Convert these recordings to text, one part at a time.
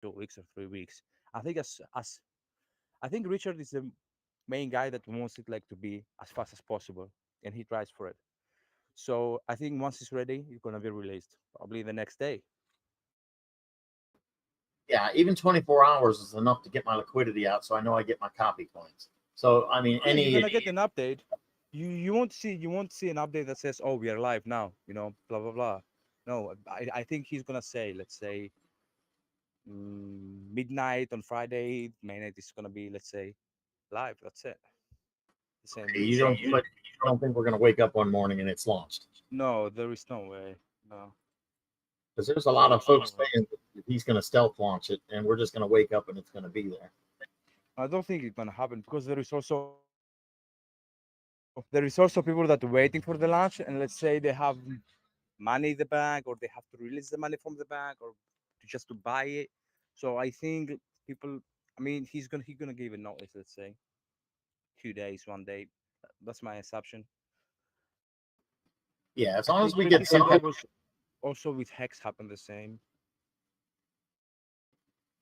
2 weeks or 3 weeks. I think as I think Richard is the main guy that wants it like to be as fast as possible, and he tries for it. So I think once it's ready, it's gonna be released probably the next day. Yeah, even 24 hours is enough to get my liquidity out, so I know I get my copy points. So I mean, Yeah, you're any gonna get an update. You won't see an update that says, "Oh, we are live now," blah blah blah. No, I think he's gonna say, let's say, midnight on Friday, mainnet is gonna be, let's say, live. That's it. The same you week. don't, but you don't think we're going to wake up one morning and it's launched? No, there is no way. No, Because there's a lot there of is no folks way. saying that he's going to stealth launch it, and we're just going to wake up and it's going to be there. I don't think it's gonna happen because there is also people that are waiting for the launch, and let's say they have money in the bank, or they have to release the money from the bank, or just to buy it. So I think people. I mean, he's gonna give a notice. Let's say 2 days, one day. That's my assumption. Yeah, as I long think as we get Liquidity some, was also with Hex happened the same.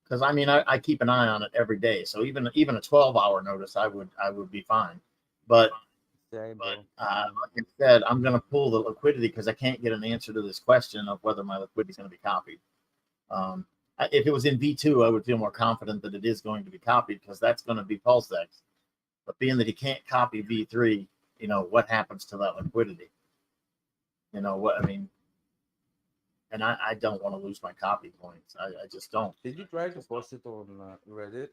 because I mean, I keep an eye on it every day. So even a 12-hour notice, I would be fine. But Same, bro. like I said, I'm going to pull the liquidity because I can't get an answer to this question of whether my liquidity is going to be copied. Um, if it was in V2, I would feel more confident that it is going to be copied because that's going to be PulseX. But being that he can't copy V3, what happens to that liquidity? You know what I mean? And I don't want to lose my copy points. I just don't. Did you try to post it on Reddit?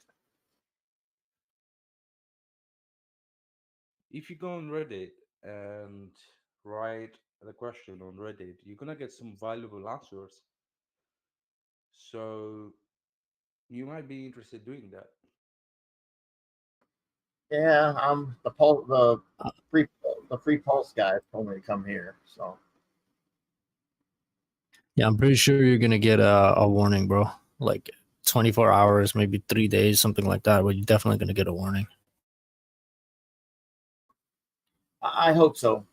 If you go on Reddit and write the question on Reddit, you're gonna get some valuable answers. So you might be interested doing that. Yeah, free the free pulse guy told me to come here. So Yeah, I'm pretty sure you're gonna get a warning, bro. Like 24 hours, maybe 3 days, something like that. But you're definitely gonna get a warning. I hope so.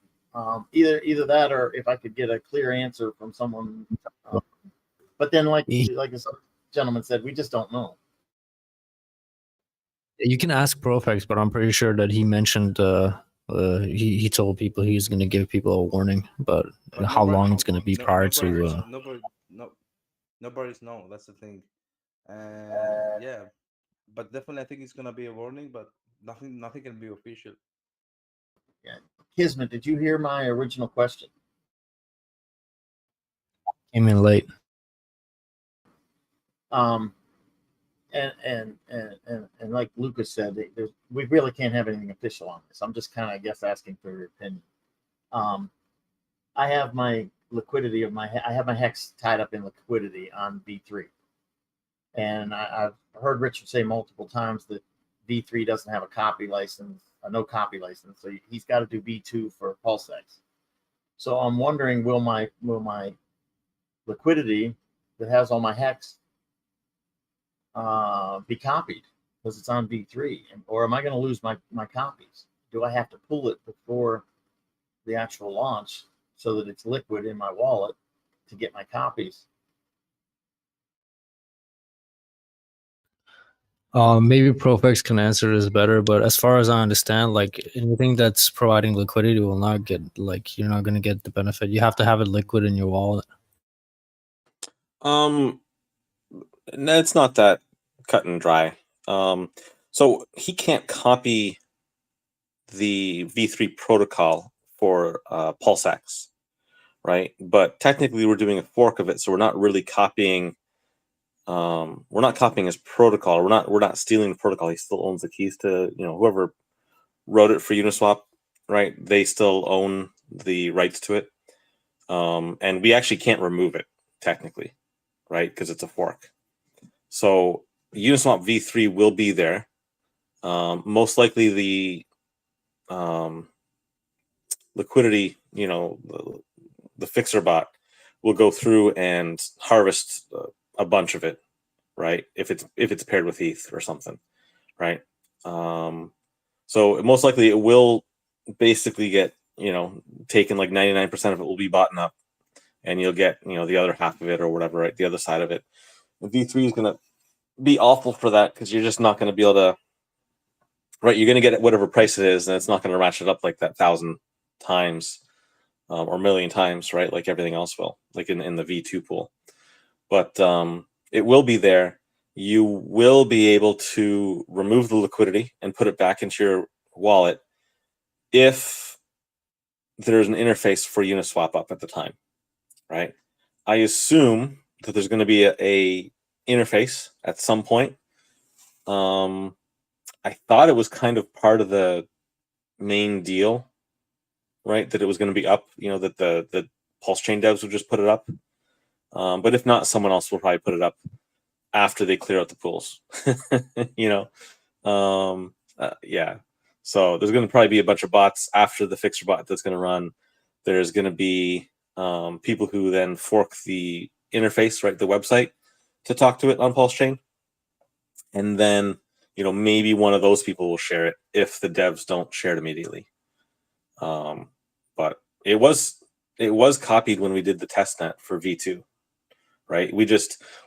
Either that or if I could get a clear answer from someone. But then, like this gentleman said, we just don't know. You can ask Profex, but I'm pretty sure that he mentioned he told people he's gonna give people a warning, but But how nobody, long it's gonna be no, prior nobody's to nobody, no, nobody's know. That's the thing. And yeah, but definitely, I think it's gonna be a warning. But nothing can be official. Yeah, Kismet, did you hear my original question? came in late. Um, and like Lucas said, we really can't have anything official on this. I'm just kind of, I guess, asking for your opinion. Um, I have my liquidity I have my hex tied up in liquidity on V3, and I've heard Richard say multiple times that V3 doesn't have a copy license, a no copy license, so he's got to do V2 for PulseX. So I'm wondering, will my liquidity that has all my hex be copied because it's on V3, or am I going to lose my copies? Do I have to pull it before the actual launch so that it's liquid in my wallet to get my copies? Maybe Profex can answer this better, but as far as I understand, like anything that's providing liquidity will not get, like, you're not gonna get the benefit. You have to have it liquid in your wallet. No, it's not that cut and dry. So he can't copy the V3 protocol for PulseX, right? But technically, we're doing a fork of it, so we're not really copying. We're not copying his protocol. We're not stealing the protocol. He still owns the keys to whoever wrote it for Uniswap, right? They still own the rights to it, and we actually can't remove it technically, right? Because it's a fork. So Uniswap v3 will be there. Most likely the liquidity, the fixer bot will go through and harvest a bunch of it, right? If it's paired with ETH or something, right? So most likely it will basically get taken. Like 99% of it will be bought up, and you'll get the other half of it or whatever, right? The other side of it. The V3 is gonna be awful for that because you're just not going to be able to. Right, you're going to get whatever price it is, and it's not going to ratchet up like that 1,000 times or 1,000,000 times, right? Like everything else will, like in the V2 pool. But it will be there. You will be able to remove the liquidity and put it back into your wallet if there's an interface for Uniswap up at the time, right? I assume that there's going to be a interface at some point. I thought it was kind of part of the main deal, right? That it was going to be up, that the Pulsechain devs would just put it up. But if not, someone else will probably put it up after they clear out the pools. Yeah. So there's going to probably be a bunch of bots after the fixer bot that's going to run. There's going to be people who then fork the interface, right, the website, to talk to it on Pulsechain. And then maybe one of those people will share it if the devs don't share it immediately. But it was copied when we did the testnet for V2, right?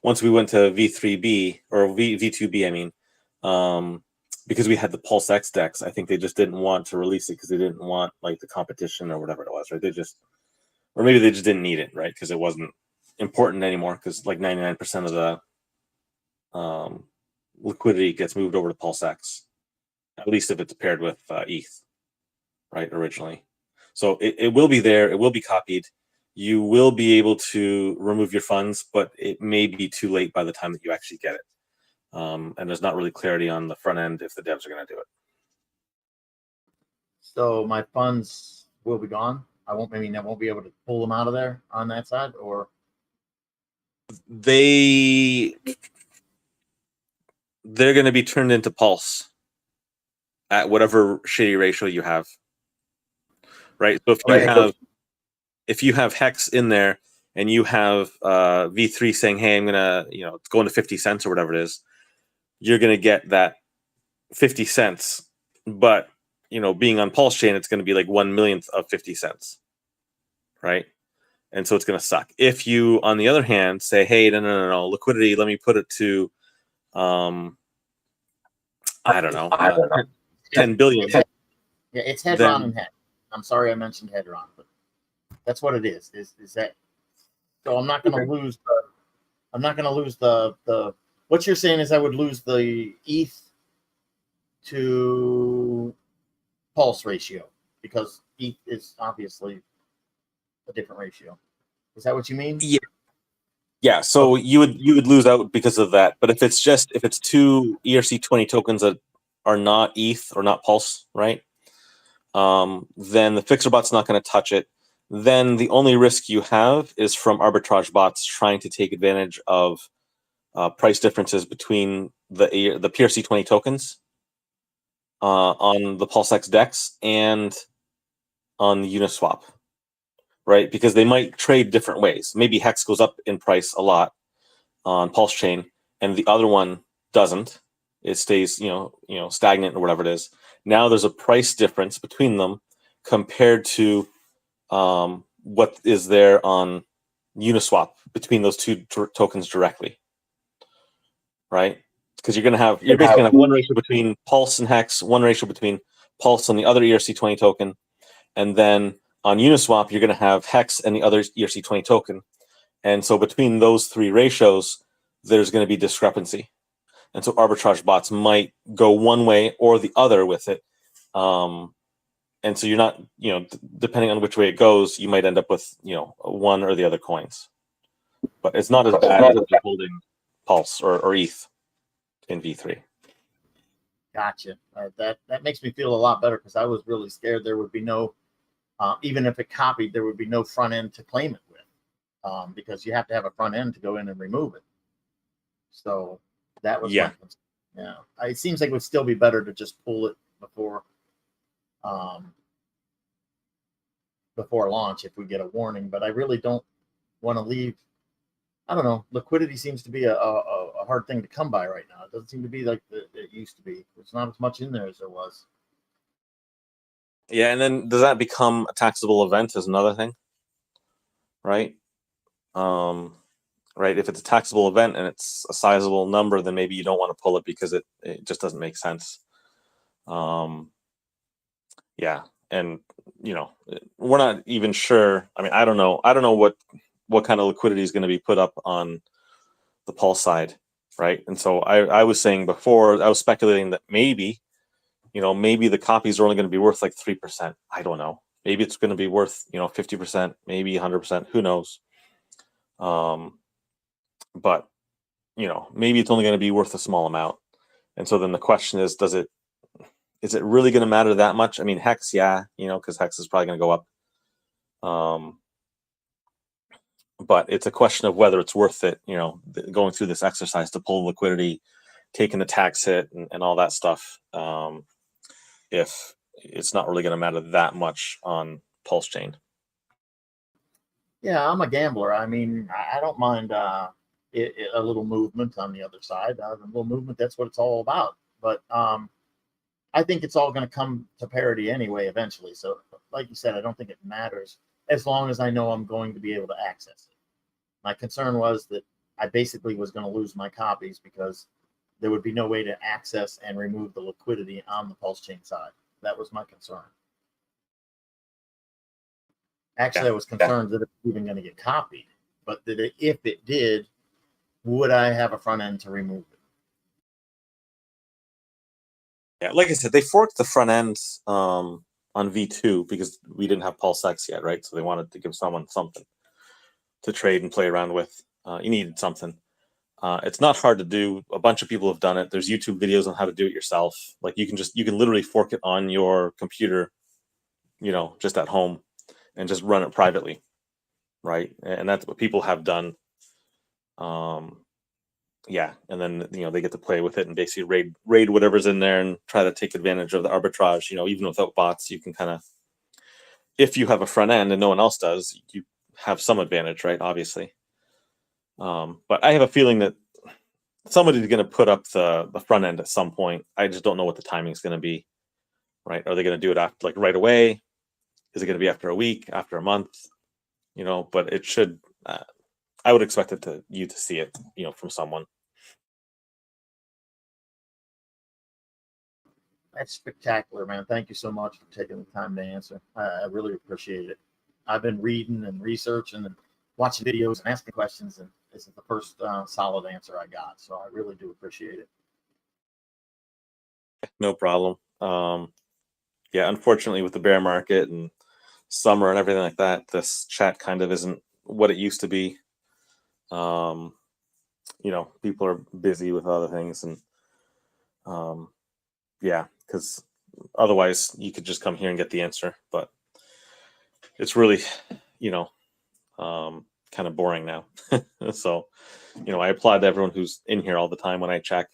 Once we went to V3B or V2B, I mean, because we had the PulseX DEX, I think they just didn't want to release it because they didn't want like the competition or whatever it was, right? Or maybe they just didn't need it, right? Because it wasn't important anymore because like 99% of the liquidity gets moved over to PulseX, at least if it's paired with ETH, right, originally. So it will be there. It will be copied. You will be able to remove your funds, but it may be too late by the time that you actually get it. And there's not really clarity on the front end if the devs are going to do it. So my funds will be gone. I won't be able to pull them out of there on that side, or they're going to be turned into Pulse at whatever shitty ratio you have. Right. So if you have Hex in there and you have V3 saying, hey, I'm gonna, it's going to 50 cents or whatever it is, you're gonna get that 50 cents. But being on Pulsechain, it's gonna be like 1/1,000,000th of 50 cents. Right. And so it's gonna suck. If you, on the other hand, say, hey, no, liquidity, let me put it to I don't know, 10 billion. Yeah, it's Hedron and Hex. I'm sorry I mentioned Hedron, but that's what it is. Is that so? I'm not going to lose the. I'm not going to lose the. What you're saying is I would lose the ETH to Pulse ratio because ETH is obviously a different ratio. Is that what you mean? Yeah. Yeah. So you would lose out because of that. But if it's two ERC20 tokens that are not ETH or not Pulse, right? Then the fixer bot's not going to touch it. Then the only risk you have is from arbitrage bots trying to take advantage of price differences between the PRC20 tokens on the PulseX DEX and on the Uniswap, right? Because they might trade different ways. Maybe Hex goes up in price a lot on Pulsechain, and the other one doesn't. It stays, stagnant or whatever it is. Now there's a price difference between them compared to what is there on Uniswap between those two tokens directly, right? Because you're basically gonna have one ratio between Pulse and Hex, one ratio between Pulse and the other ERC20 token, and then on Uniswap you're gonna have Hex and the other ERC20 token, and so between those three ratios there's going to be discrepancy. And so arbitrage bots might go one way or the other with it. And so you're not, depending on which way it goes, you might end up with, one or the other coins. But it's not as bad as if you're holding Pulse or ETH in V3. Gotcha. That makes me feel a lot better because I was really scared there would be no, even if it copied, there would be no front end to claim it with because you have to have a front end to go in and remove it. So that was yeah. It seems like it would still be better to just pull it before launch if we get a warning. But I really don't want to leave. I don't know. Liquidity seems to be a hard thing to come by right now. It doesn't seem to be like it used to be. There's not as much in there as there was. Yeah, and then does that become a taxable event is another thing, right? right? If it's a taxable event and it's a sizable number, then maybe you don't want to pull it because it just doesn't make sense. Yeah, and we're not even sure. I mean, I don't know what kind of liquidity is going to be put up on the Pulse side, right? And so I was saying before, I was speculating that maybe the copies are only going to be worth like 3%. I don't know. Maybe it's going to be worth 50%, maybe 100%. Who knows? But maybe it's only going to be worth a small amount. And so then the question is, is it really going to matter that much? I mean, Hex, yeah, because Hex is probably going to go up. But it's a question of whether it's worth it, going through this exercise to pull liquidity, taking the tax hit and all that stuff. If it's not really going to matter that much on Pulsechain. Yeah, I'm a gambler. I mean, I don't mind a little movement on the other side. A little movement, that's what it's all about. But I think it's all going to come to parity anyway eventually. So like you said, I don't think it matters as long as I know I'm going to be able to access it. My concern was that I basically was going to lose my copies because there would be no way to access and remove the liquidity on the Pulsechain side. That was my concern. Actually, I was concerned that it was even going to get copied, but that if it did, would I have a front end to remove it? Yeah, like I said, they forked the front end on V2 because we didn't have PulseX yet, right? So they wanted to give someone something to trade and play around with. You needed something. It's not hard to do. A bunch of people have done it. There's YouTube videos on how to do it yourself. Like you can literally fork it on your computer, just at home, and just run it privately, right? And that's what people have done. Yeah, and then they get to play with it and basically raid whatever's in there and try to take advantage of the arbitrage. Even without bots, you can kind of, if you have a front end and no one else does, you have some advantage, right? Obviously. But I have a feeling that somebody's going to put up the front end at some point. I just don't know what the timing is going to be, right? Are they going to do it after, like right away? Is it going to be after a week, after a month? But it should. I would expect you to see it, from someone. That's spectacular, man. Thank you so much for taking the time to answer. I really appreciate it. I've been reading and researching and watching videos and asking questions, and this is the first solid answer I got. So I really do appreciate it. No problem. Yeah, unfortunately, with the bear market and summer and everything like that, this chat kind of isn't what it used to be. People are busy with other things, and yeah, because otherwise you could just come here and get the answer. But it's really, kind of boring now. So, I applaud everyone who's in here all the time when I check,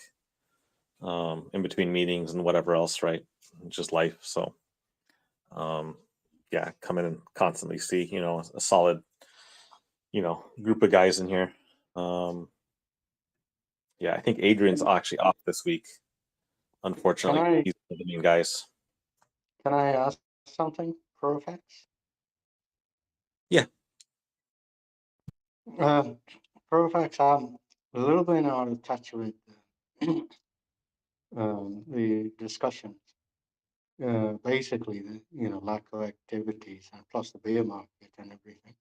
in between meetings and whatever else, right? Just life. So, yeah, come in and constantly see, a solid, group of guys in here. Yeah, I think Adrian's actually off this week. Unfortunately, he's one of the main guys. Can I ask something, PulseX? Yeah. PulseX, I'm a little bit out of touch with the discussion. Basically, the lack of activities and plus the bear market and everything.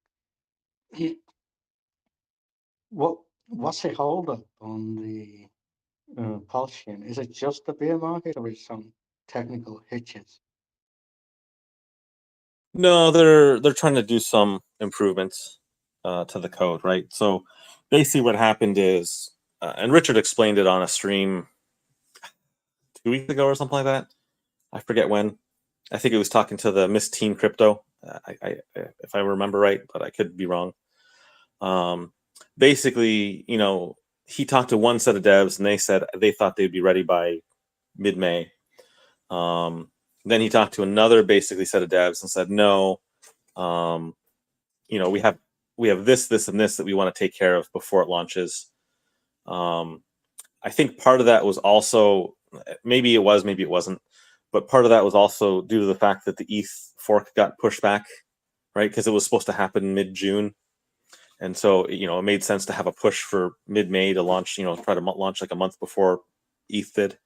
What's the holdup on the Pulsechain? Is it just the bear market or is some technical hitches? No, they're trying to do some improvements to the code, right? So basically, what happened is, and Richard explained it on a stream 2 weeks ago or something like that. I forget when. I think it was talking to the Miss Teen Crypto, if I remember right, but I could be wrong. Basically, he talked to one set of devs, and they said they thought they'd be ready by mid-May. Then he talked to another basically set of devs and said, no, we have this, and this that we want to take care of before it launches. I think part of that was also, maybe it was, maybe it wasn't, but part of that was also due to the fact that the ETH fork got pushed back, right? Because it was supposed to happen mid-June. And so, it made sense to have a push for mid-May to launch, try to launch like a month before ETH did.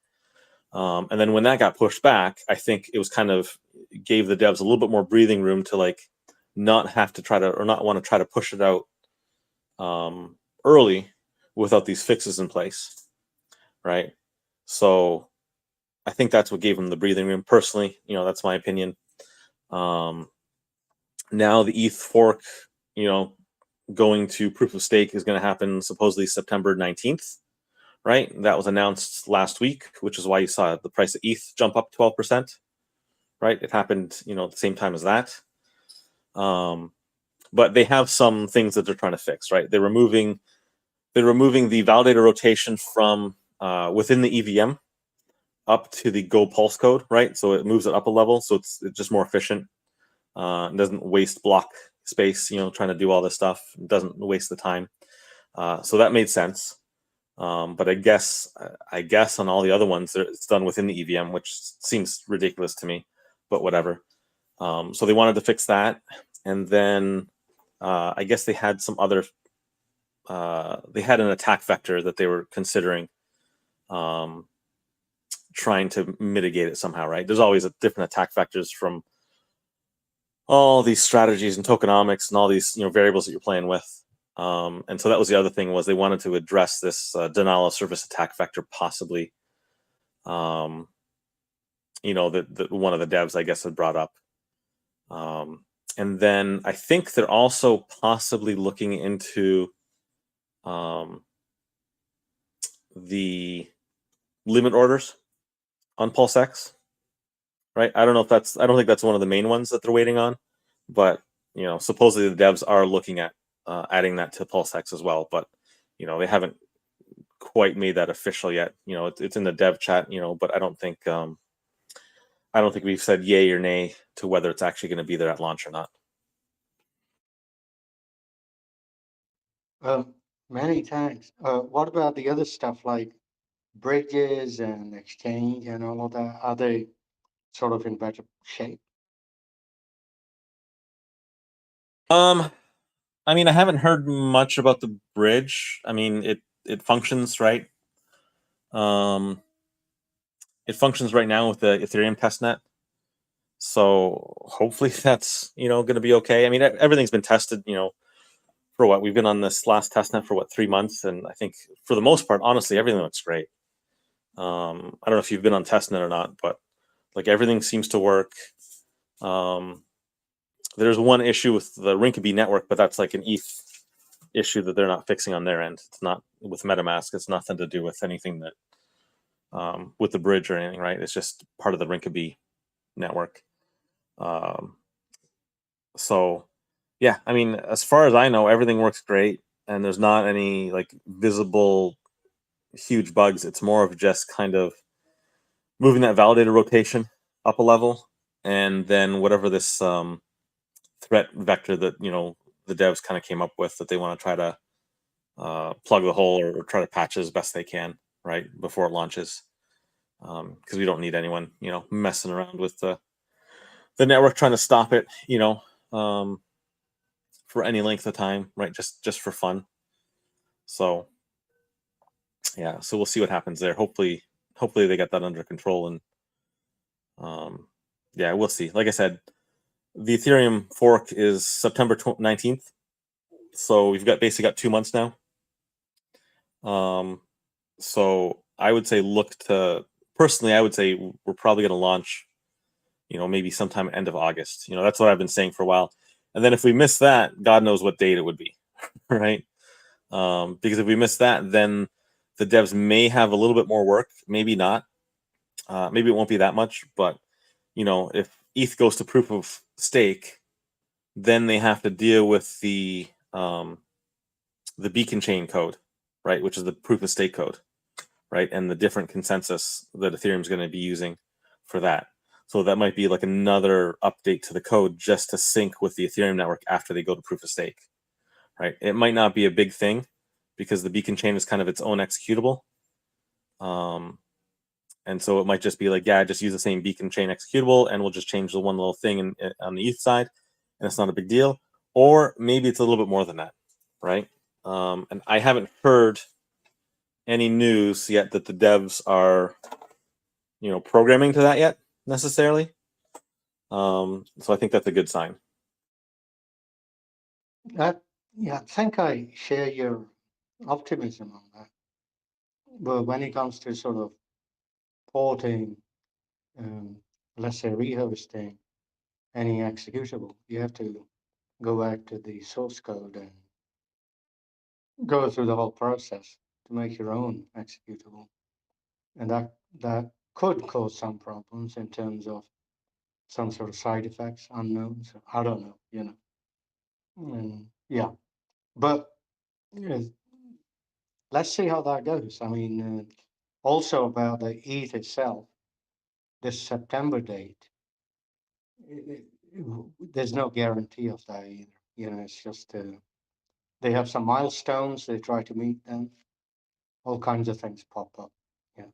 And then when that got pushed back, I think it was kind of gave the devs a little bit more breathing room to like not have to try to, or not want to try to push it out early without these fixes in place, right? So I think that's what gave them the breathing room. Personally, that's my opinion. Now the ETH fork, going to proof of stake is going to happen supposedly September 19th, right? That was announced last week, which is why you saw the price of ETH jump up 12%, right? It happened, at the same time as that. But they have some things that they're trying to fix, right? They're removing the validator rotation from within the EVM up to the Go Pulse code, right? So it moves it up a level, so it's just more efficient. It doesn't waste block space, trying to do all this stuff. It doesn't waste the time. So that made sense. But I guess on all the other ones, it's done within the EVM, which seems ridiculous to me, but whatever. So they wanted to fix that. And then I guess they had some other, they had an attack vector that they were considering trying to mitigate it somehow, right? There's always different attack vectors from all these strategies and tokenomics and all these variables that you're playing with. And so that was the other thing, was they wanted to address this denial of service attack vector possibly. That one of the devs, I guess, had brought up. And then I think they're also possibly looking into the limit orders on PulseX, right? I don't think that's one of the main ones that they're waiting on, but supposedly the devs are looking at adding that to PulseX as well, but they haven't quite made that official yet. It's in the dev chat, but I don't think we've said yay or nay to whether it's actually going to be there at launch or not. Many thanks. What about the other stuff like bridges and exchange and all of that? Are they sort of in better shape? I mean, I haven't heard much about the bridge. I mean, it functions, right? It functions right now with the Ethereum testnet. So hopefully that's, going to be okay. I mean, everything's been tested, for what? We've been on this last testnet for 3 months. And I think for the most part, honestly, everything looks great. I don't know if you've been on testnet or not, but like everything seems to work. There's one issue with the Rinkeby network, but that's like an ETH issue that they're not fixing on their end. It's not with MetaMask. It's nothing to do with anything that with the bridge or anything, right? It's just part of the Rinkeby network. So yeah, I mean, as far as I know, everything works great, and there's not any like visible huge bugs. It's more of just kind of moving that validator rotation up a level, and then whatever this threat vector that the devs kind of came up with that they want to try to plug the hole or try to patch as best they can, right, before it launches, because we don't need anyone messing around with the network trying to stop it for any length of time, right, just for fun. So yeah, so we'll see what happens there. Hopefully they get that under control, and yeah, we'll see. Like I said, the Ethereum fork is September 19th, so we've basically got 2 months now. So I would say personally, I would say we're probably going to launch, maybe sometime end of August. That's what I've been saying for a while. And then if we miss that, God knows what date it would be, right? Because if we miss that, then the devs may have a little bit more work, maybe not. Maybe it won't be that much, but if ETH goes to proof of stake, then they have to deal with the beacon chain code, right, which is the proof of stake code, right, and the different consensus that Ethereum is going to be using for that. So that might be like another update to the code just to sync with the Ethereum network after they go to proof of stake, right? It might not be a big thing because the beacon chain is kind of its own executable. And so it might just be like, yeah, just use the same beacon chain executable and we'll just change the one little thing on the ETH side, and it's not a big deal. Or maybe it's a little bit more than that, right? And I haven't heard any news yet that the devs are, programming to that yet necessarily. So I think that's a good sign. Yeah, I think I share your optimism on that. But when it comes to sort of porting, let's say rehosting any executable, you have to go back to the source code and go through the whole process to make your own executable. And that could cause some problems in terms of some sort of side effects, unknowns. I don't know, And yeah, but let's see how that goes. I mean, also about the ETH itself, this September date, there's no guarantee of that either. It's just they have some milestones. They try to meet them. All kinds of things pop up. Yeah.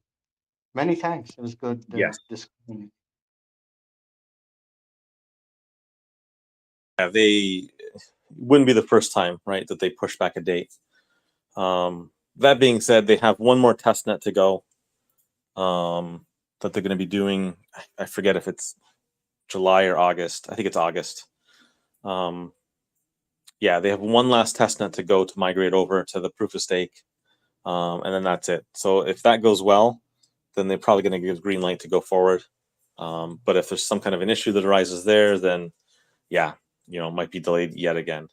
Many thanks. It was good discussion. Yeah, they wouldn't be the first time, right, that they push back a date. That being said, they have one more test net to go that they're going to be doing. I forget if it's July or August. I think it's August. Yeah, they have one last test net to go to migrate over to the proof of stake, and then that's it. So if that goes well, then they're probably going to give green light to go forward. But if there's some kind of an issue that arises there, then yeah, it might be delayed yet again.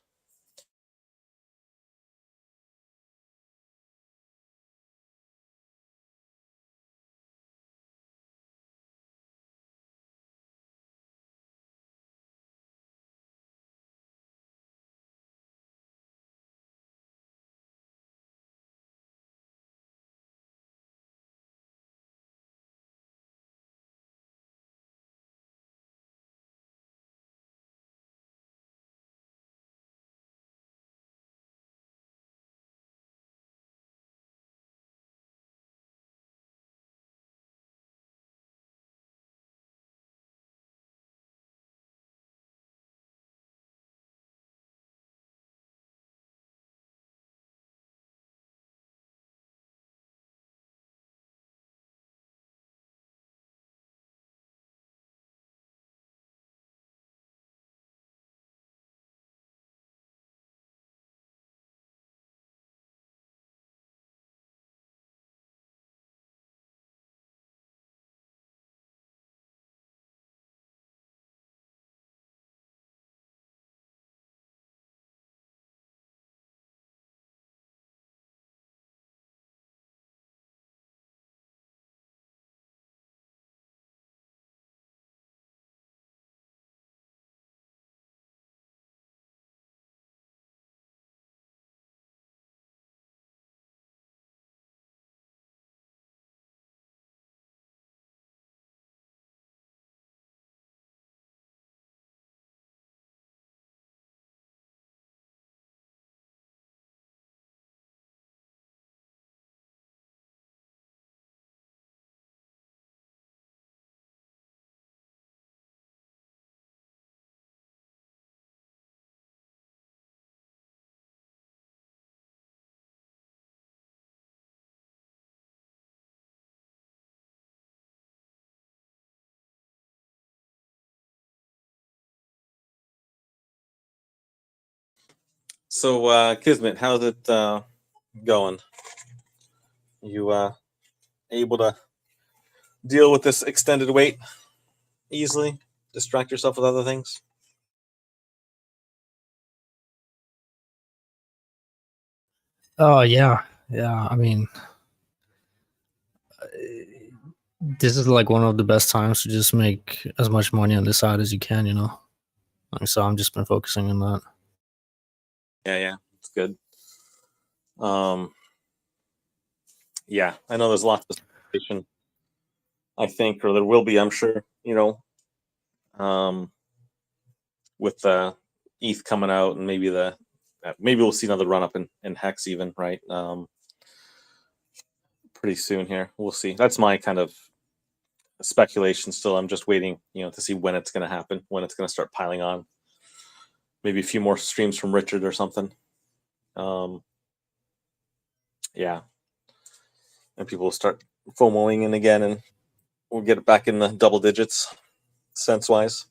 So, Kismet, how's it going? You able to deal with this extended wait easily? Distract yourself with other things? Oh yeah. I mean, this is like one of the best times to just make as much money on this side as you can. So I'm just been focusing on that. Yeah, it's good. Yeah, I know there's lots of speculation, I think, or there will be, I'm sure, with the ETH coming out, and maybe we'll see another run up in Hex even, right? Pretty soon here. We'll see. That's my kind of speculation still. I'm just waiting, to see when it's going to happen, when it's going to start piling on. Maybe a few more streams from Richard or something. Yeah, and people will start FOMOing in again, and we'll get it back in the double digits, sense wise.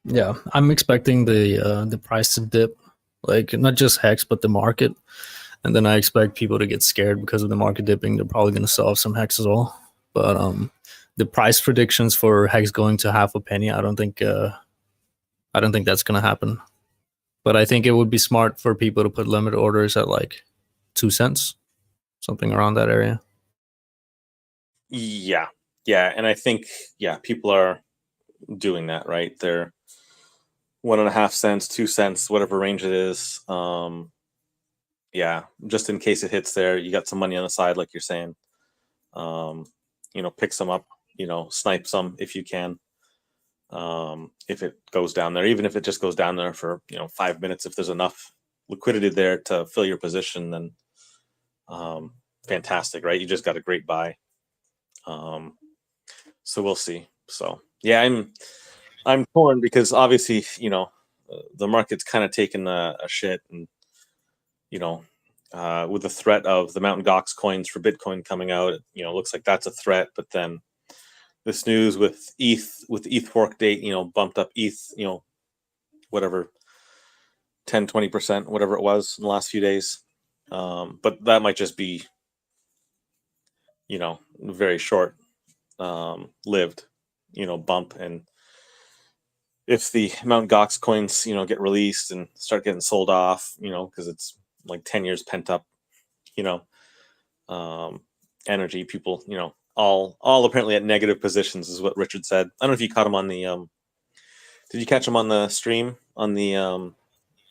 Yeah, I'm expecting the price to dip, like not just Hex but the market, and then I expect people to get scared because of the market dipping. They're probably going to sell some Hex as well. But the price predictions for Hex going to half a penny, I don't think that's going to happen. But I think it would be smart for people to put limit orders at like 2 cents, something around that area. Yeah, and I think people are doing that, right? They're 1.5 cents, 2 cents, whatever range it is. Just in case it hits there, you got some money on the side, like you're saying. Pick some up, snipe some if you can. If it goes down there, even if it just goes down there for 5 minutes, if there's enough liquidity there to fill your position, then fantastic, right? You just got a great buy. So we'll see. So yeah, I'm torn because obviously the market's kind of taken a shit, and with the threat of the Mt. Gox coins for Bitcoin coming out, looks like that's a threat. But then this news with ETH fork date, bumped up ETH, whatever, 10-20%, whatever it was in the last few days. But that might just be, very short lived, bump. And if the Mt. Gox coins, get released and start getting sold off, because it's like 10 years pent up, energy, people, all apparently at negative positions is what Richard said. I don't know if you caught him on the did you catch him on the stream on the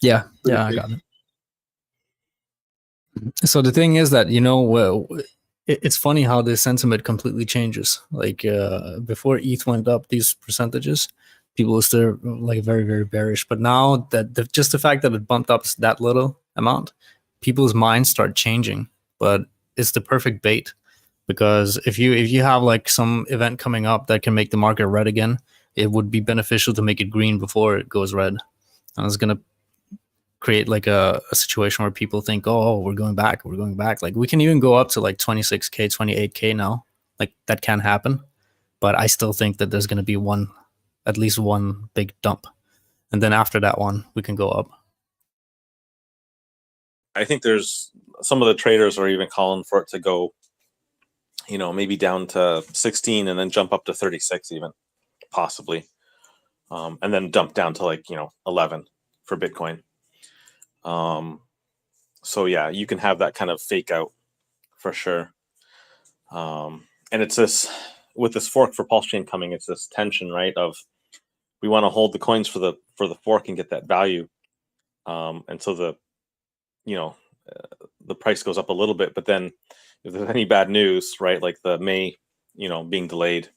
Yeah, I got it. So the thing is that it's funny how the sentiment completely changes. Like before ETH went up these percentages, people were still like very, very bearish. But now that just the fact that it bumped up that little amount, people's minds start changing. But it's the perfect bait, because if you have like some event coming up that can make the market red again, it would be beneficial to make it green before it goes red. And it's gonna create like a situation where people think, oh, we're going back. Like we can even go up to like 26K, 28K now. Like that can happen. But I still think that there's going to be at least one big dump. And then after that one, we can go up. I think there's some of the traders are even calling for it to go, maybe down to 16 and then jump up to 36 even, possibly. And then dump down to like, 11 for Bitcoin. So yeah, you can have that kind of fake out for sure. And it's this, with this fork for Pulsechain coming, it's this tension, right? Of we want to hold the coins for the fork and get that value. And so the price goes up a little bit, but then if there's any bad news, right? Like the May, being delayed,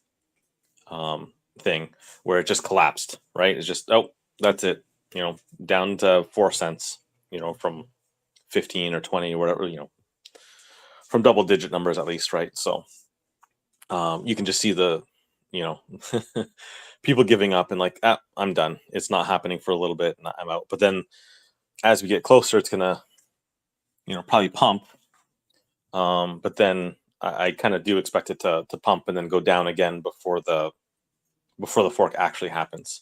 thing where it just collapsed, right? It's just, oh, that's it, down to 4 cents, from 15 or 20 or whatever, from double digit numbers at least, right? So you can just see the, people giving up and like, I'm done. It's not happening for a little bit and I'm out. But then as we get closer, it's gonna, probably pump. But then I kind of do expect it to pump and then go down again before the fork actually happens,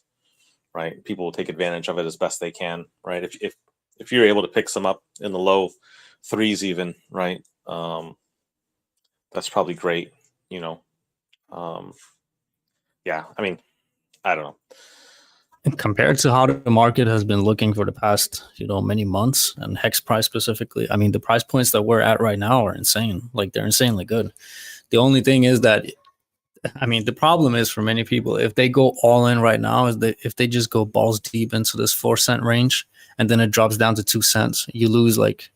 right? People will take advantage of it as best they can, right? If you're able to pick some up in the low threes even, right? That's probably great, yeah, I mean, I don't know. And compared to how the market has been looking for the past, many months, and Hex price specifically, I mean, the price points that we're at right now are insane. Like they're insanely good. The only thing is that, I mean, the problem is for many people, if they go all in right now, is that if they just go balls deep into this 4 cent range and then it drops down to 2 cents, you lose like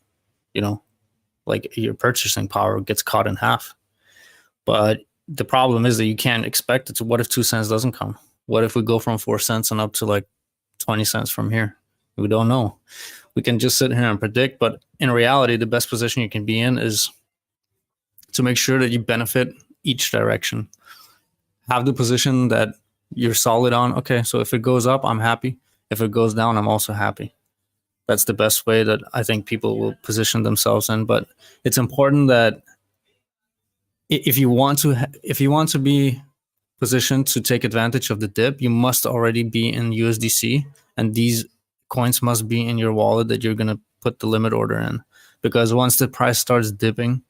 your purchasing power gets cut in half. But the problem is that you can't expect it to. What if 2 cents doesn't come? What if we go from 4 cents and up to like 20 cents from here? We don't know. We can just sit here and predict, but in reality, the best position you can be in is to make sure that you benefit each direction. Have the position that you're solid on. Okay, so if it goes up, I'm happy. If it goes down, I'm also happy. That's the best way that I think people will position themselves in. But it's important that if you want to be positioned to take advantage of the dip, you must already be in USDC, and these coins must be in your wallet that you're going to put the limit order in. Because once the price starts dipping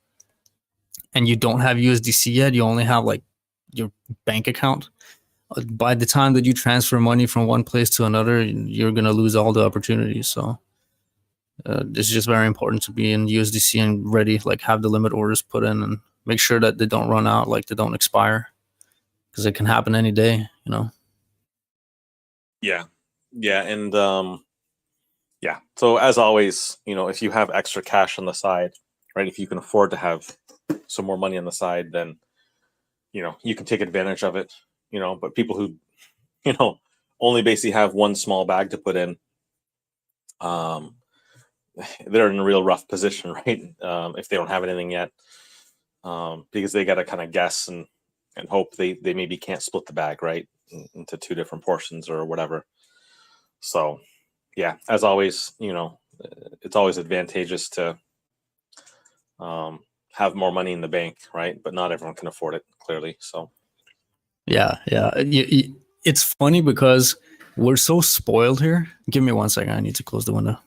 and you don't have USDC yet, you only have like your bank account. By the time that you transfer money from one place to another, you're going to lose all the opportunities. So it's just very important to be in USDC and ready, like have the limit orders put in and make sure that they don't run out, like they don't expire, because it can happen any day, you know? Yeah. Yeah. And yeah. So as always, you know, if you have extra cash on the side, right, if you can afford to have some more money on the side, then, you know, you can take advantage of it, you know. But people who, you know, only basically have one small bag to put in, they're in a real rough position, right? If they don't have anything yet, because they got to kind of guess and hope they maybe can't split the bag, right, into two different portions or whatever. So yeah, as always, you know, it's always advantageous to have more money in the bank, right? But not everyone can afford it, clearly. So Yeah. It's funny because we're so spoiled here. Give me 1 second. I need to close the window.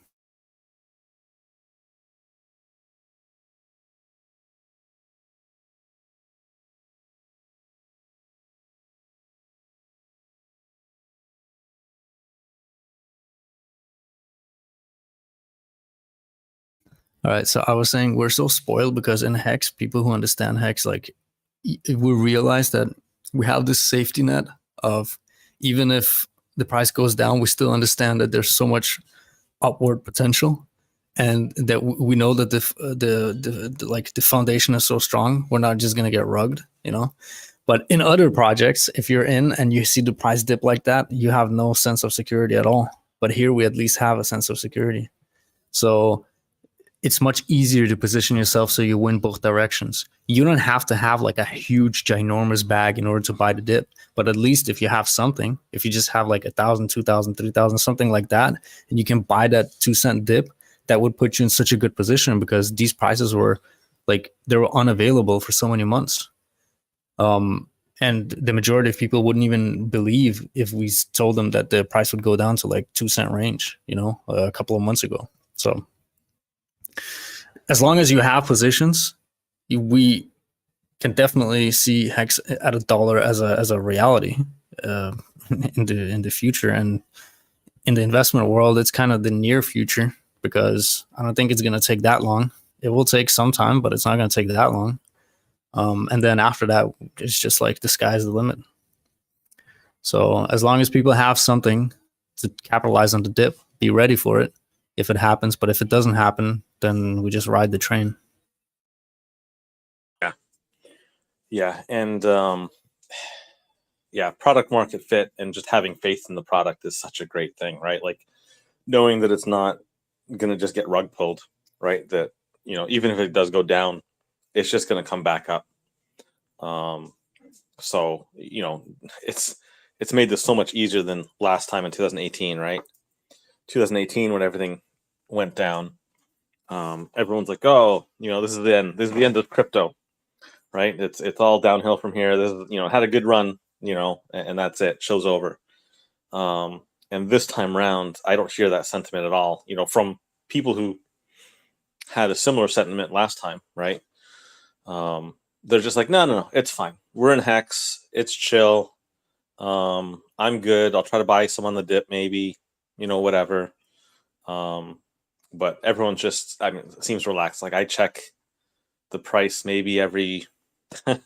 All right. So I was saying we're so spoiled because in Hex, people who understand Hex, like we realize that we have this safety net of even if the price goes down, we still understand that there's so much upward potential, and that we know that the foundation is so strong. We're not just gonna get rugged, you know. But in other projects, if you're in and you see the price dip like that, you have no sense of security at all. But here we at least have a sense of security. So it's much easier to position yourself so you win both directions. You don't have to have like a huge, ginormous bag in order to buy the dip. But at least if you have something, if you just have like 1,000, 2,000, 3,000, something like that, and you can buy that 2 cent dip, that would put you in such a good position because these prices were like, they were unavailable for so many months. And the majority of people wouldn't even believe if we told them that the price would go down to like 2 cent range, you know, a couple of months ago. So as long as you have positions, we can definitely see Hex at $1 as a reality in the future. And in the investment world, it's kind of the near future because I don't think it's going to take that long. It will take some time, but it's not going to take that long. And then after that, it's just like the sky's the limit. So as long as people have something to capitalize on the dip, be ready for it if it happens. But if it doesn't happen, then we just ride the train. yeah, and yeah, product market fit and just having faith in the product is such a great thing, right? Like knowing that it's not going to just get rug pulled, right? That, you know, even if it does go down, it's just going to come back up. So, you know, it's made this so much easier than last time in 2018, right? 2018 when everything went down, everyone's like, oh, you know, this is the end. This is the end of crypto, right? It's all downhill from here. This is, you know, had a good run, you know, and that's it. Show's over. And this time round, I don't hear that sentiment at all, you know, from people who had a similar sentiment last time, right? They're just like, no, it's fine. We're in Hex. It's chill. I'm good. I'll try to buy some on the dip, maybe, you know, whatever. But everyone just, I mean, it seems relaxed. Like I check the price maybe every, you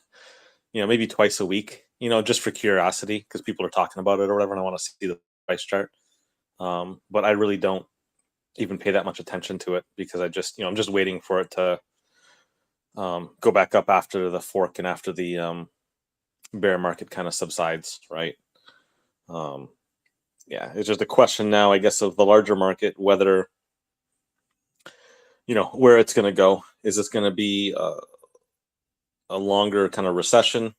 know, maybe twice a week, you know, just for curiosity because people are talking about it or whatever, and I want to see the price chart. But I really don't even pay that much attention to it because I just, you know, I'm just waiting for it to go back up after the fork and after the bear market kind of subsides, right? Yeah, it's just a question now, I guess, of the larger market, whether, you know, where it's going to go. Is this going to be a longer kind of recession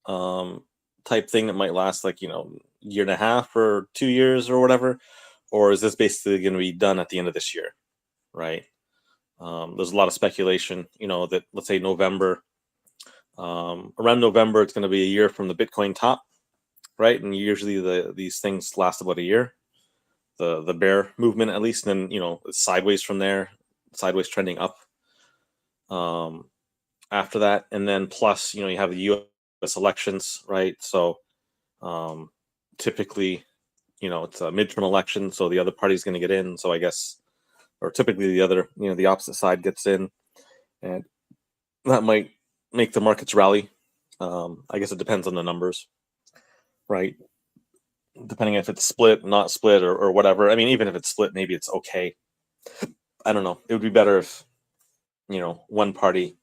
type thing that might last like, you know, year and a half or 2 years or whatever? or is this basically going to be done at the end of this year, right? There's a lot of speculation, that let's say November, around November, it's going to be a year from the Bitcoin top, right? And usually these things last about a year, the bear movement at least, and then it's sideways from there, sideways trending up. After that, and then plus you have the U.S. elections, right? So typically, it's a midterm election, so the other party's going to get in. So I guess, or typically the other, the opposite side gets in, and that might make the markets rally. I guess it depends on the numbers, right? Depending if it's split, not split, or whatever. I mean, even if it's split, maybe it's okay. I don't know. It would be better if, one party,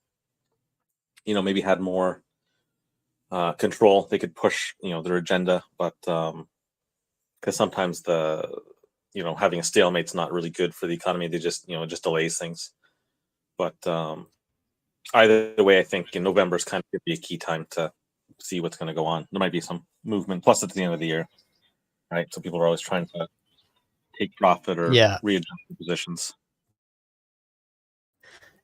maybe had more control. They could push, their agenda, but because sometimes having a stalemate's not really good for the economy. They just, it just delays things. But either way, I think in November is kind of going to be a key time to see what's going to go on. There might be some movement. Plus, it's the end of the year, right? So people are always trying to take profit or readjust their positions.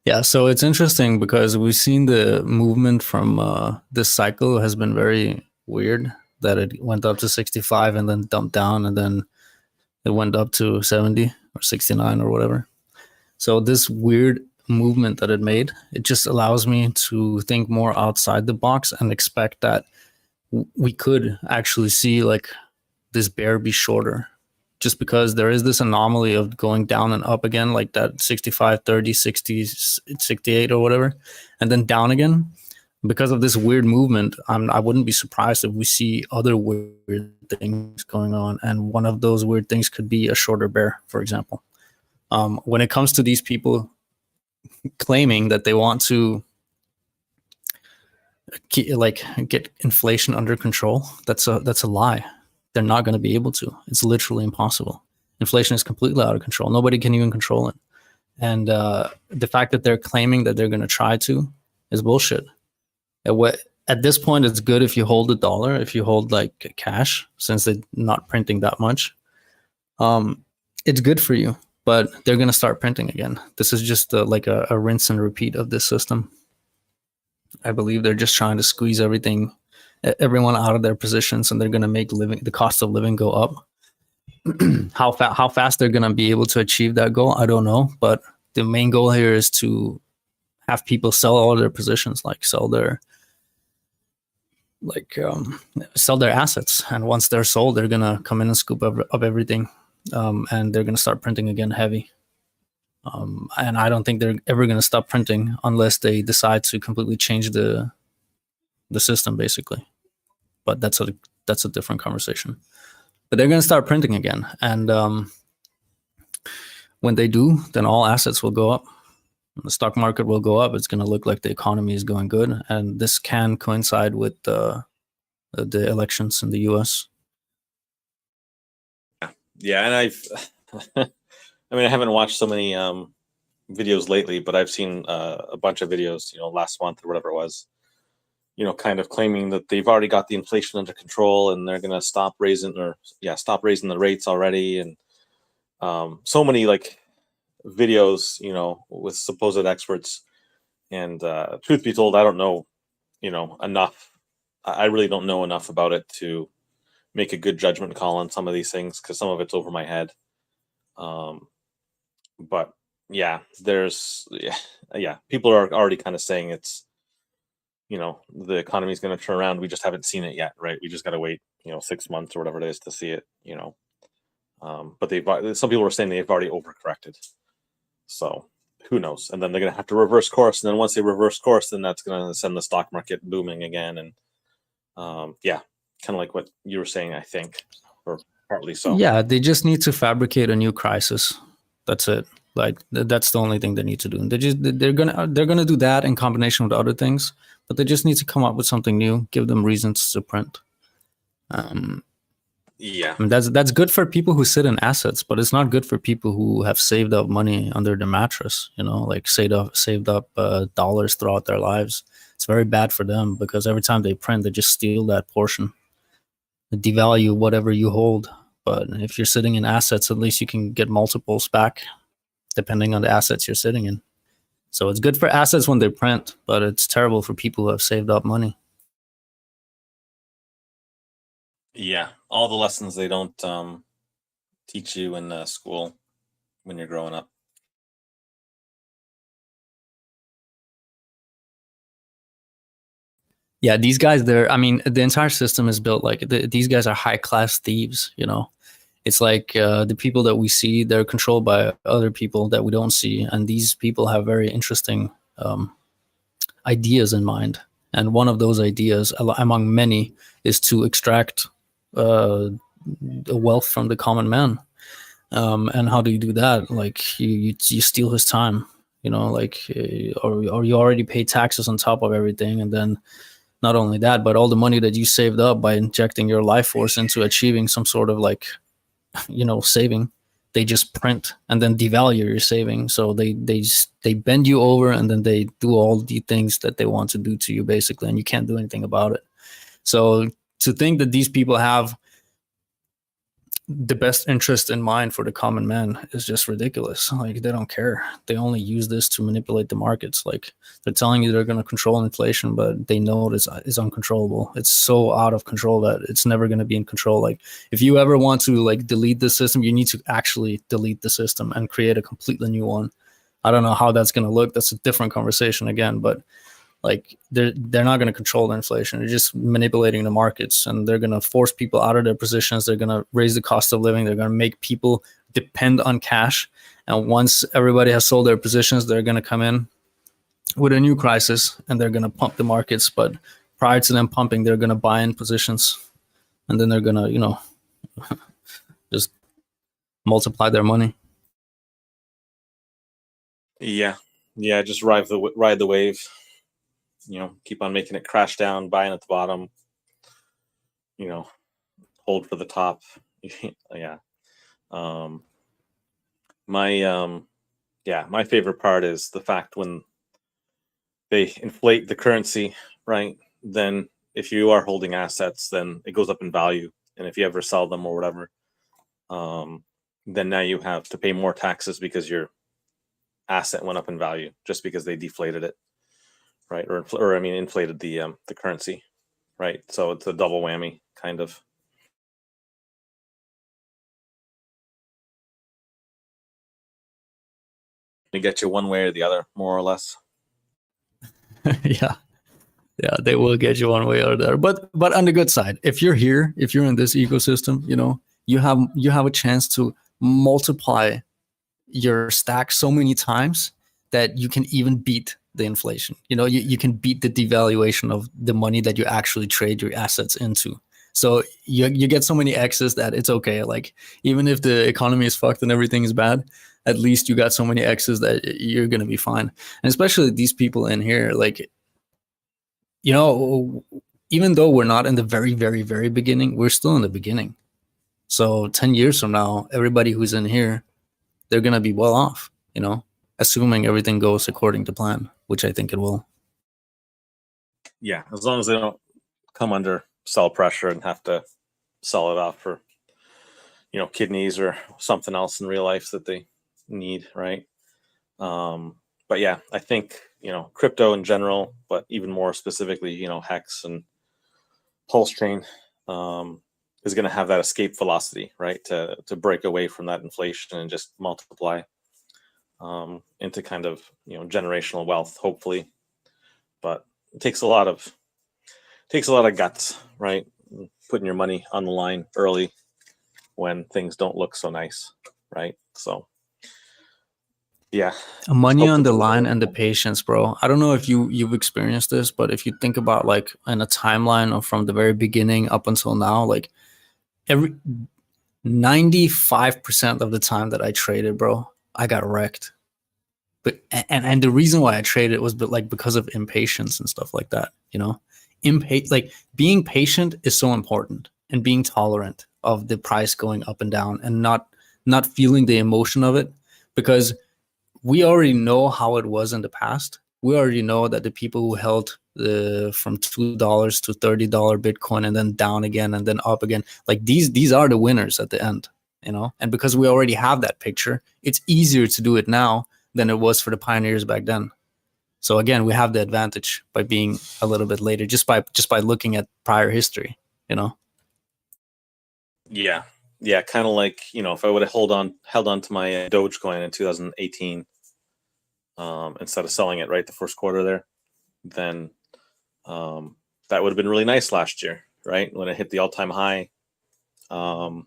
Yeah, so it's interesting because we've seen the movement from this cycle has been very weird, that it went up to 65 and then dumped down, and then it went up to 70 or 69 or whatever. So this weird movement that it made, it just allows me to think more outside the box and expect that we could actually see like this bear be shorter, just because there is this anomaly of going down and up again, like that 65, 30, 60, 68 or whatever, and then down again. Because of this weird movement, I wouldn't be surprised if we see other weird things going on. And one of those weird things could be a shorter bear, for example. When it comes to these people claiming that they want to get inflation under control, that's a lie. They're not going to be able to. It's literally impossible. Inflation is completely out of control. Nobody can even control it. And the fact that they're claiming that they're going to try to is bullshit. At this point, it's good if you hold the dollar, if you hold like cash, since they're not printing that much. It's good for you, but they're going to start printing again. This is just like a rinse and repeat of this system. I believe they're just trying to squeeze everyone out of their positions, and they're going to make the cost of living go up. How fast they're going to be able to achieve that goal, I don't know. But the main goal here is to have people sell all their positions, like sell their assets. And once they're sold, they're going to come in and scoop up everything. And they're going to start printing again heavy. And I don't think they're ever going to stop printing unless they decide to completely change the system, basically. But that's a different conversation. But they're going to start printing again. And when they do, then all assets will go up. The stock market will go up. It's going to look like the economy is going good. And this can coincide with the elections in the US. Yeah, and I haven't watched so many videos lately, but I've seen a bunch of videos, last month or whatever it was, kind of claiming that they've already got the inflation under control and they're going to stop raising the rates already. And so many like videos, with supposed experts. And truth be told, I don't know, enough. I really don't know enough about it to make a good judgment call on some of these things, because some of it's over my head. But yeah, people are already kind of saying it's, the economy is going to turn around. We just haven't seen it yet, right? We just got to wait, 6 months or whatever it is to see it, but some people are saying they've already overcorrected. So who knows? And then they're going to have to reverse course. And then once they reverse course, then that's going to send the stock market booming again. And kind of like what you were saying, I think, or partly so. Yeah, they just need to fabricate a new crisis. That's it. Like that's the only thing they need to do. They're gonna do that in combination with other things, but they just need to come up with something new. Give them reasons to print. Yeah, I mean, that's good for people who sit in assets, but it's not good for people who have saved up money under their mattress. Like saved up dollars throughout their lives. It's very bad for them, because every time they print, they just steal that portion. They devalue whatever you hold. But if you're sitting in assets, at least you can get multiples back depending on the assets you're sitting in. So it's good for assets when they print, but it's terrible for people who have saved up money. Yeah, all the lessons they don't teach you in school when you're growing up. Yeah, these guys, I mean, the entire system is built like these guys are high class thieves, you know. It's like the people that we see, they're controlled by other people that we don't see. And these people have very interesting ideas in mind. And one of those ideas, among many, is to extract the wealth from the common man. And how do you do that? Like you steal his time, you know, like, or you already pay taxes on top of everything. And then not only that, but all the money that you saved up by injecting your life force into achieving some sort of like, you know, saving, they just print and then devalue your saving. So they bend you over and then they do all the things that they want to do to you basically, and you can't do anything about it. So to think that these people have the best interest in mind for the common man is just ridiculous. Like they don't care. They only use this to manipulate the markets. Like they're telling you they're going to control inflation, but they know it's uncontrollable. It's so out of control that it's never going to be in control. Like if you ever want to like delete the system, you need to actually delete the system and create a completely new one. I don't know how that's going to look. That's a different conversation again, but like they're not going to control the inflation. They're just manipulating the markets, and they're going to force people out of their positions. They're going to raise the cost of living. They're going to make people depend on cash. And once everybody has sold their positions, they're going to come in with a new crisis and they're going to pump the markets. But prior to them pumping, they're going to buy in positions, and then they're going to, you know, just multiply their money. Yeah, just ride the wave. You know, keep on making it crash down, buying at the bottom, you know, hold for the top. Yeah. My favorite part is the fact when they inflate the currency, right? Then if you are holding assets, then it goes up in value. And if you ever sell them or whatever, then now you have to pay more taxes because your asset went up in value just because they deflated it. Right, or I mean, inflated the currency, right? So it's a double whammy, kind of. They get you one way or the other, more or less. Yeah, they will get you one way or the other. But on the good side, if you're here, if you're in this ecosystem, you know, you have a chance to multiply your stack so many times that you can even beat the inflation. You know, you can beat the devaluation of the money that you actually trade your assets into. So you get so many X's that it's okay. Like even if the economy is fucked and everything is bad, at least you got so many X's that you're going to be fine. And especially these people in here, like, you know, even though we're not in the very, very, very beginning, we're still in the beginning. So 10 years from now, everybody who's in here, they're going to be well off, you know, assuming everything goes according to plan, which I think it will. Yeah, as long as they don't come under sell pressure and have to sell it off for, you know, kidneys or something else in real life that they need, right? But yeah, I think, you know, crypto in general, but even more specifically, you know, Hex and Pulsechain is going to have that escape velocity, right? To break away from that inflation and just multiply into kind of, you know, generational wealth, hopefully. But it takes a lot of guts, right? Putting your money on the line early when things don't look so nice, right? So yeah, money on the line and the patience, bro. I don't know if you've experienced this, but if you think about like in a timeline of from the very beginning up until now, like every 95% of the time that I traded, bro, I got wrecked. But and the reason why I traded was because of impatience and stuff like that, you know. Like being patient is so important, and being tolerant of the price going up and down and not feeling the emotion of it, because we already know how it was in the past. we already know that the people who held from $2 to $30 Bitcoin and then down again and then up again, like these are the winners at the end, you know. And because we already have that picture, it's easier to do it now than it was for the pioneers back then. So again, we have the advantage by being a little bit later, just by looking at prior history, you know. Yeah, yeah, kind of like, you know, if I would have held on to my Dogecoin in 2018, instead of selling it right the first quarter there, then that would have been really nice last year, right, when it hit the all-time high. I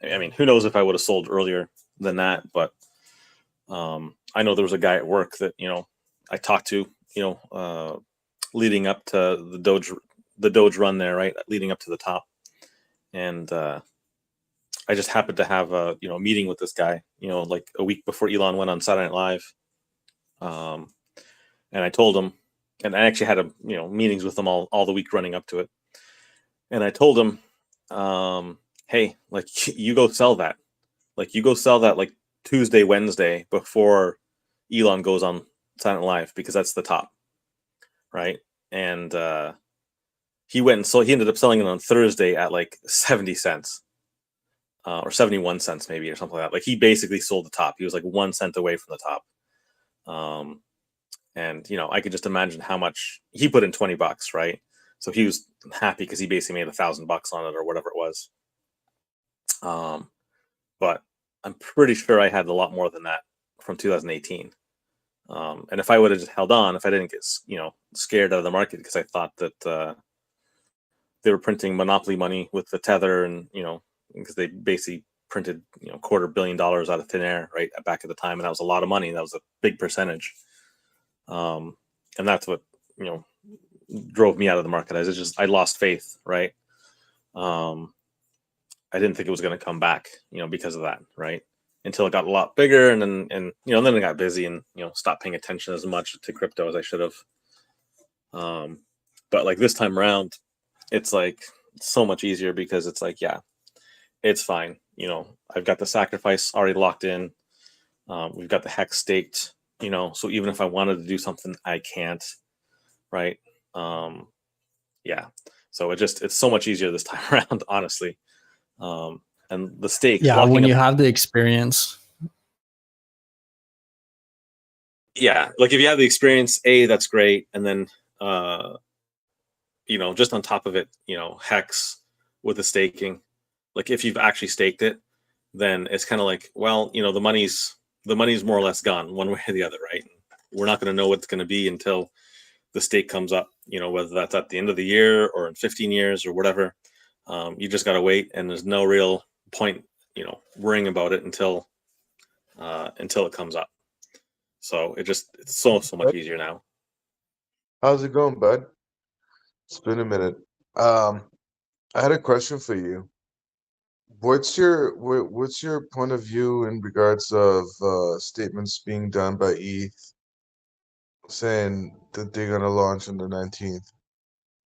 mean, who knows if I would have sold earlier than that, but I know there was a guy at work that, you know, I talked to, you know, leading up to the Doge run there, right, leading up to the top, and I just happened to have a, you know, meeting with this guy, you know, like a week before Elon went on Saturday Night Live, and I told him, and I actually had you know, meetings with him all the week running up to it, and I told him, hey, like, you go sell that, like Tuesday, Wednesday before Elon goes on Saturday Night Live, because that's the top, right? And he went and he ended up selling it on Thursday at like 70 cents. Or 71 cents maybe, or something like that. Like, he basically sold the top. He was like 1 cent away from the top. And, you know, I could just imagine how much he put in, $20, right? So he was happy because he basically made $1,000 on it or whatever it was. But I'm pretty sure I had a lot more than that from 2018. And if I would have just held on, if I didn't get, you know, scared out of the market because I thought that they were printing monopoly money with the tether, and, you know, because they basically printed, you know, $250 million out of thin air, right, back at the time, and that was a lot of money. That was a big percentage, and that's what, you know, drove me out of the market. I lost faith, right? I didn't think it was going to come back, you know, because of that, right? Until it got a lot bigger, and then you know, then I got busy and, you know, stopped paying attention as much to crypto as I should have. But like this time around, it's like so much easier because it's like, yeah, it's fine. You know, I've got the sacrifice already locked in. We've got the hex staked, you know, so even if I wanted to do something, I can't, right? Yeah. So it's so much easier this time around, honestly. And the stake, Yeah, when you have the experience. Yeah, like if you have the experience, that's great. And then, you know, just on top of it, you know, hex with the staking, like if you've actually staked it, then it's kind of like, well, you know, the money's more or less gone one way or the other, right? We're not going to know what it's going to be until the stake comes up, you know, whether that's at the end of the year or in 15 years or whatever. You just got to wait, and there's no real point, you know, worrying about it until it comes up. So it's so much easier now. How's it going, bud? It's been a minute. I had a question for you. What's your point of view in regards of statements being done by ETH saying that they're gonna launch on the 19th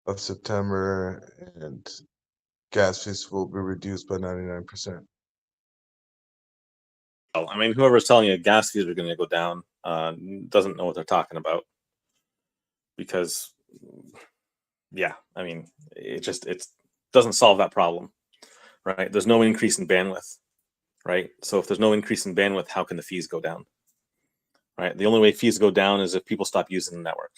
of September and gas fees will be reduced by 99%? Well, I mean, whoever's telling you gas fees are going to go down doesn't know what they're talking about, because, yeah, I mean, it doesn't solve that problem, right? There's no increase in bandwidth, right? So if there's no increase in bandwidth, how can the fees go down, right? The only way fees go down is if people stop using the network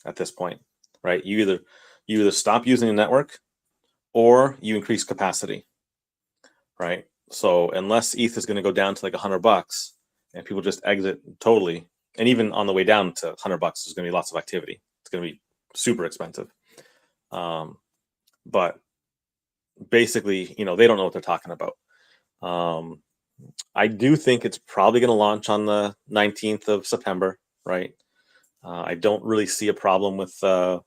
at this point, right? You either stop using the network or you increase capacity, right? So unless ETH is going to go down to like $100 and people just exit totally, and even on the way down to $100, there's going to be lots of activity. It's going to be super expensive. But basically, you know, they don't know what they're talking about. I do think it's probably going to launch on the 19th of September, right? I don't really see a problem with the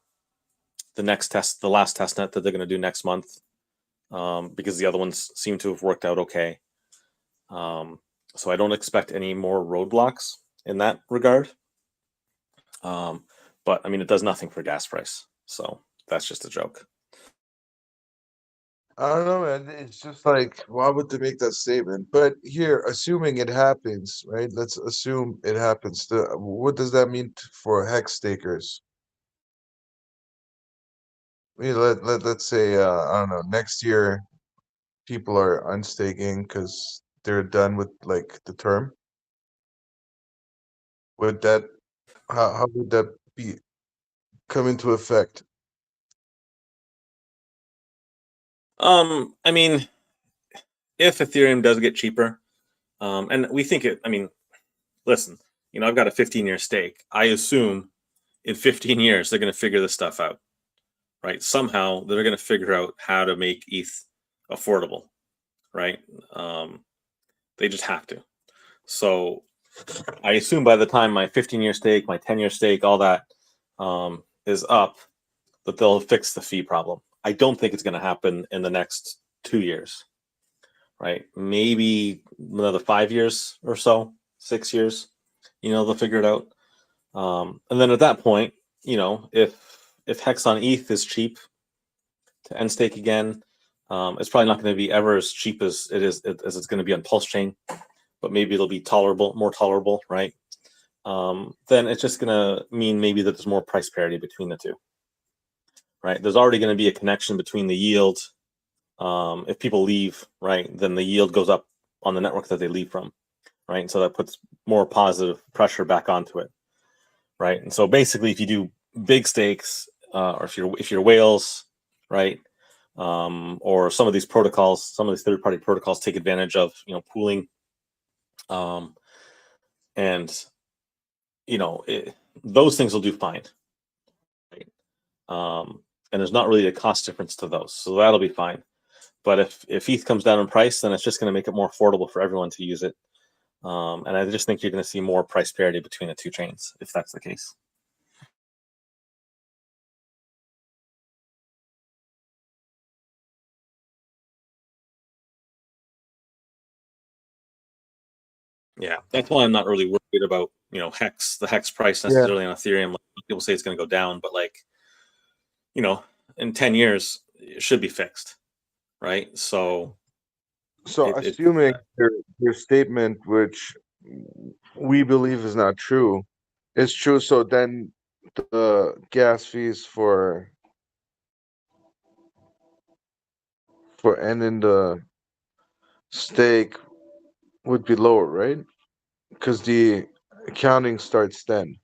last test net that they're going to do next month, because the other ones seem to have worked out okay. So I don't expect any more roadblocks in that regard. But I mean, it does nothing for gas price, so that's just a joke. I don't know, man. It's just like, why would they make that statement? But here, assuming it happens, right? Let's assume it happens. What does that mean for hex stakers? Let's say, I don't know, next year people are unstaking because they're done with like the term. Would that how would that be come into effect? I mean, if Ethereum does get cheaper, and we think it, I mean, listen, I've got a 15-year stake. I assume in 15 years they're going to figure this stuff out, right? Somehow they're going to figure out how to make ETH affordable, right? They just have to. So I assume by the time my 15-year stake, my 10-year stake, all that is up, that they'll fix the fee problem. I don't think it's going to happen in the next 2 years, right? Maybe another 5 years or so, 6 years, they'll figure it out. And then at that point, if Hex on ETH is cheap to end stake again, it's probably not going to be ever as cheap as it's going to be on Pulsechain, but maybe it'll be more tolerable, right? Then it's just going to mean maybe that there's more price parity between the two, right? There's already going to be a connection between the yield. If people leave, right, then the yield goes up on the network that they leave from, right? And so that puts more positive pressure back onto it, right? And so basically, if you do big stakes, or if you're whales, right, or some of these protocols, some of these third-party protocols take advantage of pooling, and those things will do fine, right? And there's not really a cost difference to those, so that'll be fine. But if ETH comes down in price, then it's just going to make it more affordable for everyone to use it. And I just think you're going to see more price parity between the two chains if that's the case. Yeah, that's why I'm not really worried about Hex, the Hex price necessarily on Ethereum. Like, people say it's going to go down, but in 10 years it should be fixed, right? So Assuming your statement, which we believe is not true, is true, so then the gas fees for ending the stake would be lower, right? Because the accounting starts then.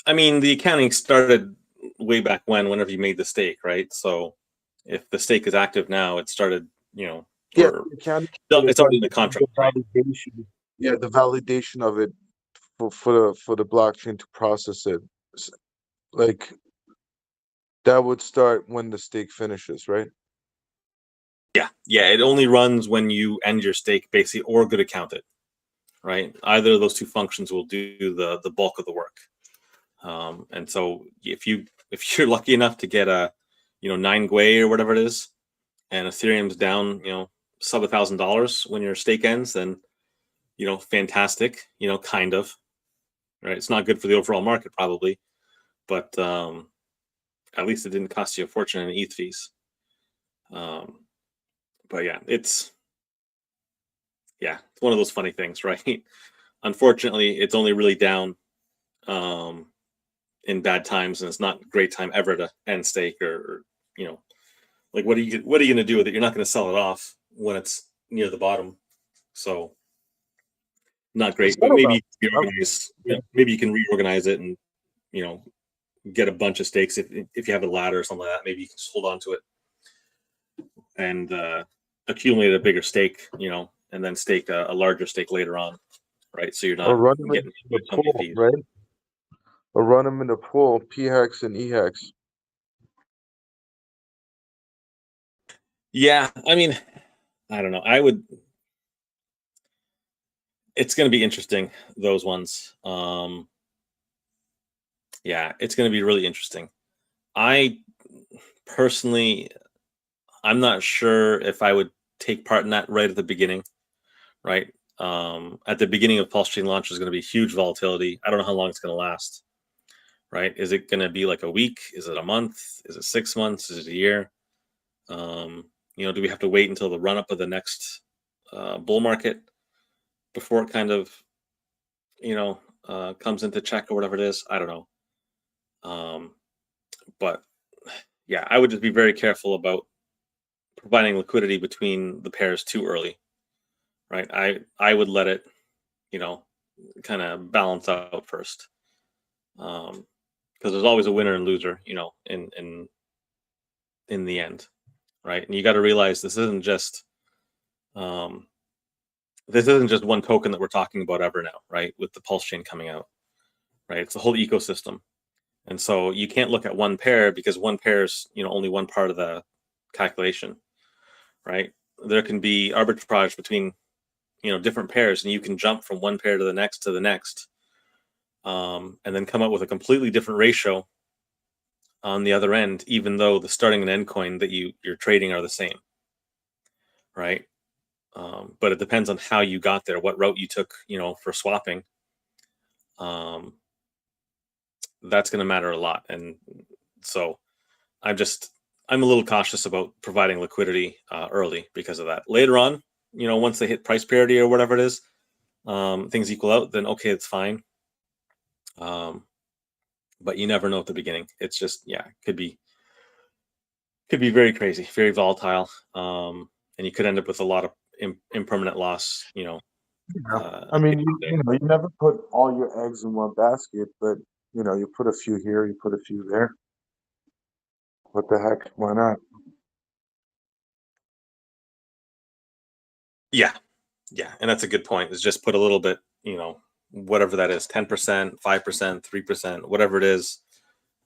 I mean, the accounting started way back whenever you made the stake, right? So if the stake is active now, it started, Yeah, for the accounting, it's already in the contract, right? validation. Yeah, the validation of it for the blockchain to process it. Like that would start when the stake finishes, right? Yeah, it only runs when you end your stake, basically, or good account it, right? Either of those two functions will do the bulk of the work. And so if you're lucky enough to get a 9 Gwei or whatever it is, and Ethereum's down sub $1,000 when your stake ends, then fantastic, kind of, right? It's not good for the overall market probably, but at least it didn't cost you a fortune in ETH fees. But yeah, it's one of those funny things, right? Unfortunately, it's only really down in bad times, and it's not a great time ever to end stake, or like what are you going to do with it? You're not going to sell it off when it's near the bottom, so not great. But maybe maybe you can reorganize it and get a bunch of stakes if you have a ladder or something like that. Maybe you can just hold on to it and accumulate a bigger stake, and then stake a larger stake later on, right? So you're not getting the pool, fees, right? Or run them in the pool, PHEX and EHEX. Yeah, I mean, I don't know. It's going to be interesting, those ones. Yeah, it's going to be really interesting. I personally, I'm not sure if I would take part in that right at the beginning, right? At the beginning of Pulsechain launch, there's going to be huge volatility. I don't know how long it's going to last, right? Is it going to be like a week? Is it a month? Is it 6 months? Is it a year? Do we have to wait until the run up of the next bull market before it kind of, comes into check or whatever it is? I don't know. But yeah, I would just be very careful about providing liquidity between the pairs too early, right? I would let it, kind of balance out first, because there's always a winner and loser, in the end, right? And you got to realize this isn't just one token that we're talking about ever now, right? With the Pulsechain coming out, right? It's the whole ecosystem. And so you can't look at one pair because one pair is, only one part of the calculation, right? There can be arbitrage between, different pairs, and you can jump from one pair to the next, and then come up with a completely different ratio on the other end, even though the starting and end coin that you're trading are the same, right? But it depends on how you got there, what route you took, for swapping. That's going to matter a lot. And so I'm a little cautious about providing liquidity early because of that. Later on, once they hit price parity or whatever it is, things equal out, then okay, it's fine. But you never know at the beginning. It's just, could be very crazy, very volatile. And you could end up with a lot of impermanent loss, I mean, you never put all your eggs in one basket, but you put a few here, you put a few there. What the heck? Why not? Yeah, and that's a good point. Is just put a little bit, whatever that is, 10%, 5%, 3%, whatever it is.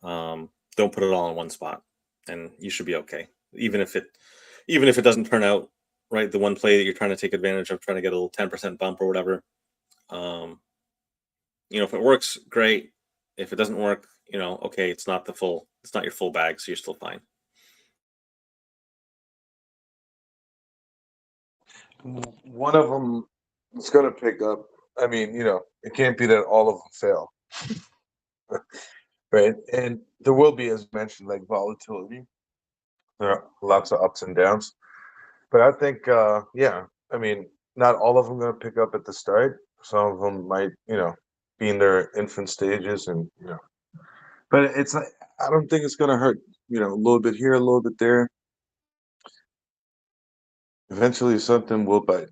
Don't put it all in one spot, and you should be okay. Even if it doesn't turn out right, the one play that you're trying to take advantage of, trying to get a little 10% bump or whatever. If it works, great. If it doesn't work, okay, it's not your full bag, so you're still fine. One of them is going to pick up. I mean, it can't be that all of them fail. Right? And there will be, as mentioned, like volatility. There are lots of ups and downs. But I think, I mean, not all of them are going to pick up at the start. Some of them might, be in their infant stages and, but it's like, I don't think it's going to hurt, a little bit here, a little bit there. Eventually something will bite. At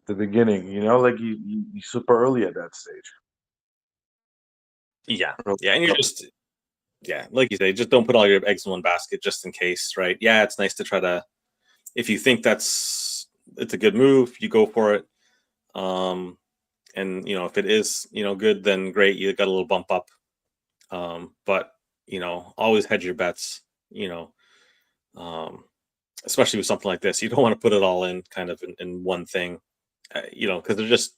the beginning, like you super early at that stage. Yeah, and you're just, like you say, just don't put all your eggs in one basket just in case, right? Yeah, it's nice to try to, if you think it's a good move, you go for it. And if it is, good, then great, you got a little bump up. But always hedge your bets, especially with something like this. You don't want to put it all in kind of in one thing, because they're just,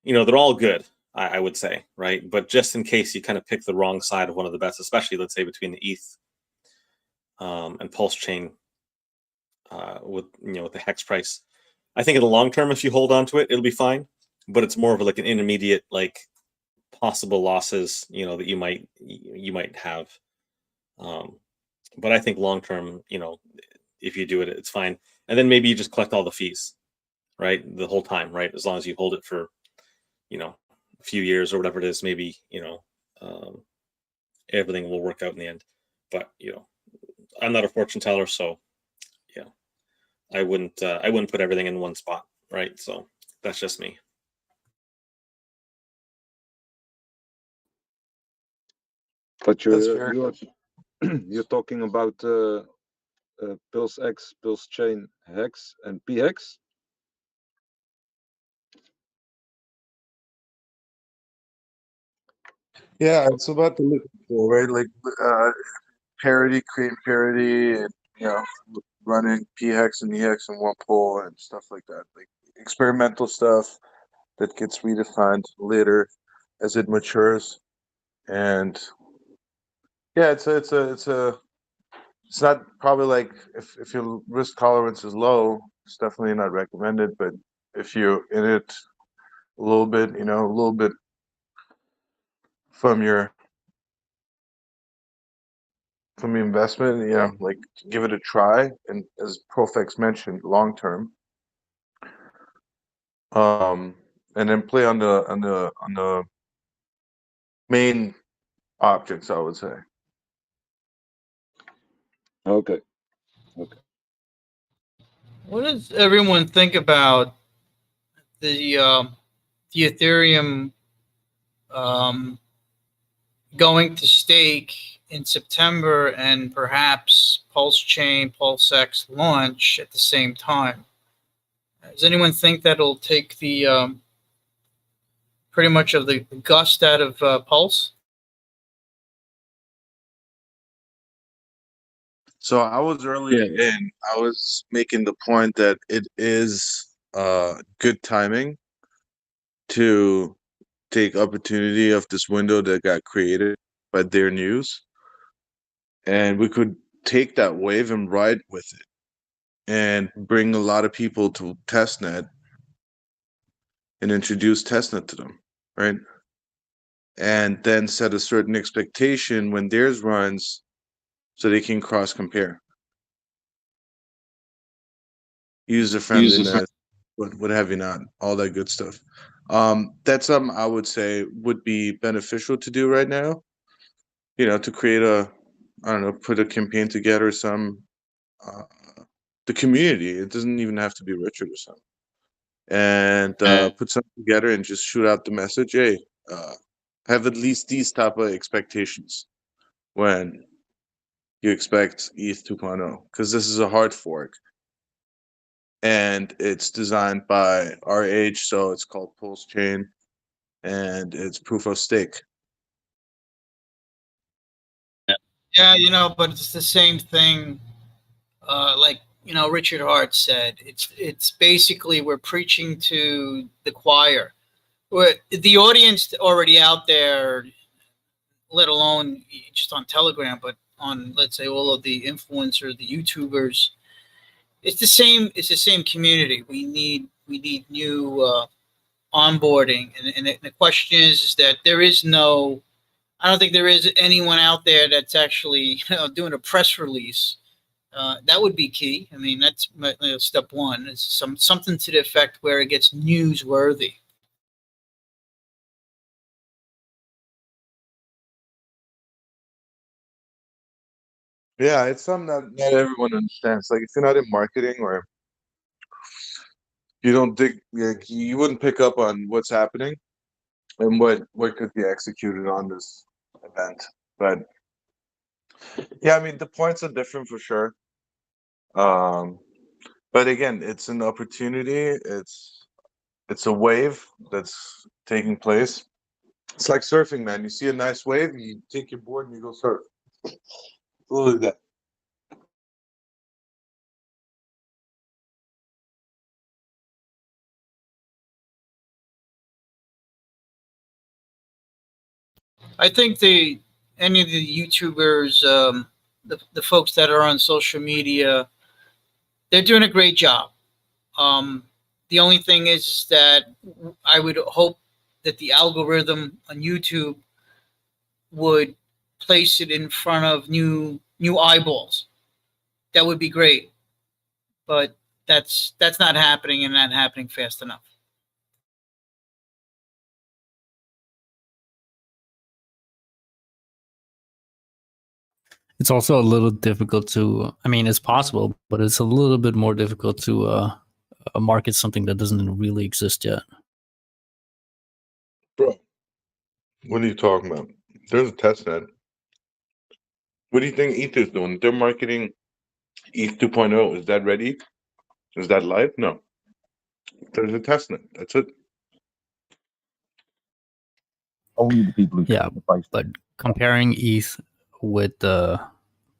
they're all good, I would say, right? But just in case you kind of pick the wrong side of one of the bets, especially let's say between the ETH and Pulsechain with the hex price, I think in the long term, if you hold on to it, it'll be fine. But it's more of like an intermediate, like possible losses, that you might have. But I think long term, if you do it, it's fine. And then maybe you just collect all the fees, right? The whole time, right? As long as you hold it for, a few years or whatever it is, maybe, everything will work out in the end. But, I'm not a fortune teller, so yeah, I wouldn't put everything in one spot, right? So that's just me. But you're talking about PulseX, Pulsechain, HEX, and PX. Yeah, it's about the looking for, right? Like parity, create parity, and running PHEX and EX in one pool and stuff like that. Like experimental stuff that gets redefined later as it matures. And yeah, it's not probably like if your risk tolerance is low, it's definitely not recommended. But if you're in it a little bit, a little bit from your investment, like give it a try, and as Profex mentioned, long term. And then play on the main objects, I would say. Okay. What does everyone think about the Ethereum um, going to stake in September and perhaps Pulsechain, PulseX launch at the same time? Does anyone think that'll take the pretty much of the gust out of Pulse? So I was earlier in. I was making the point that it is good timing to take opportunity of this window that got created by their news, and we could take that wave and ride with it, and bring a lot of people to testnet and introduce testnet to them, right? And then set a certain expectation when theirs runs, so they can cross compare. User friendliness, what have you not, all that good stuff. That's something I would say would be beneficial to do right now. To create put a campaign together, the community. It doesn't even have to be Richard or something. And put something together and just shoot out the message. Hey, have at least these type of expectations when you expect ETH 2.0, because this is a hard fork. And it's designed by RH, so it's called Pulsechain, and it's proof of stake. Yeah, but it's the same thing. Like Richard Hart said, it's basically we're preaching to the choir. The audience already out there, let alone just on Telegram, but on, let's say, all of the influencers, the YouTubers. It's the same community. We need new onboarding, and the question is that I don't think there is anyone out there that's actually doing a press release. That would be key. I mean, that's step one. Is something to the effect where it gets newsworthy. Yeah, it's something that not everyone understands. Like, if you're not in marketing, or you don't dig, like, you wouldn't pick up on what's happening and what could be executed on this event. But yeah, I mean, the points are different for sure. But again, it's an opportunity. It's a wave that's taking place. It's like surfing, man. You see a nice wave, you take your board and you go surf. Look at that. I think any of the YouTubers, the folks that are on social media, they're doing a great job. The only thing is that I would hope that the algorithm on YouTube would place it in front of new eyeballs. That would be great, but that's not happening, and not happening fast enough. It's also a little difficult to, I mean, it's possible, but it's a little bit more difficult to market something that doesn't really exist yet. Bro, what are you talking about? There's a testnet. What do you think ETH is doing? They're marketing ETH 2.0. Is that ready? Is that live? No. There's a testnet. That's it. Only the people who Yeah, but comparing ETH with the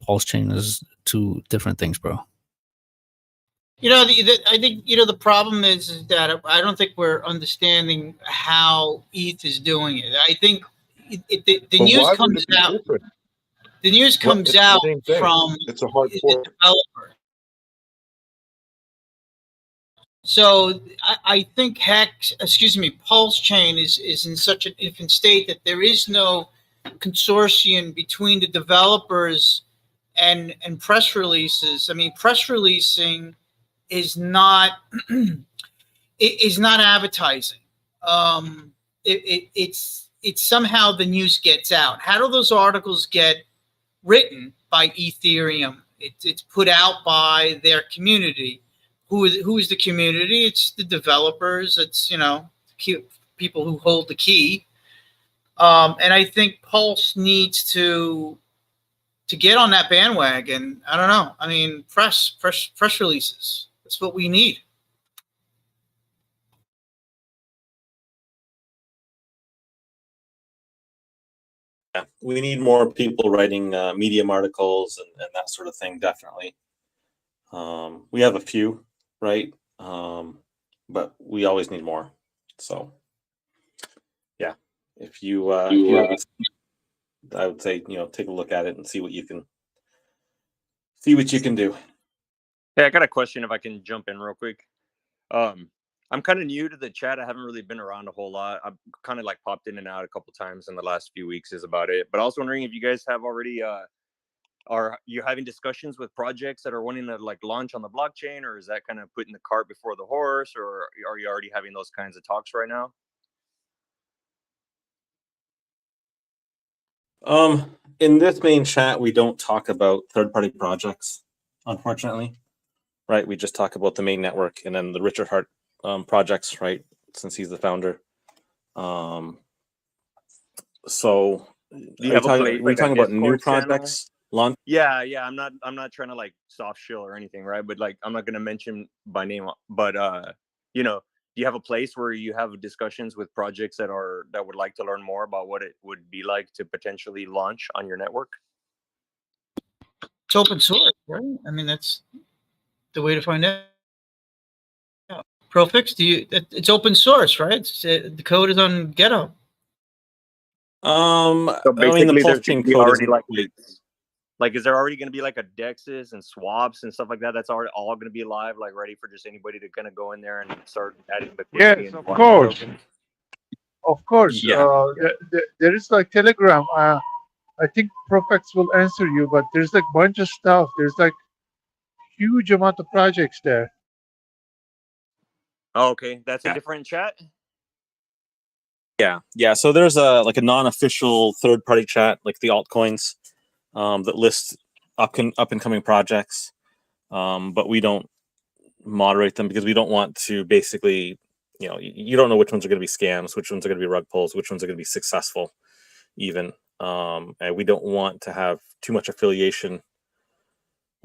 Pulse chain is two different things, bro. I think the problem is that I don't think we're understanding how ETH is doing it. I think the news comes out. Different? The news comes It's out the same thing. from It's a hard the fork. developer. So I think Pulsechain is in such an infant state that there is no consortium between the developers and press releases. I mean, press releasing is not is not advertising. It's somehow the news gets out. How do those articles get written by Ethereum? It's put out by their community. Who is the community? It's the developers. It's people who hold the key. And I think Pulse needs to get on that bandwagon. I don't know. I mean, press releases. That's what we need. Yeah, we need more people writing Medium articles and that sort of thing. Definitely. We have a few, right? But we always need more. So, yeah, if you have I would say take a look at it and see what you can do. Hey, I got a question if I can jump in real quick. I'm kind of new to the chat. I haven't really been around a whole lot. I've kind of like popped in and out a couple times in the last few weeks is about it. But I was wondering if you guys have already are you having discussions with projects that are wanting to like launch on the blockchain, or is that kind of putting the cart before the horse, or are you already having those kinds of talks right now? In this main chat, we don't talk about third-party projects, unfortunately. Right? We just talk about the main network and then the Richard Hart projects, right? Since he's the founder. So We're talking about new projects? Launch? Yeah. I'm not trying to like soft shill or anything, right? But like I'm not gonna mention by name, but do you have a place where you have discussions with projects that would like to learn more about what it would be like to potentially launch on your network? It's open source, right? I mean, that's the way to find out. Profix, it's open source, right? The code is on GitHub. So basically, the Pulsechain code already is like, is there already going to be like a dexes and swaps and stuff like that? That's already all going to be live, like ready for just anybody to kind of go in there and start adding liquidity. Yes, and of course. tokens? Of course. Yeah. There is like Telegram. I think Profex will answer you, but there's like bunch of stuff. There's like huge amount of projects there. Oh, okay, that's a different chat. Yeah. So there's a non-official third-party chat, like the altcoins, that lists up and coming projects, but we don't moderate them because we don't want to basically, you don't know which ones are going to be scams, which ones are going to be rug pulls, which ones are going to be successful, even, and we don't want to have too much affiliation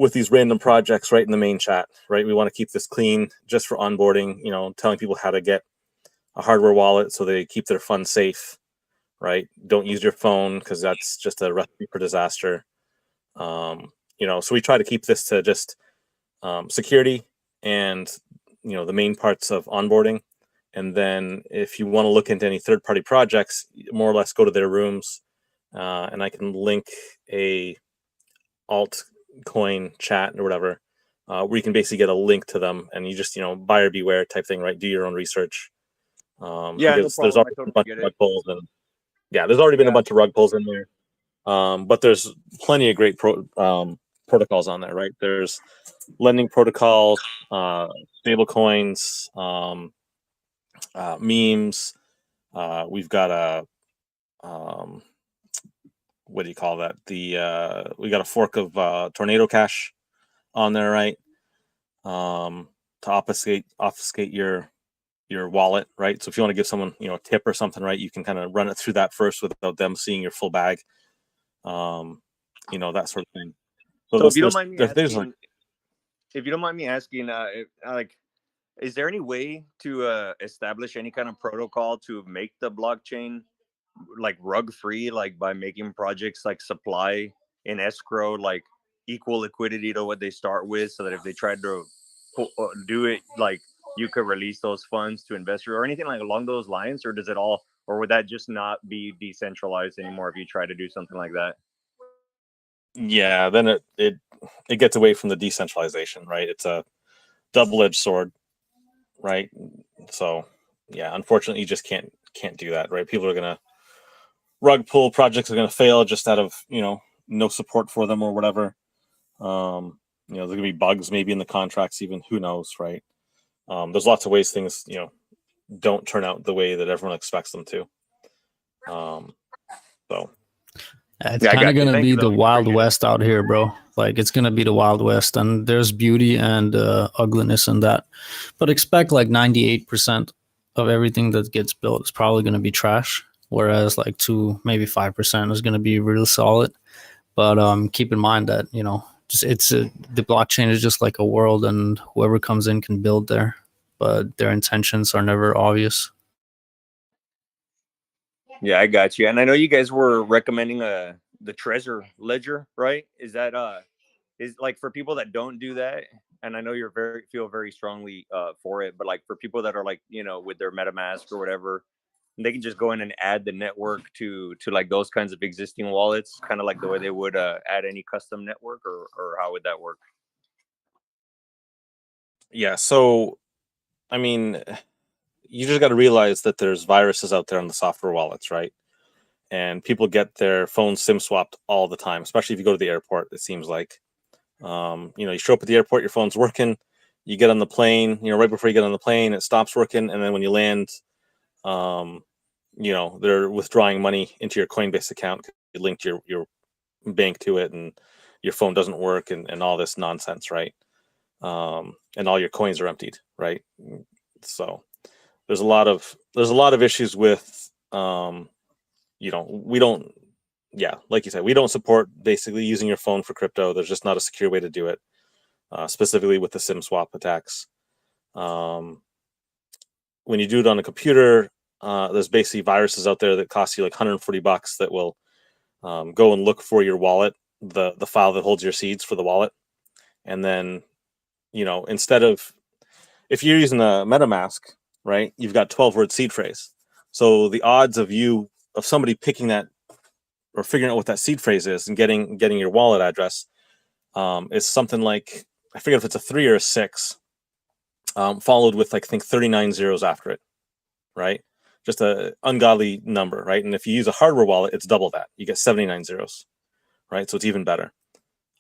with these random projects right in the main chat, right? We want to keep this clean just for onboarding, telling people how to get a hardware wallet so they keep their funds safe, right? Don't use your phone because that's just a recipe for disaster. So we try to keep this to just security and the main parts of onboarding. And then if you want to look into any third-party projects, more or less go to their rooms, and I can link a altcoin chat or whatever, where you can basically get a link to them, and you just buyer beware type thing, right? Do your own research. Because there's already a bunch of rug pulls, and there's already been a bunch of rug pulls in there. But there's plenty of great protocols on there, right? There's lending protocols, stable coins, memes. We've got a what do you call that? We got a fork of Tornado Cash on there, right? To obfuscate your wallet, right? So if you want to give someone a tip or something, right, you can kind of run it through that first without them seeing your full bag, that sort of thing. So if you don't mind me asking, is there any way to establish any kind of protocol to make the blockchain like rug free, like by making projects like supply in escrow like equal liquidity to what they start with, so that if they tried to do it, like you could release those funds to investors or anything like along those lines? Or would that just not be decentralized anymore if you try to do something like that? Yeah, then it gets away from the decentralization, right? It's a double-edged sword. right? So yeah, unfortunately, you just can't do that, right? People are gonna rug pull, projects are gonna fail just out of no support for them or whatever. There's gonna be bugs maybe in the contracts, even who knows, right? There's lots of ways things don't turn out the way that everyone expects them to. So It's Yeah, I kind of got you. gonna Thank be you, the though. Wild Appreciate it. West out here, bro. Like it's gonna be the Wild West, and there's beauty and ugliness in that. But expect like 98% of everything that gets built is probably gonna be trash, whereas like 2, maybe 5% is gonna be real solid. But keep in mind that the blockchain is just like a world, and whoever comes in can build there, but their intentions are never obvious. Yeah, I got you. And I know you guys were recommending the Treasure Ledger, right? Is that is like for people that don't do that, and I know you're feel very strongly for it, but like for people that are like with their MetaMask or whatever, they can just go in and add the network to like those kinds of existing wallets, kind of like the way they would add any custom network, or how would that work? yeah, so I mean, you just got to realize that there's viruses out there on the software wallets, right? And people get their phones SIM swapped all the time, especially if you go to the airport. It seems like, you show up at the airport, your phone's working. You get on the plane, right before you get on the plane, it stops working, and then when you land, they're withdrawing money into your Coinbase account. You linked your bank to it, and your phone doesn't work, and all this nonsense, right? And all your coins are emptied, right? So there's a lot of issues with we don't, yeah, like you said, we don't support basically using your phone for crypto. There's just not a secure way to do it, specifically with the SIM swap attacks. When you do it on a computer, there's basically viruses out there that cost you like $140 that will go and look for your wallet, the file that holds your seeds for the wallet, and then instead of, if you're using a MetaMask, right, you've got 12-word seed phrase. So the odds of somebody picking that or figuring out what that seed phrase is and getting your wallet address is something like, I forget if it's a 3 or a 6, followed with like I think 39 zeros after it, right? Just a ungodly number, right? And if you use a hardware wallet, it's double that. You get 79 zeros, right? So it's even better.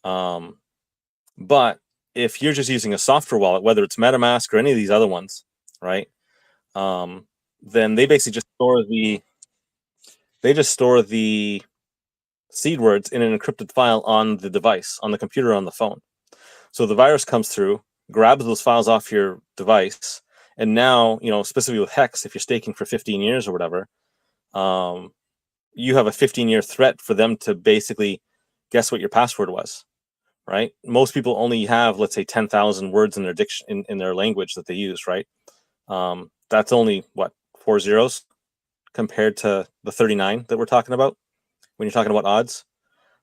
But if you're just using a software wallet, whether it's MetaMask or any of these other ones, right? Then they basically just store the seed words in an encrypted file on the device, on the computer, on the phone. So the virus comes through, grabs those files off your device, and now, specifically with Hex, if you're staking for 15 years or whatever, you have a 15-year threat for them to basically guess what your password was, right? Most people only have, let's say, 10,000 words in their in their language that they use, right? That's only, what, 4 zeros compared to the 39 that we're talking about when you're talking about odds,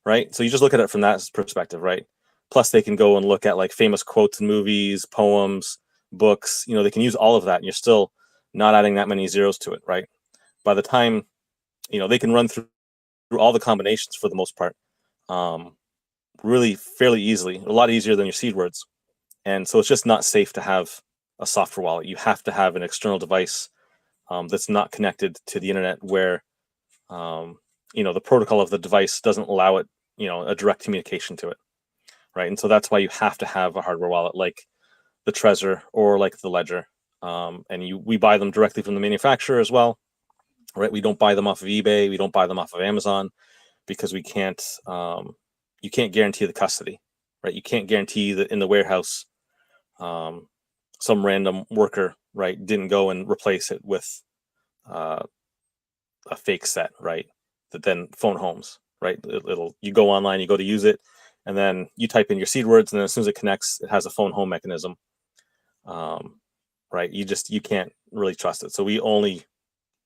right? So you just look at it from that perspective, right? Plus, they can go and look at like famous quotes in movies, poems, books. They can use all of that, and you're still not adding that many zeros to it, right? By the time, they can run through all the combinations for the most part, really fairly easily, a lot easier than your seed words. And so it's just not safe to have a software wallet. You have to have an external device that's not connected to the internet, where the protocol of the device doesn't allow it, a direct communication to it, right? And so that's why you have to have a hardware wallet like the Trezor or like the Ledger, and we buy them directly from the manufacturer as well, right? We don't buy them off of eBay, we don't buy them off of Amazon, because we can't, you can't guarantee the custody, right? You can't guarantee that in the warehouse, some random worker, right, didn't go and replace it with a fake set, right, that then phone homes, right? You go online, you go to use it, and then you type in your seed words, and then as soon as it connects, it has a phone home mechanism, right? You can't really trust it. So we only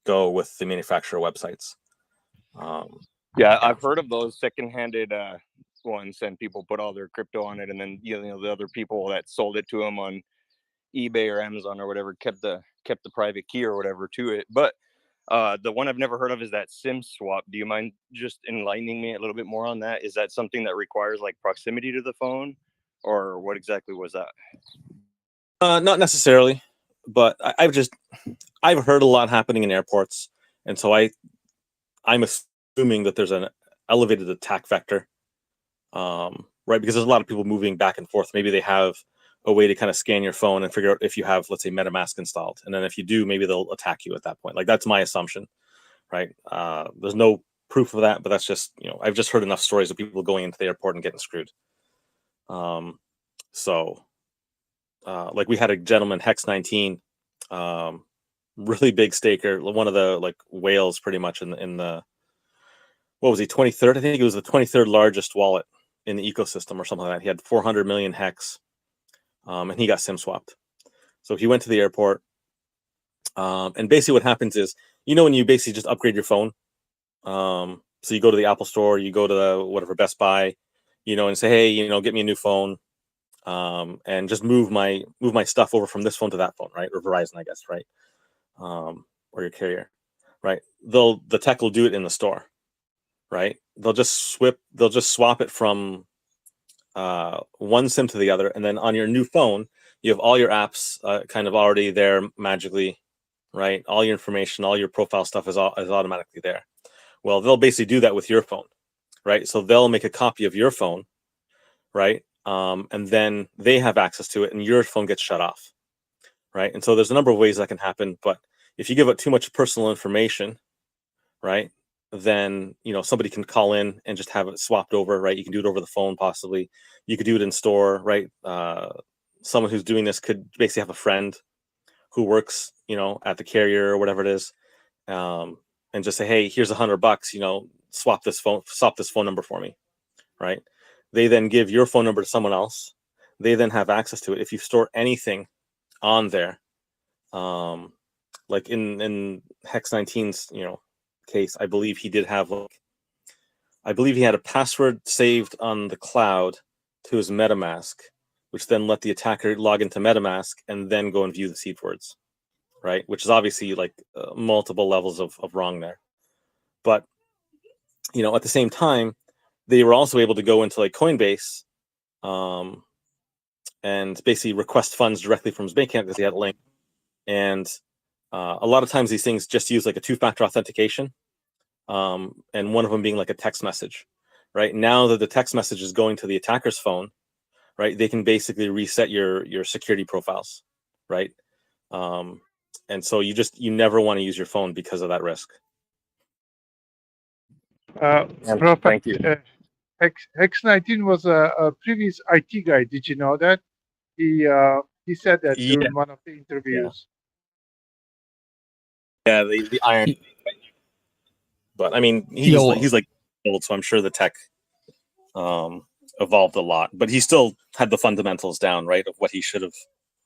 go with the manufacturer websites. Yeah, I've heard of those second-handed ones, and people put all their crypto on it, and then the other people that sold it to them on eBay or Amazon or whatever kept the private key or whatever to it. But the one I've never heard of is that SIM swap. Do you mind just enlightening me a little bit more on that? Is that something that requires like proximity to the phone, or what exactly was that? Not necessarily, but I've heard a lot happening in airports, and so I'm assuming that there's an elevated attack vector, right? Because there's a lot of people moving back and forth. Maybe they have a way to kind of scan your phone and figure out if you have, let's say, MetaMask installed, and then if you do, maybe they'll attack you at that point. Like, that's my assumption, right? There's no proof of that, but that's just, I've just heard enough stories of people going into the airport and getting screwed. So like, we had a gentleman, HEX19, really big staker, one of the like whales pretty much in the what was he, 23rd? I think it was the 23rd largest wallet in the ecosystem or something like that. He had 400 million hex, and he got SIM swapped. So he went to the airport, and basically what happens is, when you basically just upgrade your phone, so you go to the Apple store, you go to the whatever Best Buy, and say, hey, get me a new phone, and just move my stuff over from this phone to that phone, right? Or Verizon, I guess, right? Or your carrier, right? The tech will do it in the store, right? They'll just swap it from one SIM to the other, and then on your new phone, you have all your apps kind of already there magically, right? All your information, all your profile stuff is automatically there. Well, they'll basically do that with your phone, right? So they'll make a copy of your phone, right? And then they have access to it, and your phone gets shut off, right? And so there's a number of ways that can happen, but if you give out too much personal information, right, then somebody can call in and just have it swapped over, right? You can do it over the phone, possibly. You could do it in store, right? Someone who's doing this could basically have a friend who works, at the carrier or whatever it is, and just say, hey, here's $100, swap this phone number for me, right? They then give your phone number to someone else. They then have access to it. If you store anything on there, like in HEX19's, case, I believe he did have he had a password saved on the cloud to his MetaMask, which then let the attacker log into MetaMask and then go and view the seed words, right? Which is obviously like multiple levels of wrong there. But at the same time, they were also able to go into like Coinbase, and basically request funds directly from his bank account because he had a link. And a lot of times these things just use like a two-factor authentication, and one of them being like a text message, right? Now that the text message is going to the attacker's phone, right, they can basically reset your security profiles, right? And so you never want to use your phone because of that risk. Prophet, Thank you. HEX19 was a previous IT guy. Did you know that? He said that Yeah. during one of the interviews. Yeah, the iron. But I mean, he's like old, so I'm sure the tech evolved a lot. But he still had the fundamentals down, right, of what he should have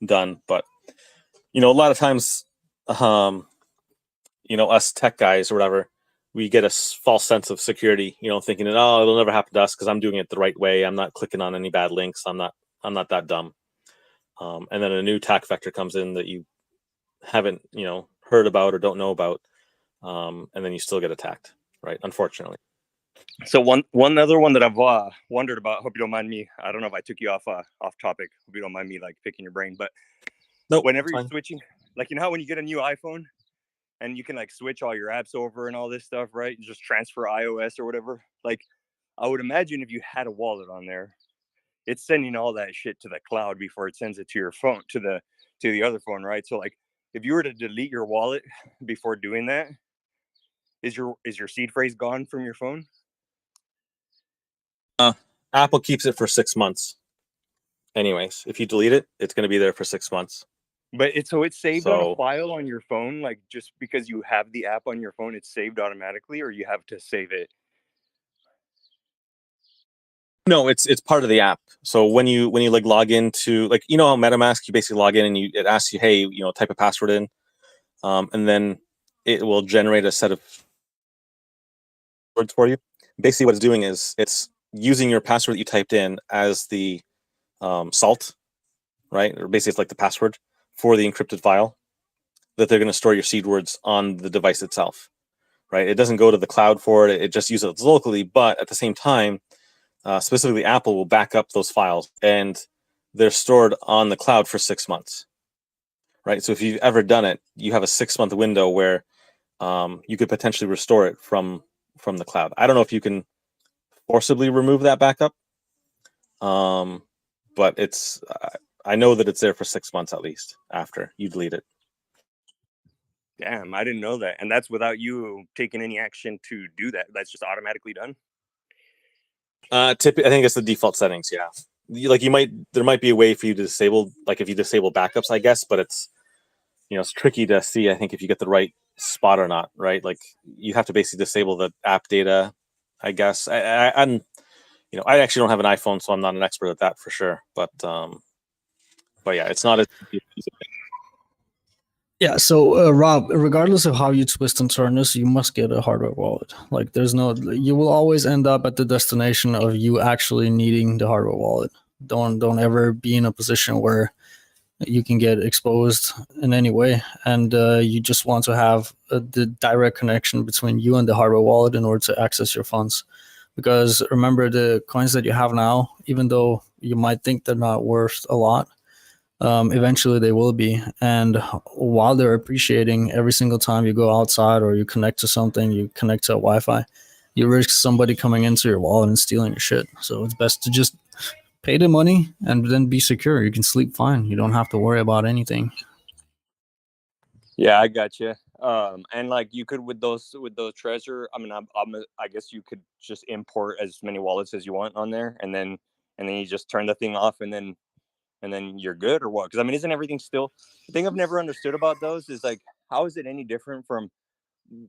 done. But a lot of times, us tech guys or whatever, we get a false sense of security, thinking that, it'll never happen to us because I'm doing it the right way. I'm not clicking on any bad links. I'm not that dumb. And then a new attack vector comes in that you haven't, heard about or don't know about, and then you still get attacked, right? Unfortunately. So one other one that I've wondered about. Hope you don't mind me. I don't know if I took you off topic. Hope you don't mind me like picking your brain. But whenever you're switching, like how when you get a new iPhone and you can like switch all your apps over and all this stuff, right? You just transfer iOS or whatever. Like I would imagine if you had a wallet on there, it's sending all that shit to the cloud before it sends it to your phone to the other phone, right? So like if you were to delete your wallet before doing that, is your seed phrase gone from your phone? Apple keeps it for 6 months. Anyways, if you delete it, it's going to be there for 6 months. But it's saved on a file on your phone, like just because you have the app on your phone, it's saved automatically, or you have to save it? No, it's part of the app. So when you like log into how MetaMask, you basically log in and it asks you, hey, type a password in, and then it will generate a set of words for you. Basically, what it's doing is it's using your password that you typed in as the salt, right? Or basically, it's like the password for the encrypted file that they're going to store your seed words on the device itself, right? It doesn't go to the cloud for it. It just uses it locally, but at the same time, specifically Apple will back up those files and they're stored on the cloud for 6 months, right? So if you've ever done it, you have a 6-month window where you could potentially restore it from the cloud. I don't know if you can forcibly remove that backup, but it's I know that it's there for 6 months at least after you delete it. Damn, I didn't know that. And that's without you taking any action to do that. That's just automatically done. I think it's the default settings. Yeah, there might be a way for you to disable, like if you disable backups, I guess, but it's it's tricky to see. I think if you get the right spot or not, right? Like you have to basically disable the app data, I guess. I'm I actually don't have an iPhone, so I'm not an expert at that for sure. But yeah, it's not as Yeah, so Rob, regardless of how you twist and turn this, you must get a hardware wallet. Like you will always end up at the destination of you actually needing the hardware wallet. Don't ever be in a position where you can get exposed in any way, and you just want to have the direct connection between you and the hardware wallet in order to access your funds. Because remember, the coins that you have now, even though you might think they're not worth a lot, eventually they will be. And while they're appreciating, every single time you go outside or you connect to something, you connect to a Wi-Fi, you risk somebody coming into your wallet and stealing your shit. So it's best to just pay the money and then be secure. You can sleep fine. You don't have to worry about anything. Yeah, I got you. And like you could with those treasure. I mean, I guess you could just import as many wallets as you want on there, and then you just turn the thing off, and then you're good, or what? Because I mean, isn't everything still? The thing I've never understood about those is like, how is it any different from,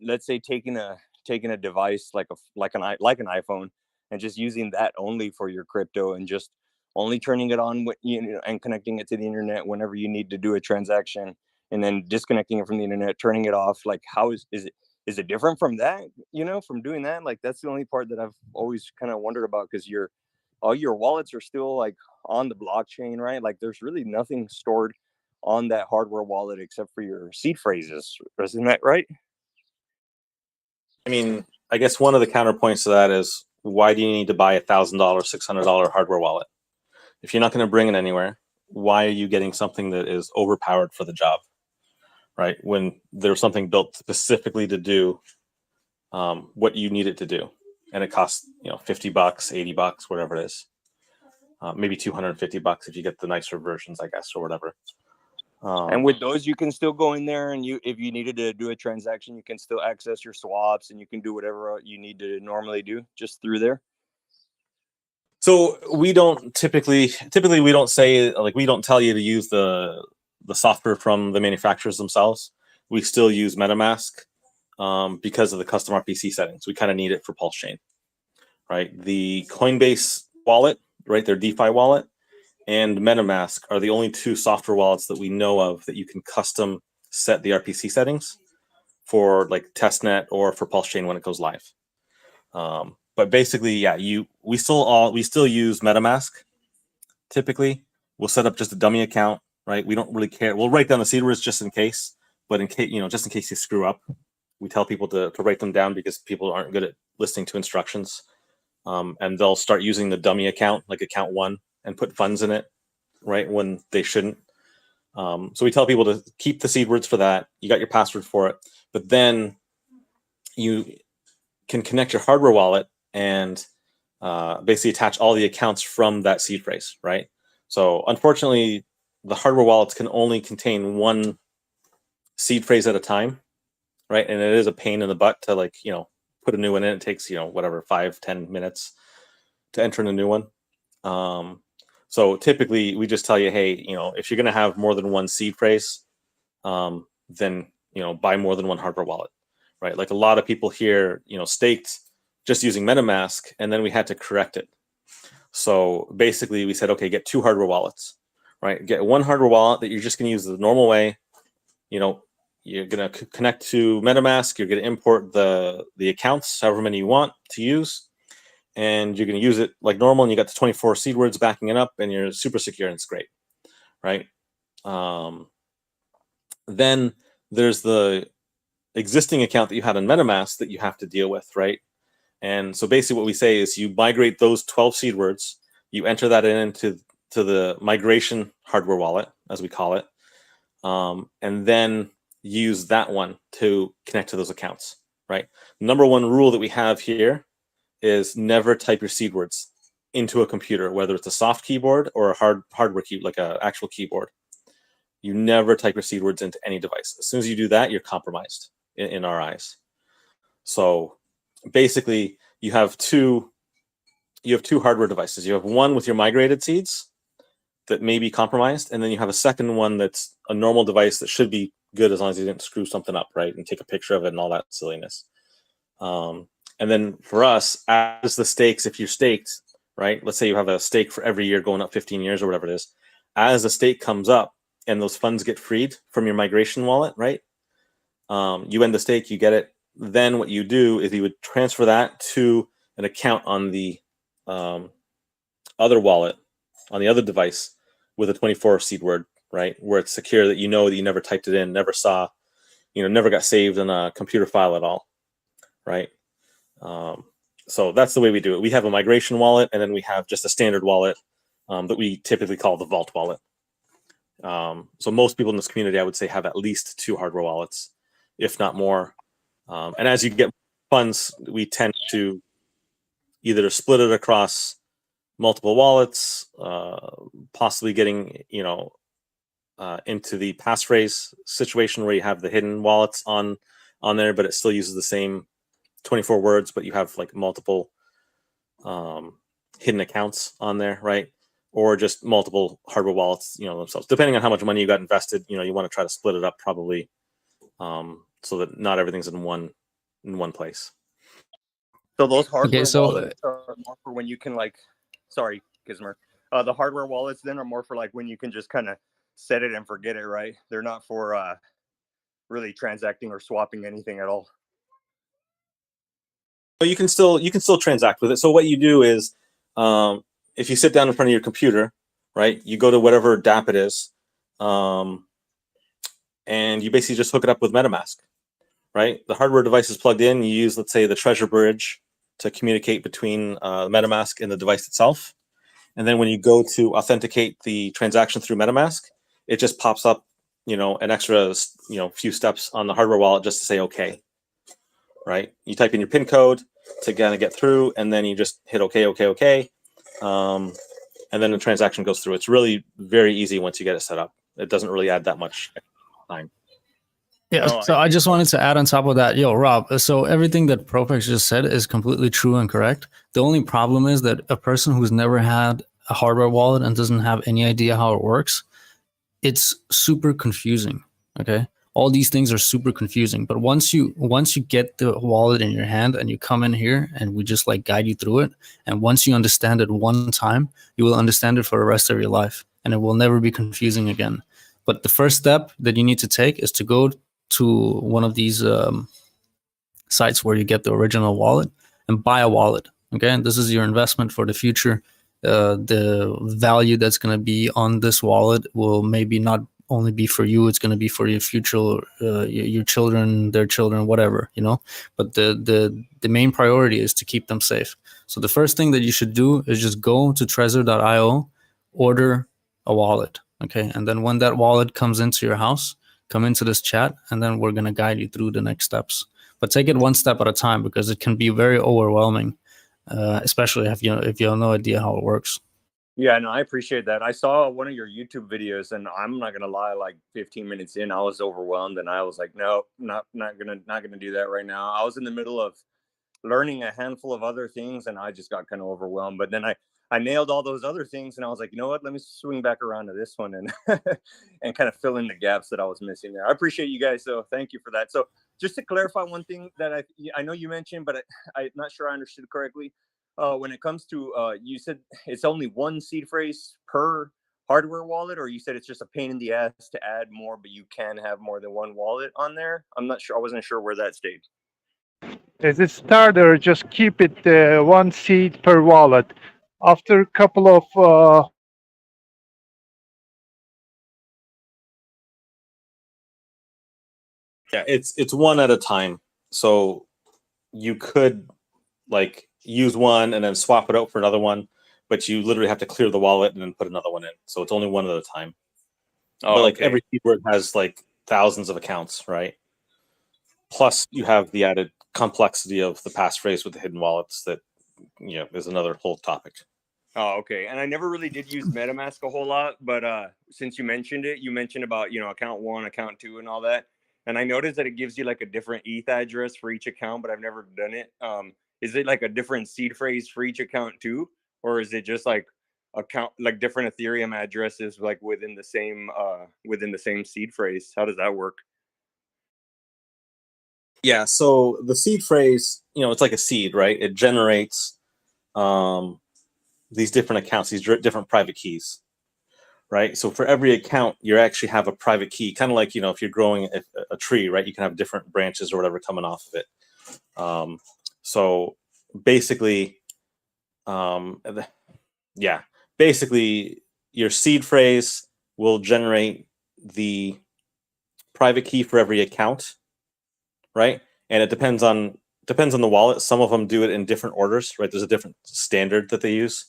let's say, taking a device like an iPhone and just using that only for your crypto and just only turning it on and connecting it to the internet whenever you need to do a transaction, and then disconnecting it from the internet, turning it off. Like, how is it different from that? From doing that? Like, that's the only part that I've always kind of wondered about, because all your wallets are still like on the blockchain, right? Like, there's really nothing stored on that hardware wallet except for your seed phrases. Isn't that right? I mean, I guess one of the counterpoints to that is, why do you need to buy $1,000, $600 hardware wallet? If you're not going to bring it anywhere, why are you getting something that is overpowered for the job, right? When there's something built specifically to do what you need it to do, and it costs $50, $80, whatever it is, maybe $250 if you get the nicer versions, I guess, or whatever. And with those, you can still go in there, and if you needed to do a transaction, you can still access your swaps, and you can do whatever you need to normally do just through there. So we don't typically we don't say, like, we don't tell you to use the software from the manufacturers themselves. We still use MetaMask because of the custom RPC settings. We kind of need it for Pulsechain, right? The Coinbase wallet, right, their DeFi wallet, and MetaMask are the only two software wallets that we know of that you can custom set the RPC settings for, like testnet or for Pulsechain when it goes live. But basically, yeah, we still use MetaMask. Typically, we'll set up just a dummy account, right? We don't really care. We'll write down the seed words just in case, but just in case you screw up, we tell people to write them down, because people aren't good at listening to instructions, and they'll start using the dummy account, like account 1, and put funds in it, right, when they shouldn't. So we tell people to keep the seed words for that. You got your password for it, but then you can connect your hardware wallet and basically attach all the accounts from that seed phrase, right? So unfortunately, the hardware wallets can only contain one seed phrase at a time, right? And it is a pain in the butt to put a new one in. It takes 5-10 minutes to enter in a new one. So typically we just tell you, hey, if you're going to have more than one seed phrase, then buy more than one hardware wallet, right? Like a lot of people here, staked just using MetaMask, and then we had to correct it. So basically we said, okay, get 2 hardware wallets, right? Get one hardware wallet that you're just going to use the normal way. You're going to connect to MetaMask. You're going to import the accounts, however many you want to use, and you're going to use it like normal. And you got the 24 seed words backing it up, and you're super secure, and it's great, right? Then there's the existing account that you had on MetaMask that you have to deal with, right? And so basically what we say is you migrate those 12 seed words, you enter that into the migration hardware wallet, as we call it. and then use that one to connect to those accounts, right? Number one rule that we have here is never type your seed words into a computer, whether it's a soft keyboard or a hardware key, like an actual keyboard. You never type your seed words into any device. As soon as you do that, you're compromised in our eyes. So basically, you have two hardware devices. You have one with your migrated seeds that may be compromised, and then you have a second one that's a normal device that should be good as long as you didn't screw something up, right, and take a picture of it and all that silliness. And then for us, as the stakes, if you're staked, right, let's say you have a stake for every year going up 15 years or whatever it is, as the stake comes up and those funds get freed from your migration wallet, right, you end the stake, you get it. Then what you do is you would transfer that to an account on the other wallet, on the other device, with a 24 seed word, right, where it's secure, that you know that you never typed it in, never saw, never got saved in a computer file at all, right? So that's the way we do it. We have a migration wallet, and then we have just a standard wallet that we typically call the vault wallet. So most people in this community, I would say, have at least 2 hardware wallets, if not more. And as you get funds, we tend to either split it across multiple wallets, possibly getting into the passphrase situation where you have the hidden wallets on there, but it still uses the same 24 words, but you have like multiple hidden accounts on there, right? Or just multiple hardware wallets, themselves. Depending on how much money you got invested, you want to try to split it up probably, so that not everything's in one place. So those hardware Okay, so wallets are more for when you can sorry, Gizmer. The hardware wallets then are more for like when you can just kind of set it and forget it, right? They're not for really transacting or swapping anything at all. But you can still transact with it. So what you do is, if you sit down in front of your computer, right, you go to whatever dApp it is, and you basically just hook it up with MetaMask, right? The hardware device is plugged in. You use, let's say, the Treasure Bridge to communicate between MetaMask and the device itself. And then when you go to authenticate the transaction through MetaMask, it just pops up, an extra, few steps on the hardware wallet just to say okay, right? You type in your PIN code to kind of get through, and then you just hit okay, and then the transaction goes through. It's really very easy once you get it set up. It doesn't really add that much time. Yeah, No, so I just wanted to add on top of that, Rob, so everything that ProFX just said is completely true and correct. The only problem is that a person who's never had a hardware wallet and doesn't have any idea how it works, it's super confusing, okay? All these things are super confusing, but once you get the wallet in your hand and you come in here and we just guide you through it, and once you understand it one time, you will understand it for the rest of your life, and it will never be confusing again. But the first step that you need to take is to go to one of these sites where you get the original wallet and buy a wallet. Okay, and this is your investment for the future. The value that's going to be on this wallet will maybe not only be for you; it's going to be for your future, your children, their children, whatever, But the main priority is to keep them safe. So the first thing that you should do is just go to Trezor.io, order a wallet. Okay, and then when that wallet comes into your house, come into this chat, and then we're going to guide you through the next steps. But take it one step at a time, because it can be very overwhelming, especially if you have no idea how it works. Yeah, no, I appreciate that. I saw one of your YouTube videos, and I'm not gonna lie, 15 minutes in, I was overwhelmed, and I was like, no, not gonna do that right now. I was in the middle of learning a handful of other things, and I just got kind of overwhelmed. But then I nailed all those other things, and I was like, you know what? Let me swing back around to this one and and kind of fill in the gaps that I was missing there. I appreciate you guys, so thank you for that. So just to clarify one thing that I know you mentioned, but I'm not sure I understood correctly. When it comes to you said it's only one seed phrase per hardware wallet, or you said it's just a pain in the ass to add more, but you can have more than one wallet on there? I'm not sure. I wasn't sure where that stayed. As a starter, just keep it one seed per wallet. After a couple of Yeah, it's one at a time. So you could use one and then swap it out for another one, but you literally have to clear the wallet and then put another one in. So it's only one at a time. but like okay. every seed word has like thousands of accounts, right? Plus, you have the added complexity of the passphrase with the hidden wallets that, you know, is another whole topic. Oh, okay. And I never really did use MetaMask a whole lot, but since you mentioned it, you mentioned about, you know, account 1, account 2, and all that. And I noticed that it gives you like a different ETH address for each account, but I've never done it. Is it like a different seed phrase for each account too, or is it just like account like different Ethereum addresses like within the same seed phrase? How does that work? Yeah, so the seed phrase, you know, it's like a seed, right? It generates these different accounts, these different private keys, right? So for every account, you actually have a private key, kind of like, you know, if you're growing a tree, right? You can have different branches or whatever coming off of it. So basically, basically your seed phrase will generate the private key for every account, right? And it depends on the wallet. Some of them do it in different orders, right? There's a different standard that they use.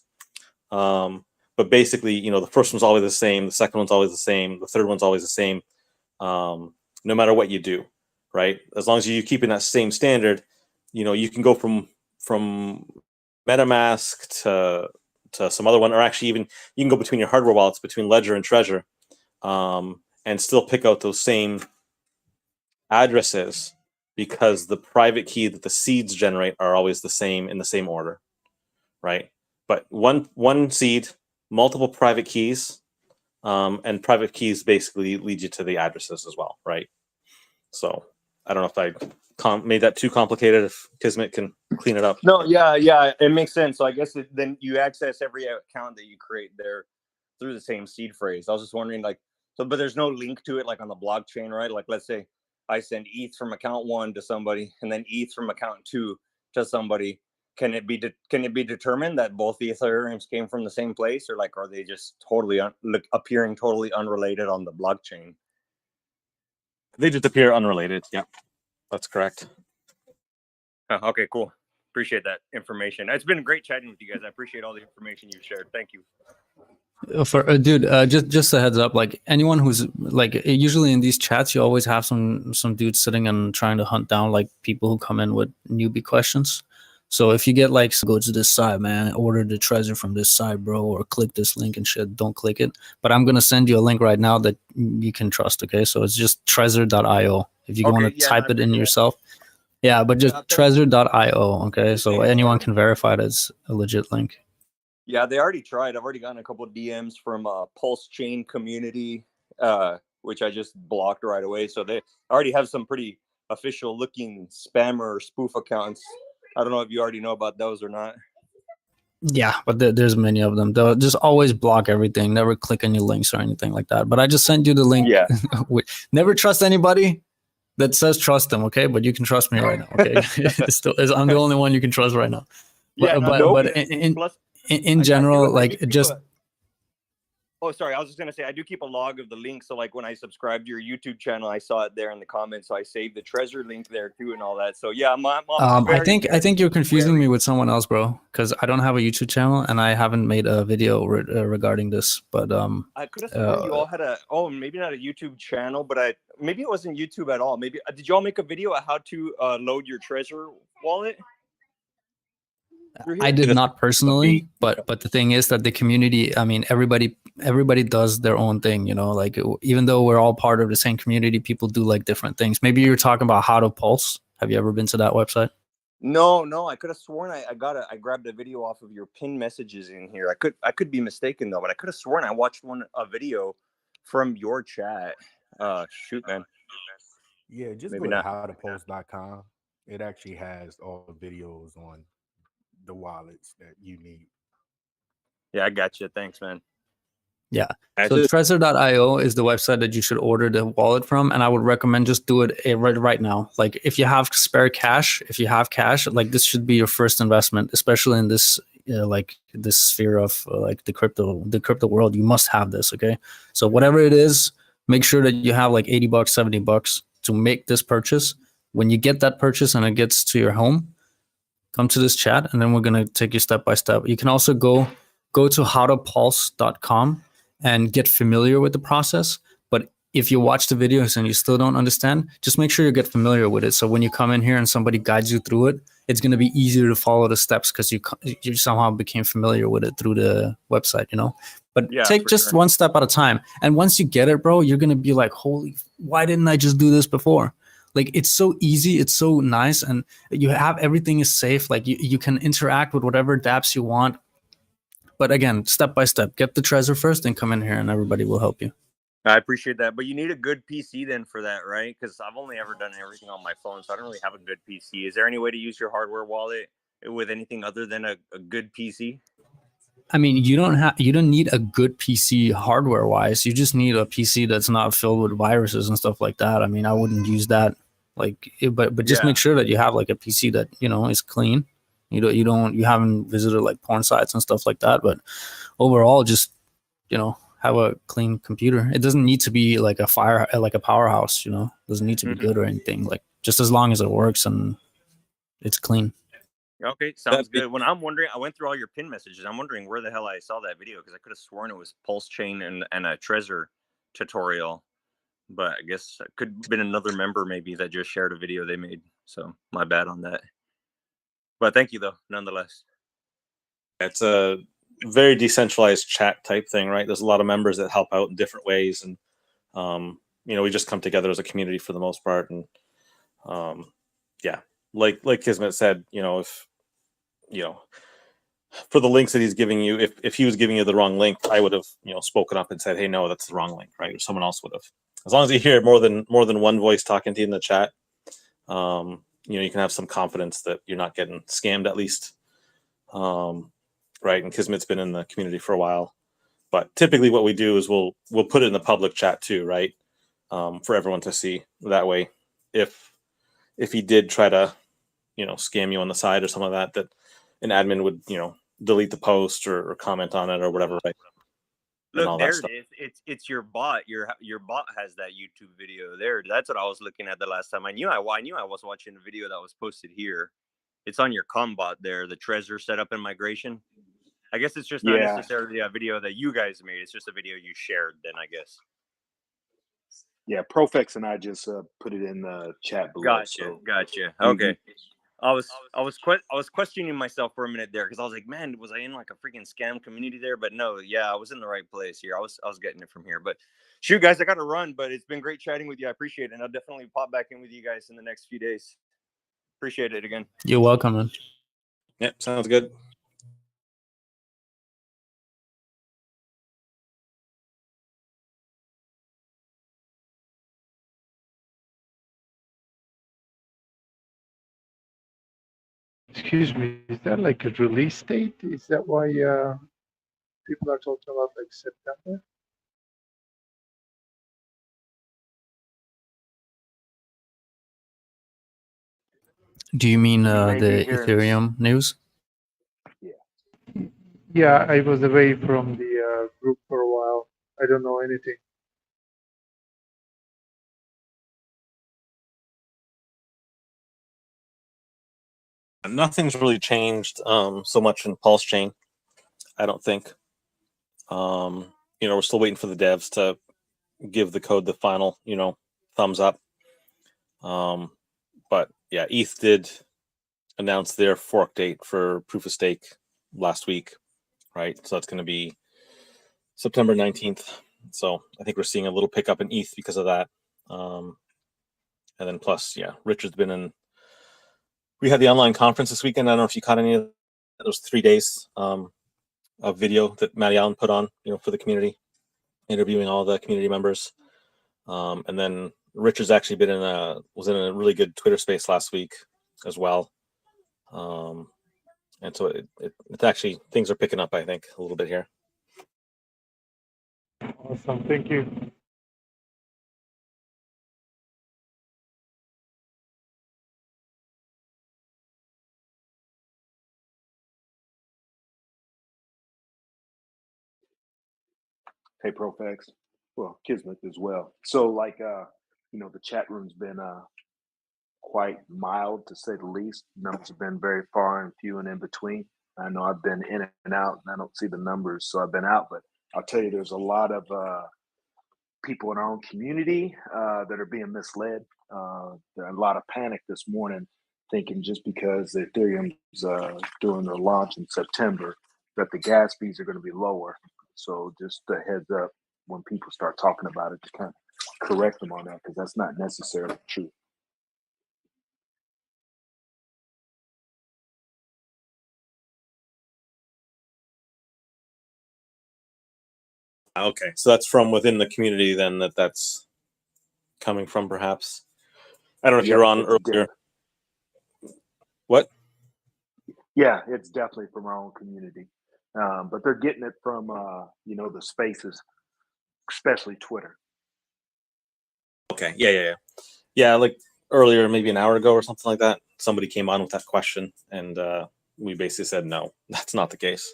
But basically, you know, the first one's always the same, the second one's always the same, the third one's always the same, no matter what you do, right? As long as you keep in that same standard, you know, you can go from MetaMask to some other one, or actually even you can go between your hardware wallets, between Ledger and Trezor, and still pick out those same addresses because the private key that the seeds generate are always the same in the same order, right? But one seed, multiple private keys, and private keys basically lead you to the addresses as well, right? So I don't know if I made that too complicated. If Kismet can clean it up. No, yeah, it makes sense. So I guess then you access every account that you create there through the same seed phrase. I was just wondering, like, so, but there's no link to it, like on the blockchain, right? Like, let's say I send ETH from account 1 to somebody, and then ETH from account 2 to somebody. Can it be determined that both the Ethereums came from the same place, or like are they just totally appearing totally unrelated on the blockchain? They just appear unrelated. Yeah, that's correct. Okay, cool. Appreciate that information. It's been great chatting with you guys. I appreciate all the information you've shared. Thank you. Dude, just a heads up, like anyone who's like, usually in these chats you always have some dudes sitting and trying to hunt down like people who come in with newbie questions. So if you get like, go to this side, man, order the Trezor from this side, bro, or click this link and shit, don't click it. But I'm gonna send you a link right now that you can trust. Okay, so it's just trezor.io if you want to type it in yourself. Yeah, but just trezor.io. Okay, so anyone can verify it as a legit link. Yeah, they already tried. I've already gotten a couple of DMs from Pulsechain community, which I just blocked right away. So they already have some pretty official looking spammer or spoof accounts. I don't know if you already know about those or not. Yeah, but there's many of them. They'll just always block everything. Never click any links or anything like that. But I just sent you the link. Yeah. Never trust anybody that says trust them, okay? But you can trust me right now, okay? I'm the only one you can trust right now. But in general, like just. Oh, sorry. I was just gonna say I do keep a log of the link. So like when I subscribed to your YouTube channel, I saw it there in the comments. So I saved the Trezor link there too and all that. So yeah, I think you're confusing me with someone else, bro. Because I don't have a YouTube channel and I haven't made a video regarding this. But I could have sworn you all had maybe not a YouTube channel, but maybe it wasn't YouTube at all. Maybe did you all make a video on how to load your Trezor wallet? I did not personally, but the thing is that the community, I mean, everybody does their own thing, you know, like even though we're all part of the same community, people do like different things. Maybe you're talking about How to Pulse. Have you ever been to that website? No, I could have sworn I grabbed a video off of your pinned messages in here. I could be mistaken though, but I could have sworn I watched a video from your chat. Shoot, man. Yeah, just Maybe go to not. howtopulse.com. It actually has all the videos on the wallets that you need. Yeah, I got you. Thanks, man. Yeah. So Trezor.io is the website that you should order the wallet from. And I would recommend just do it right now. Like if you have spare cash, like this should be your first investment, especially in this, like this sphere of like the crypto world. You must have this. Okay. So whatever it is, make sure that you have like $80, $70 to make this purchase. When you get that purchase and it gets to your home, come to this chat and then we're going to take you step by step. You can also go to howtopulse.com and get familiar with the process. if you watch the videos and you still don't understand, just make sure you get familiar with it. So when you come in here and somebody guides you through it, it's going to be easier to follow the steps because you somehow became familiar with it through the website, you know. But Yeah, take for just sure. one step at a time. And once you get it, bro, you're going to be like, holy, why didn't I just do this before? Like, it's so easy, it's so nice, and you have everything is safe. Like you can interact with whatever dApps you want. But again, step by step, get the treasure first and come in here and everybody will help you. I appreciate that, but you need a good PC then for that, right? Because I've only ever done everything on my phone, so I don't really have a good PC. Is there any way to use your hardware wallet with anything other than a good PC? I mean, you don't need a good PC hardware wise. You just need a PC that's not filled with viruses and stuff like that. I mean, I wouldn't use that. But just make sure that you have like a PC that, you know, is clean. You haven't visited like porn sites and stuff like that. But overall, just, you know, have a clean computer. It doesn't need to be like a powerhouse. You know, it doesn't need to be good or anything. Like, just as long as it works and it's clean. Okay, sounds good. When I'm wondering, I went through all your pin messages. I'm wondering where the hell I saw that video because I could have sworn it was Pulsechain and a Trezor tutorial, but I guess it could have been another member maybe that just shared a video they made. So my bad on that. But thank you though, nonetheless. It's a very decentralized chat type thing, right? There's a lot of members that help out in different ways, and you know, we just come together as a community for the most part. And yeah, like Kismet said, you know, if you know, for the links that he's giving you, if he was giving you the wrong link, I would have, you know, spoken up and said, hey, no, that's the wrong link, right? Or someone else would have. As long as you hear more than one voice talking to you in the chat, you know, you can have some confidence that you're not getting scammed, at least. Right. And Kismet's been in the community for a while, but typically what we do is we'll put it in the public chat too, right? For everyone to see. That way, if he did try to, you know, scam you on the side or something like that an admin would, you know, delete the post or comment on it or whatever, right? Look, there it is. It's your bot. Your bot has that YouTube video there. That's what I was looking at the last time. I knew I was watching a video that was posted here. It's on your Combot there, the Trezor setup and migration. I guess it's just not necessarily a video that you guys made. It's just a video you shared then, I guess. Yeah, Profex and I just put it in the chat below. Gotcha. Okay. I was questioning myself for a minute there because I was like, man, was I in like a freaking scam community there? But no, yeah, I was in the right place here. I was getting it from here. But shoot, guys, I got to run. But it's been great chatting with you. I appreciate it, and I'll definitely pop back in with you guys in the next few days. Appreciate it again. You're welcome, man. Yep, sounds good. Excuse me, is that like a release date? Is that why people are talking about like September? Do you mean the Ethereum news? Yeah, I was away from the group for a while. I don't know anything. Nothing's really changed so much in Pulsechain, I don't think. You know, we're still waiting for the devs to give the code the final, you know, thumbs up. But yeah, ETH did announce their fork date for proof of stake last week, right? So that's going to be September 19th. So I think we're seeing a little pickup in ETH because of that. And then plus, yeah, Richard's been in. We had the online conference this weekend. I don't know if you caught any of those 3 days of video that Matty Allen put on, you know, for the community, interviewing all the community members. And then Richard's actually been was in a really good Twitter space last week as well. And so it's actually, things are picking up, I think, a little bit here. Awesome, thank you. Hey, Profex. Well, Kismet as well. So, like, you know, the chat room's been quite mild, to say the least. Numbers have been very far and few and in between. I know I've been in and out, and I don't see the numbers, so I've been out. But I'll tell you, there's a lot of people in our own community that are being misled. There are a lot of panic this morning, thinking just because Ethereum's doing their launch in September that the gas fees are going to be lower. So just a heads up when people start talking about it to kind of correct them on that, because that's not necessarily true. Okay, so that's from within the community then that's coming from, perhaps. I don't know if you're on earlier. What? Yeah, it's definitely from our own community, but they're getting it from the spaces, especially Twitter. Okay, yeah. Like earlier, maybe an hour ago or something like that, somebody came on with that question, and we basically said no, that's not the case.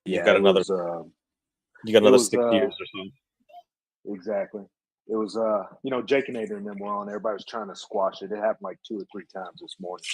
Yeah, you got another 6 years or so. Exactly. It was Jake and Adrian and them were on. Everybody was trying to squash it. It happened like 2 or 3 times this morning.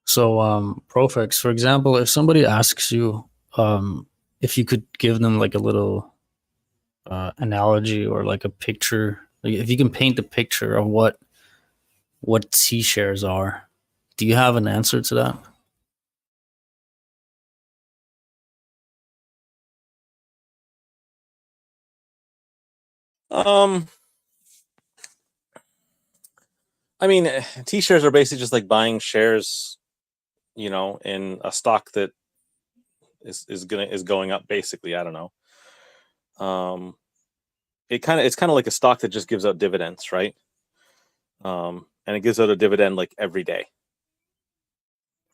So, Profex, for example, if somebody asks you if you could give them like a little analogy or like a picture, like if you can paint the picture of what T shares are, do you have an answer to that? I mean, T-shares are basically just like buying shares, in a stock that is going up. Basically, I don't know. It's kind of like a stock that just gives out dividends, right? And it gives out a dividend like every day,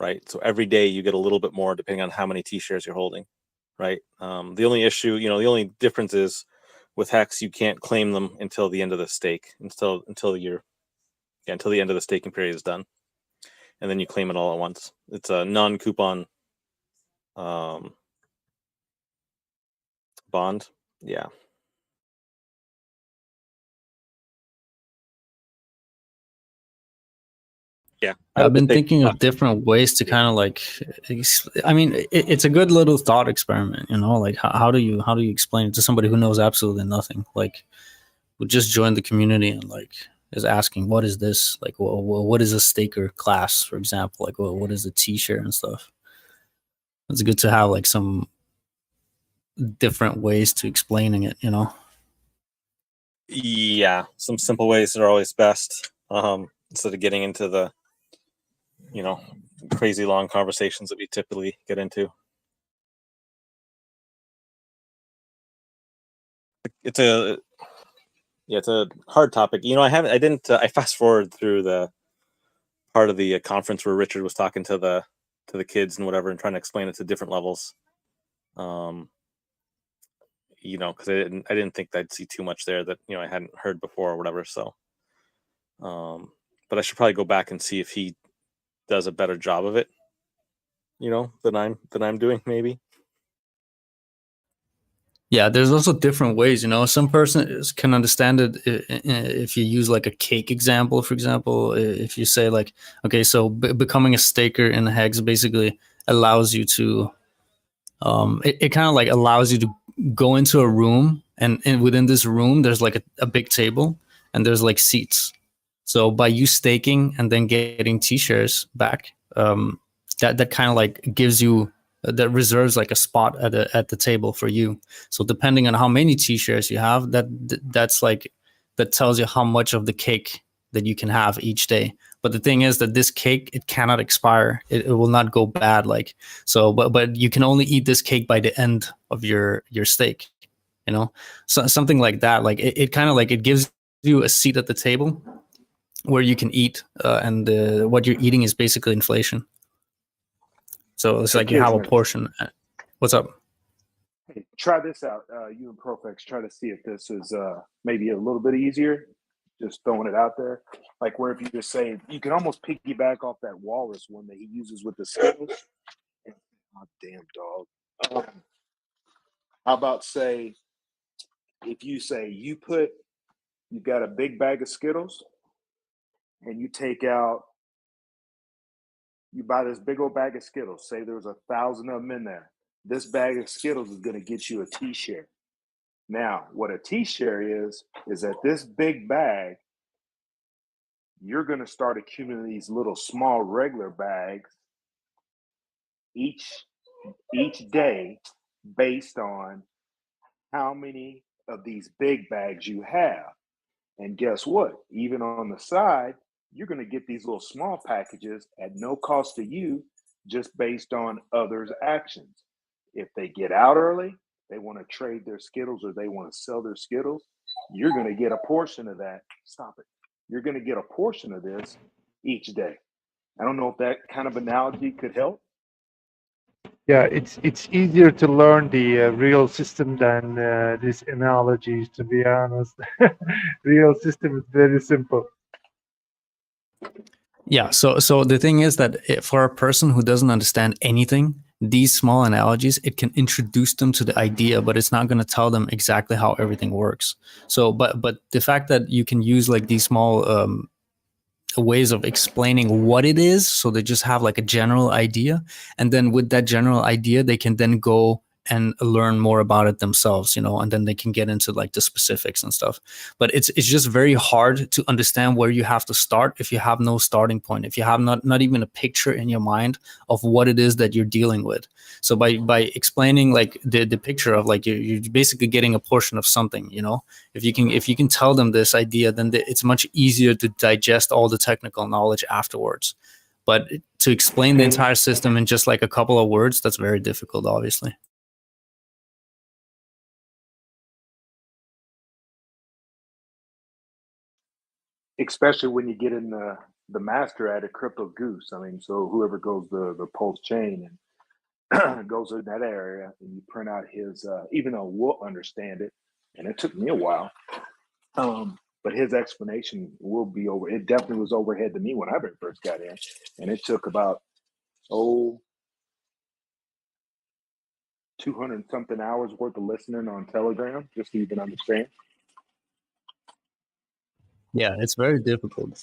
right? So every day you get a little bit more depending on how many T-shares you're holding, right? The only issue, the only difference is with Hex, you can't claim them until the end of the stake, until the end of the staking period is done, and then you claim it all at once. It's a non-coupon bond. Yeah. Yeah, I've been thinking of different ways to kind of like, I mean, it's a good little thought experiment, like how do you explain it to somebody who knows absolutely nothing, like who just joined the community and like is asking, what is this? Like, what is a staker class, for example? Like, what is a T-share and stuff? It's good to have like some different ways to explaining it, Yeah, some simple ways are always best, instead of getting into the crazy long conversations that we typically get into. It's a hard topic. I fast forward through the part of the conference where Richard was talking to the kids and whatever, and trying to explain it to different levels. Because I didn't think I'd see too much there that I hadn't heard before or whatever. So, but I should probably go back and see if he does a better job of it, than I'm doing, maybe. Yeah, there's also different ways, some person can understand it if you use like a cake example. For example, if you say like, okay, so becoming a staker in HEX basically allows you to it kind of like allows you to go into a room and within this room there's like a big table, and there's like seats. So by you staking and then getting T-shares back, that kind of like gives you, that reserves like a spot at the table for you. So depending on how many T-shares you have, that's like, that tells you how much of the cake that you can have each day. But the thing is that this cake, it cannot expire. It will not go bad. Like, so, but you can only eat this cake by the end of your stake, you know? So something like that. Like it kind of like, it gives you a seat at the table where you can eat, and what you're eating is basically inflation. So it's Hey, like you have a Kismet, portion. What's up? hey, try this out. You and Profex, try to see if this is maybe a little bit easier. Just throwing it out there. Like where if you just say, you can almost piggyback off that walrus one that he uses with the Skittles. Oh, damn dog. How about say, if you say you got a big bag of Skittles and you take out, you buy this big old bag of Skittles, say there's 1,000 of them in there. This bag of Skittles is going to get you a T-share. Now, what a T-share is that this big bag, you're going to start accumulating these little small regular bags each day based on how many of these big bags you have. And guess what? Even on the side, you're going to get these little small packages at no cost to you, just based on others' actions. If they get out early, they want to trade their Skittles or they want to sell their Skittles, you're going to get a portion of that. Stop it. You're going to get a portion of this each day. I don't know if that kind of analogy could help. Yeah, it's easier to learn the real system than these analogies, to be honest. Real system is very simple. Yeah. So the thing is that for a person who doesn't understand anything, these small analogies, it can introduce them to the idea, but it's not going to tell them exactly how everything works. So, but the fact that you can use like these small ways of explaining what it is, so they just have like a general idea, and then with that general idea they can then go and learn more about it themselves, you know, and then they can get into like the specifics and stuff. But it's just very hard to understand where you have to start if you have no starting point, if you have not even a picture in your mind of what it is that you're dealing with. So by explaining like the picture of like you're basically getting a portion of something, you know, if you can tell them this idea, then it's much easier to digest all the technical knowledge afterwards. But to explain the entire system in just like a couple of words, that's very difficult, obviously. Especially when you get in the master at a crypto goose. I mean, so whoever goes the Pulsechain and goes in that area, and you print out his, even though we'll understand it, and it took me a while, but his explanation will be over. It definitely was overhead to me when I first got in, and it took about 200 something hours worth of listening on Telegram just to even understand. Yeah, it's very difficult.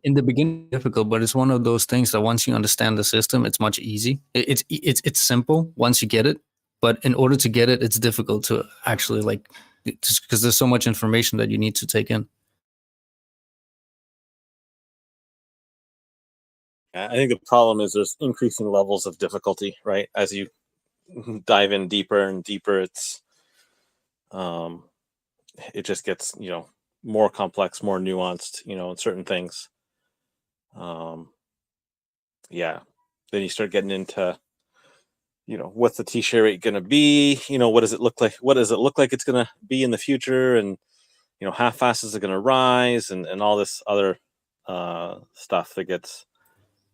In the beginning, difficult, but it's one of those things that once you understand the system, it's much easy. It's simple once you get it, but in order to get it, it's difficult to actually like, just because there's so much information that you need to take in. I think the problem is there's increasing levels of difficulty, right? As you dive in deeper and deeper, it just gets, you know, more complex, more nuanced, you know, in certain things. Yeah. Then you start getting into, you know, what's the T-share rate going to be? You know, what does it look like? What does it look like it's going to be in the future? And, you know, how fast is it going to rise? And all this other stuff that gets,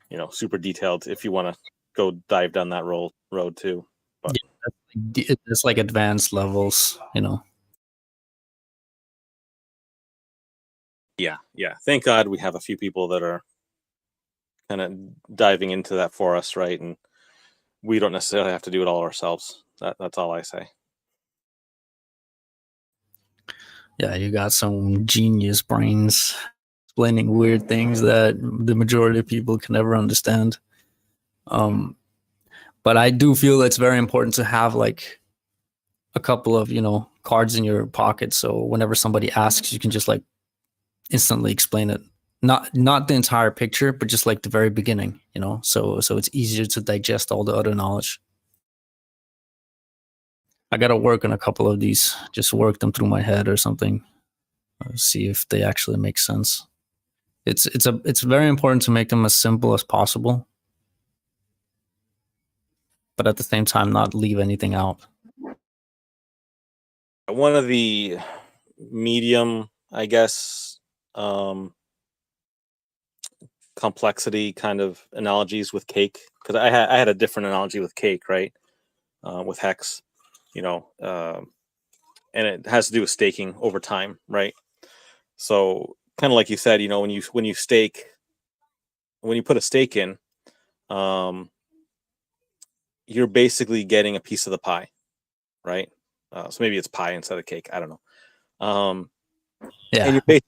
you know, super detailed if you want to go dive down that road too. But Yeah, it's like advanced levels, you know. Yeah. Thank God we have a few people that are kind of diving into that for us, right? And we don't necessarily have to do it all ourselves. That's all I say. Yeah, you got some genius brains explaining weird things that the majority of people can never understand. But I do feel it's very important to have like a couple of, you know, cards in your pocket, so whenever somebody asks, you can just like instantly explain it. Not the entire picture, but just like the very beginning, you know. So it's easier to digest all the other knowledge. I gotta work on a couple of these, just work them through my head or something, see if they actually make sense. It's very important to make them as simple as possible, but at the same time not leave anything out. One of the medium, I guess, complexity kind of analogies with cake, because I had a different analogy with cake, right? With Hex, you know, and it has to do with staking over time, right? So kind of like you said, you know, when you stake, when you put a stake in, you're basically getting a piece of the pie, right? So maybe it's pie instead of cake. I don't know. Yeah. And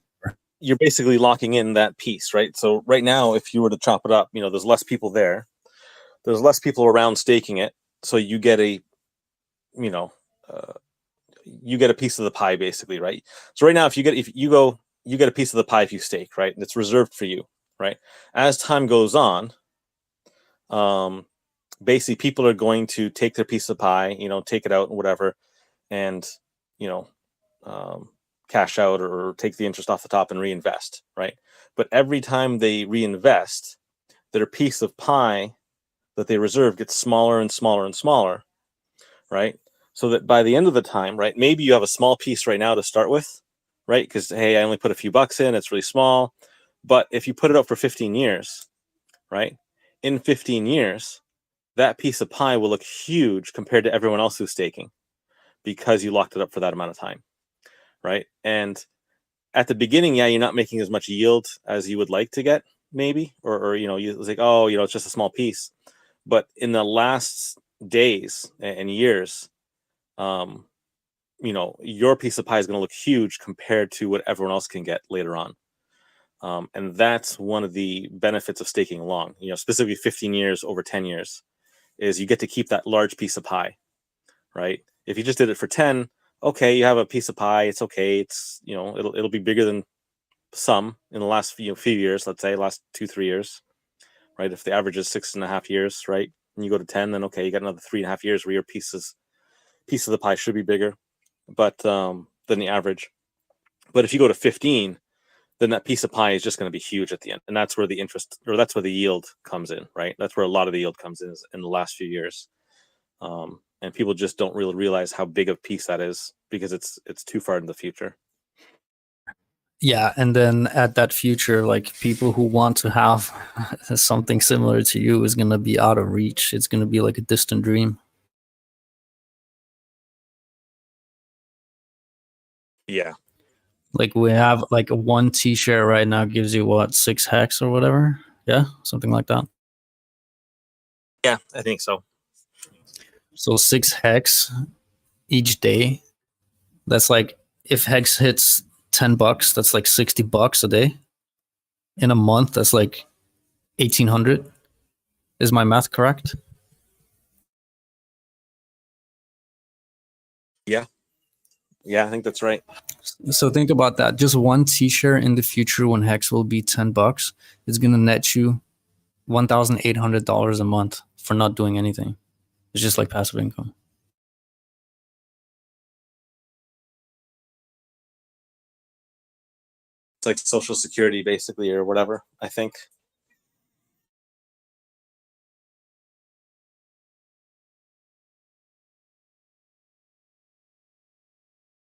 you're basically locking in that piece, right? So right now, if you were to chop it up, you know, there's less people there. There's less people around staking it. So you get a, you know, you get a piece of the pie basically, right? So right now, if you get a piece of the pie if you stake, right? And it's reserved for you, right? As time goes on, basically people are going to take their piece of pie, you know, take it out and whatever, and you know, cash out or take the interest off the top and reinvest, right? But every time they reinvest, their piece of pie that they reserve gets smaller and smaller and smaller, right? So that by the end of the time, right, maybe you have a small piece right now to start with, right? Because hey, I only put a few bucks in, it's really small. But if you put it up for 15 years, right? In 15 years, that piece of pie will look huge compared to everyone else who's staking because you locked it up for that amount of time, right? And at the beginning, yeah, you're not making as much yield as you would like to get, maybe, or you know, you like, oh, you know, it's just a small piece. But in the last days and years, you know, your piece of pie is going to look huge compared to what everyone else can get later on. And that's one of the benefits of staking long, you know, specifically 15 years over 10 years, is you get to keep that large piece of pie, right? If you just did it for 10, okay, you have a piece of pie. It's okay. It's, you know, it'll be bigger than some in the last few years, let's say last 2-3 years, right? If the average is 6.5 years, right? And you go to 10, then okay, you got another 3.5 years where your piece of the pie should be bigger, but than the average. But if you go to 15, then that piece of pie is just going to be huge at the end, and that's where the interest, or that's where the yield comes in, right? That's where a lot of the yield comes in, is in the last few years, and people just don't really realize how big of a piece that is because it's too far in the future. Yeah, and then at that future, like people who want to have something similar to you is gonna be out of reach. It's gonna be like a distant dream. Yeah. Like we have like a 1 T-share right now gives you what, 6 hex or whatever? Yeah, something like that. Yeah, I think so. So 6 hex each day. That's like, if hex hits $10, that's like $60 a day. In a month, that's like 1,800. Is my math correct? Yeah. Yeah, I think that's right. So think about that. Just 1 T-share in the future when hex will be $10 is gonna net you $1,800 a month for not doing anything. It's just like passive income. It's like Social Security, basically, or whatever, I think.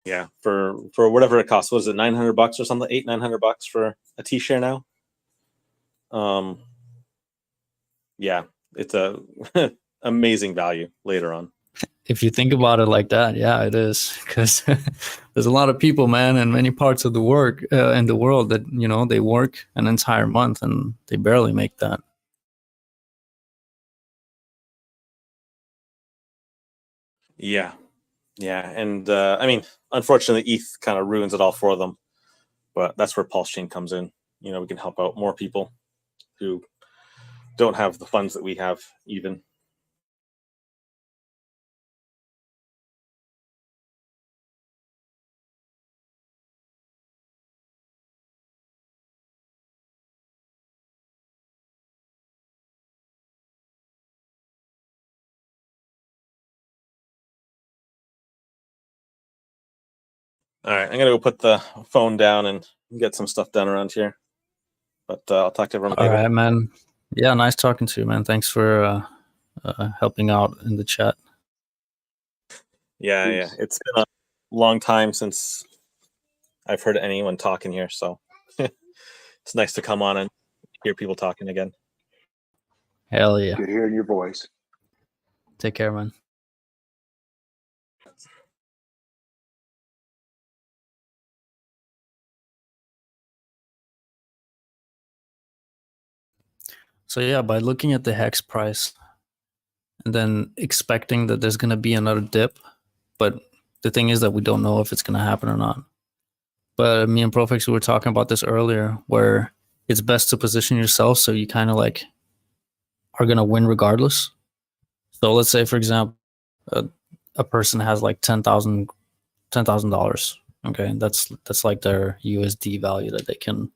Yeah, for whatever it costs. Was it $900 or something? $900 for a T-share now. Yeah, it's a amazing value later on. If you think about it like that, yeah, it is, because there's a lot of people, man, in many parts of the in the world that, you know, they work an entire month and they barely make that. Yeah, yeah, and I mean, unfortunately, ETH kind of ruins it all for them. But that's where Pulsechain comes in. You know, we can help out more people who don't have the funds that we have, even. All right, I'm gonna go put the phone down and get some stuff done around here. But I'll talk to everyone All later. right, man. Yeah, nice talking to you, man. Thanks for helping out in the chat. Yeah, Peace. it's been a long time since I've heard anyone talking here, so it's nice to come on and hear people talking again. Hell yeah. Good hearing your voice. Take care, man. So yeah, by looking at the hex price and then expecting that there's going to be another dip, but the thing is that we don't know if it's going to happen or not. But me and Profix, we were talking about this earlier, where it's best to position yourself so you kind of like are going to win regardless. So let's say, for example, a person has like $10,000. Okay, that's like their USD value that they can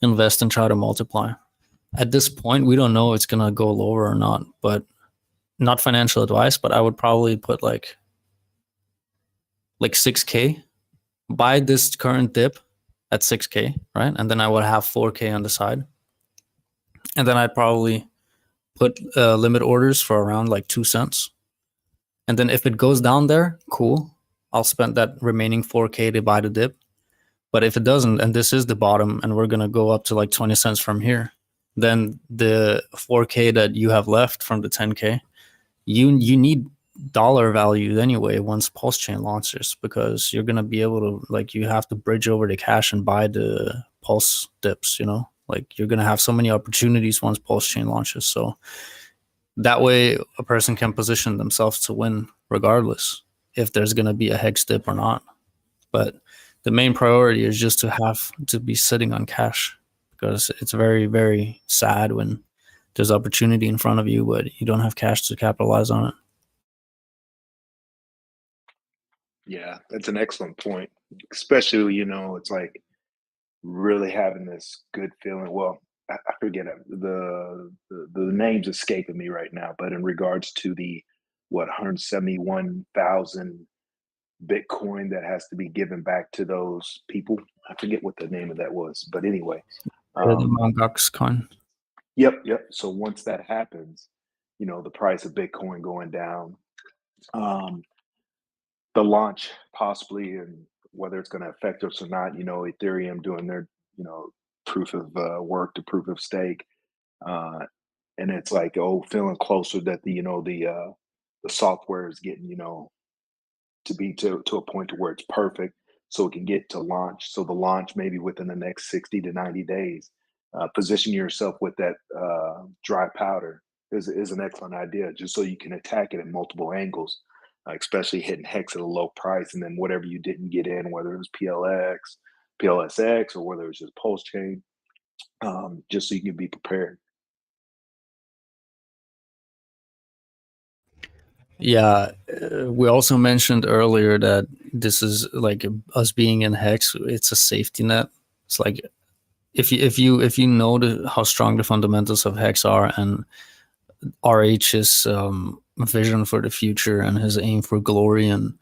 invest and try to multiply. At this point, we don't know if it's gonna go lower or not, but not financial advice, but I would probably put like 6K, buy this current dip at 6K, right? And then I would have 4K on the side. And then I'd probably put limit orders for around like 2 cents. And then if it goes down there, cool. I'll spend that remaining 4K to buy the dip. But if it doesn't, and this is the bottom, and we're gonna go up to like 20 cents from here, then the 4K that you have left from the 10K, you need dollar value anyway once Pulsechain launches, because you're gonna be able to, like, you have to bridge over to cash and buy the Pulse dips, you know? Like, you're gonna have so many opportunities once Pulsechain launches. So that way a person can position themselves to win regardless if there's gonna be a hex dip or not. But the main priority is just to have to be sitting on cash, because it's very, very sad when there's opportunity in front of you, but you don't have cash to capitalize on it. Yeah, that's an excellent point. Especially, it's like really having this good feeling. Well, I forget it. The name's escaping me right now, but in regards to the 171,000 Bitcoin that has to be given back to those people. I forget what the name of that was, but anyway. The Mt. Gox coin. Yep. So once that happens, the price of Bitcoin going down, the launch possibly, and whether it's going to affect us or not, Ethereum doing their, proof of work to proof of stake. And it's like, feeling closer that the software is getting, to be to a point to where it's perfect, so it can get to launch. So the launch maybe within the next 60 to 90 days. Position yourself with that dry powder is an excellent idea, just so you can attack it at multiple angles, especially hitting hex at a low price, and then whatever you didn't get in, whether it was PLSX, or whether it was just Pulsechain, just so you can be prepared. Yeah, we also mentioned earlier that this is like us being in hex. It's a safety net. It's like if you know how strong the fundamentals of hex are, and RH's vision for the future and his aim for glory, and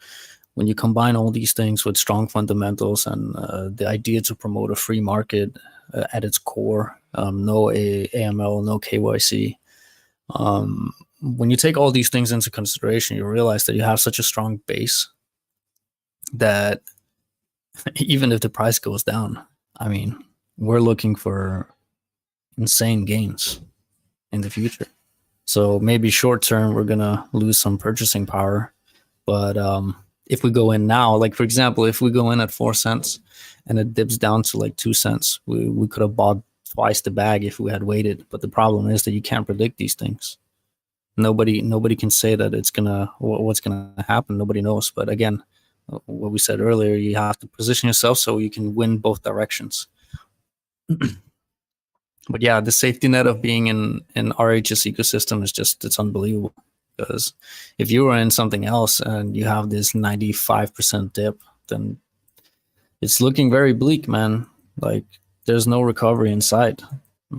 when you combine all these things with strong fundamentals and the idea to promote a free market at its core, no AML, no KYC. When you take all these things into consideration, you realize that you have such a strong base that even if the price goes down, I mean, we're looking for insane gains in the future. So maybe short term, we're going to lose some purchasing power. But if we go in now, like, for example, if we go in at 4 cents and it dips down to like 2 cents, we could have bought twice the bag if we had waited. But the problem is that you can't predict these things. Nobody can say that what's gonna happen. Nobody knows. But again, what we said earlier, you have to position yourself so you can win both directions. But yeah, the safety net of being in RH's ecosystem is it's unbelievable. Because if you were in something else and you have this 95% dip, then it's looking very bleak, man. Like, there's no recovery in sight.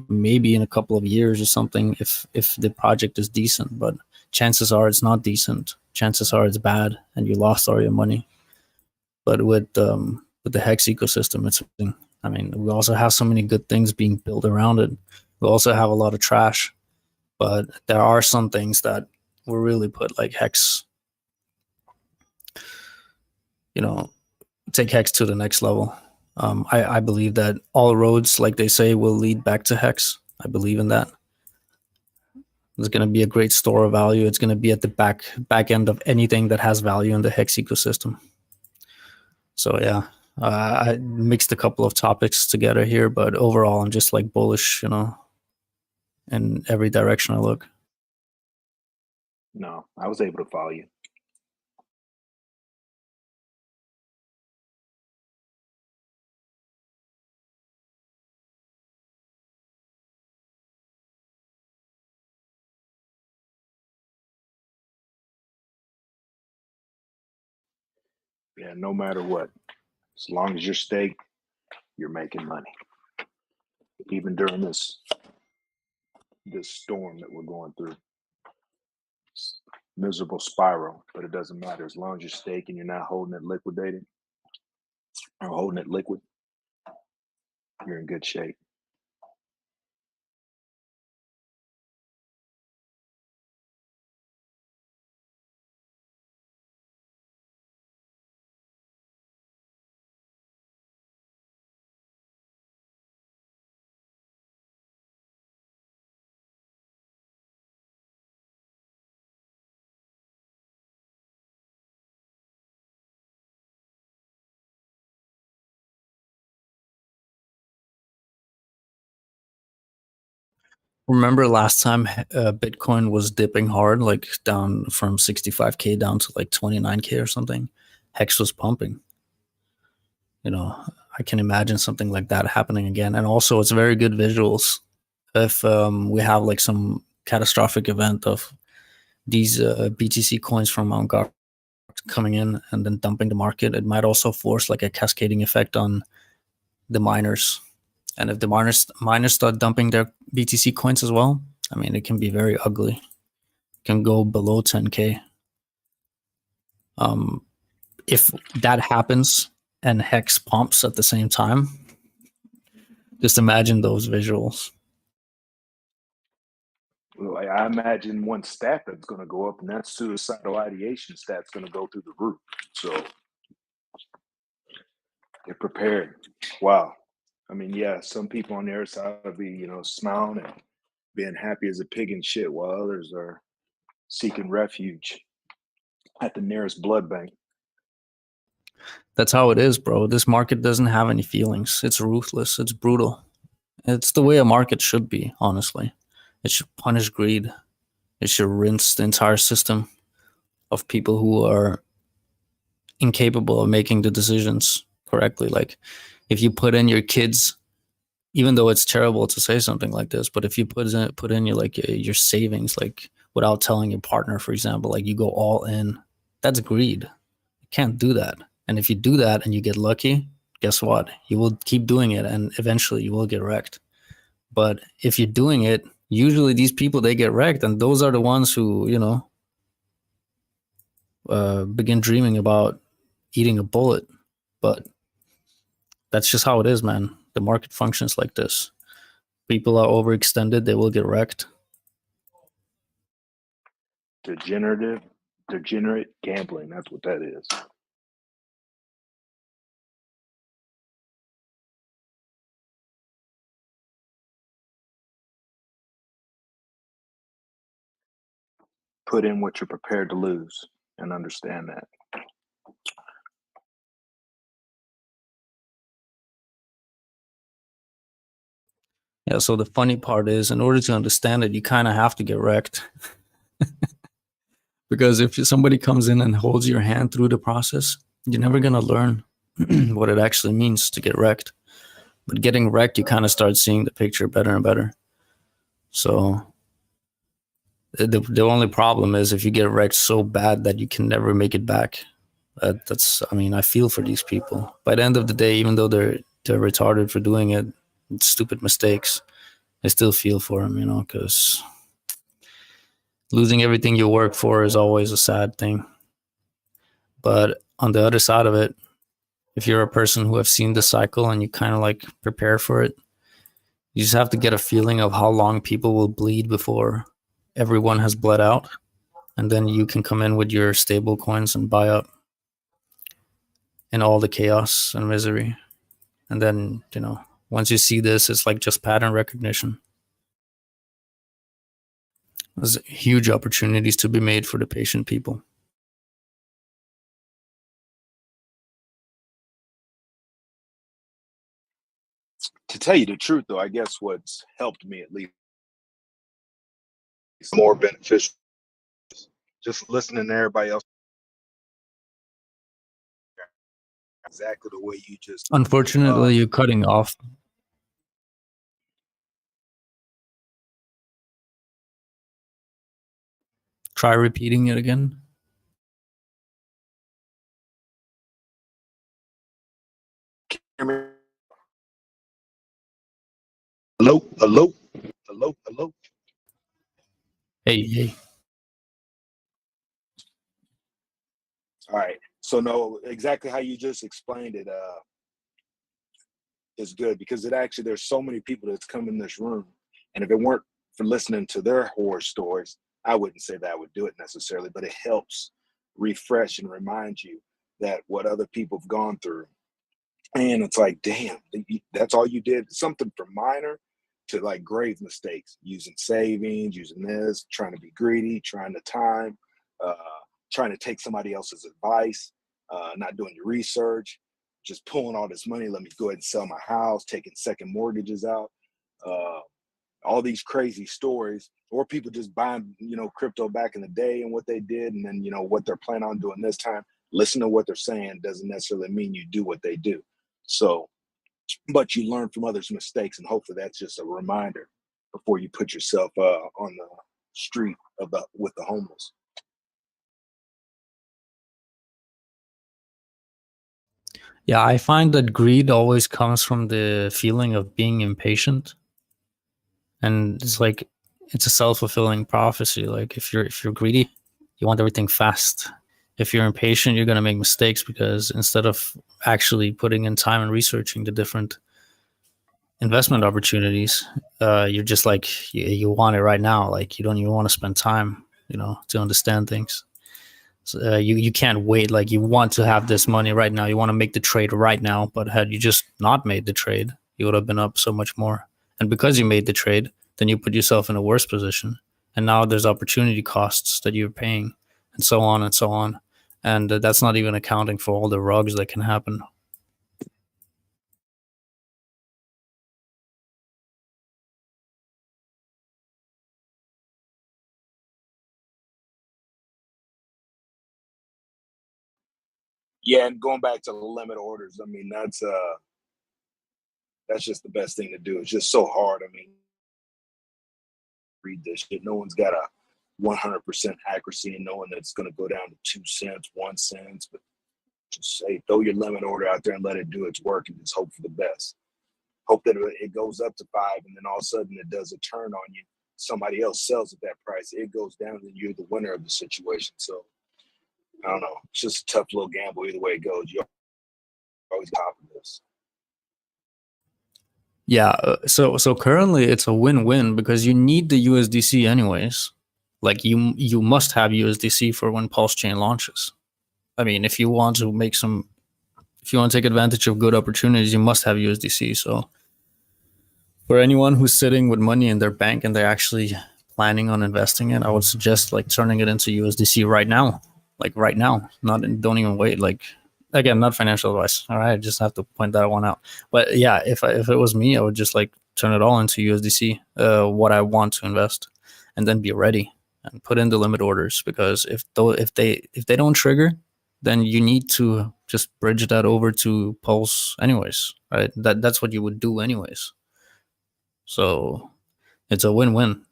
Maybe in a couple of years or something, if the project is decent, but chances are it's not decent. Chances are it's bad and you lost all your money. but with the Hex ecosystem, it's, I mean, we also have so many good things being built around it. We also have a lot of trash, but there are some things that will really put like Hex, you know, take Hex to the next level. I believe that all roads, like they say, will lead back to Hex. I believe in that. It's going to be a great store of value. It's going to be at the back end of anything that has value in the Hex ecosystem. So yeah, I mixed a couple of topics together here, but overall, I'm just like bullish, you know, in every direction I look. No, I was able to follow you. Yeah, no matter what, as long as you're staked, you're making money. Even during this storm that we're going through, it's miserable spiral, but it doesn't matter as long as you're staking. You're not holding it liquidated or holding it liquid. You're in good shape. Remember last time Bitcoin was dipping hard, like down from 65K down to like 29K or something? Hex was pumping. You know, I can imagine something like that happening again. And also, it's very good visuals. If we have like some catastrophic event of these BTC coins from Mt. Gox coming in and then dumping the market, it might also force like a cascading effect on the miners. And if the miners start dumping their BTC coins as well, I mean, it can be very ugly. It can go below 10K. If that happens and Hex pumps at the same time, just imagine those visuals. Well, I imagine one stat that's going to go up, and that's suicidal ideation stat's going to go through the roof. So get prepared. Wow. I mean, yeah, some people on the other side will be, you know, smiling and being happy as a pig in shit, while others are seeking refuge at the nearest blood bank. That's how it is, bro. This market doesn't have any feelings. It's ruthless. It's brutal. It's the way a market should be, honestly. It should punish greed. It should rinse the entire system of people who are incapable of making the decisions correctly. Like, if you put in your kids, even though it's terrible to say something like this, but if you put in your like your savings, like without telling your partner, for example, like you go all in, that's greed. You can't do that. And if you do that and you get lucky, guess what? You will keep doing it, and eventually you will get wrecked. But if you're doing it, usually these people, they get wrecked, and those are the ones who, you know, begin dreaming about eating a bullet. But that's just how it is, man. The market functions like this. People are overextended, they will get wrecked. Degenerate gambling. That's what that is. Put in what you're prepared to lose and understand that. Yeah, so the funny part is, in order to understand it, you kind of have to get wrecked. Because if somebody comes in and holds your hand through the process, you're never going to learn what it actually means to get wrecked. But getting wrecked, you kind of start seeing the picture better and better. So the only problem is if you get wrecked so bad that you can never make it back. I mean, I feel for these people. By the end of the day, even though they're retarded for doing it, stupid mistakes, I still feel for them, you know, because losing everything you work for is always a sad thing. But on the other side of it, if you're a person who have seen the cycle and you kind of like prepare for it, you just have to get a feeling of how long people will bleed before everyone has bled out. And then you can come in with your stable coins and buy up in all the chaos and misery. And then, you know, once you see this, it's like just pattern recognition. There's huge opportunities to be made for the patient people. To tell you the truth, though, I guess what's helped me at least more beneficial, just listening to everybody else exactly the way you just. Unfortunately, you're cutting off. Try repeating it again. Hello, hello, hello, hello. Hey, hey. All right. So no, exactly how you just explained it is good, because it actually, there's so many people that's come in this room, and if it weren't for listening to their horror stories, I wouldn't say that I would do it necessarily, but it helps refresh and remind you that what other people have gone through. And it's like, damn, that's all you did. Something from minor to like grave mistakes, using savings, using this, trying to be greedy, trying to time, trying to take somebody else's advice, not doing your research, just pulling all this money. Let me go ahead and sell my house, taking second mortgages out, all these crazy stories, or people just buying, you know, crypto back in the day and what they did, and then, you know, what they're planning on doing this time. Listen to what they're saying doesn't necessarily mean you do what they do. So, but you learn from others' mistakes, and hopefully that's just a reminder before you put yourself on the street with the homeless. Yeah, I find that greed always comes from the feeling of being impatient. And it's like, it's a self-fulfilling prophecy. Like if you're greedy, you want everything fast. If you're impatient, you're going to make mistakes, because instead of actually putting in time and researching the different investment opportunities, you're just like, you want it right now. Like you don't even want to spend time, you know, to understand things. So, you can't wait. Like you want to have this money right now. You want to make the trade right now. But had you just not made the trade, you would have been up so much more. And because you made the trade, then you put yourself in a worse position. And now there's opportunity costs that you're paying, and so on and so on. And that's not even accounting for all the rugs that can happen. Yeah, and going back to the limit orders, I mean, that's just the best thing to do. It's just so hard. I mean, read this shit. No one's got a 100% accuracy in knowing that it's going to go down to 2 cents, 1 cent. But just say, throw your limit order out there and let it do its work, and just hope for the best. Hope that it goes up to 5, and then all of a sudden it does a turn on you. Somebody else sells at that price. It goes down, and you're the winner of the situation. So I don't know. It's just a tough little gamble either way it goes. You're always top of this. Yeah, so currently it's a win-win, because you need the USDC anyways. Like you must have USDC for when Pulsechain launches. I mean, if you want to take advantage of good opportunities, you must have USDC. So for anyone who's sitting with money in their bank and they're actually planning on investing it, I would suggest like turning it into USDC right now. Like right now. Don't even wait. Like, again, not financial advice. All right, I just have to point that one out. But yeah, if it was me, I would just like turn it all into USDC, what I want to invest, and then be ready and put in the limit orders. Because if they don't trigger, then you need to just bridge that over to Pulse anyways, right? That's what you would do anyways. So it's a win-win.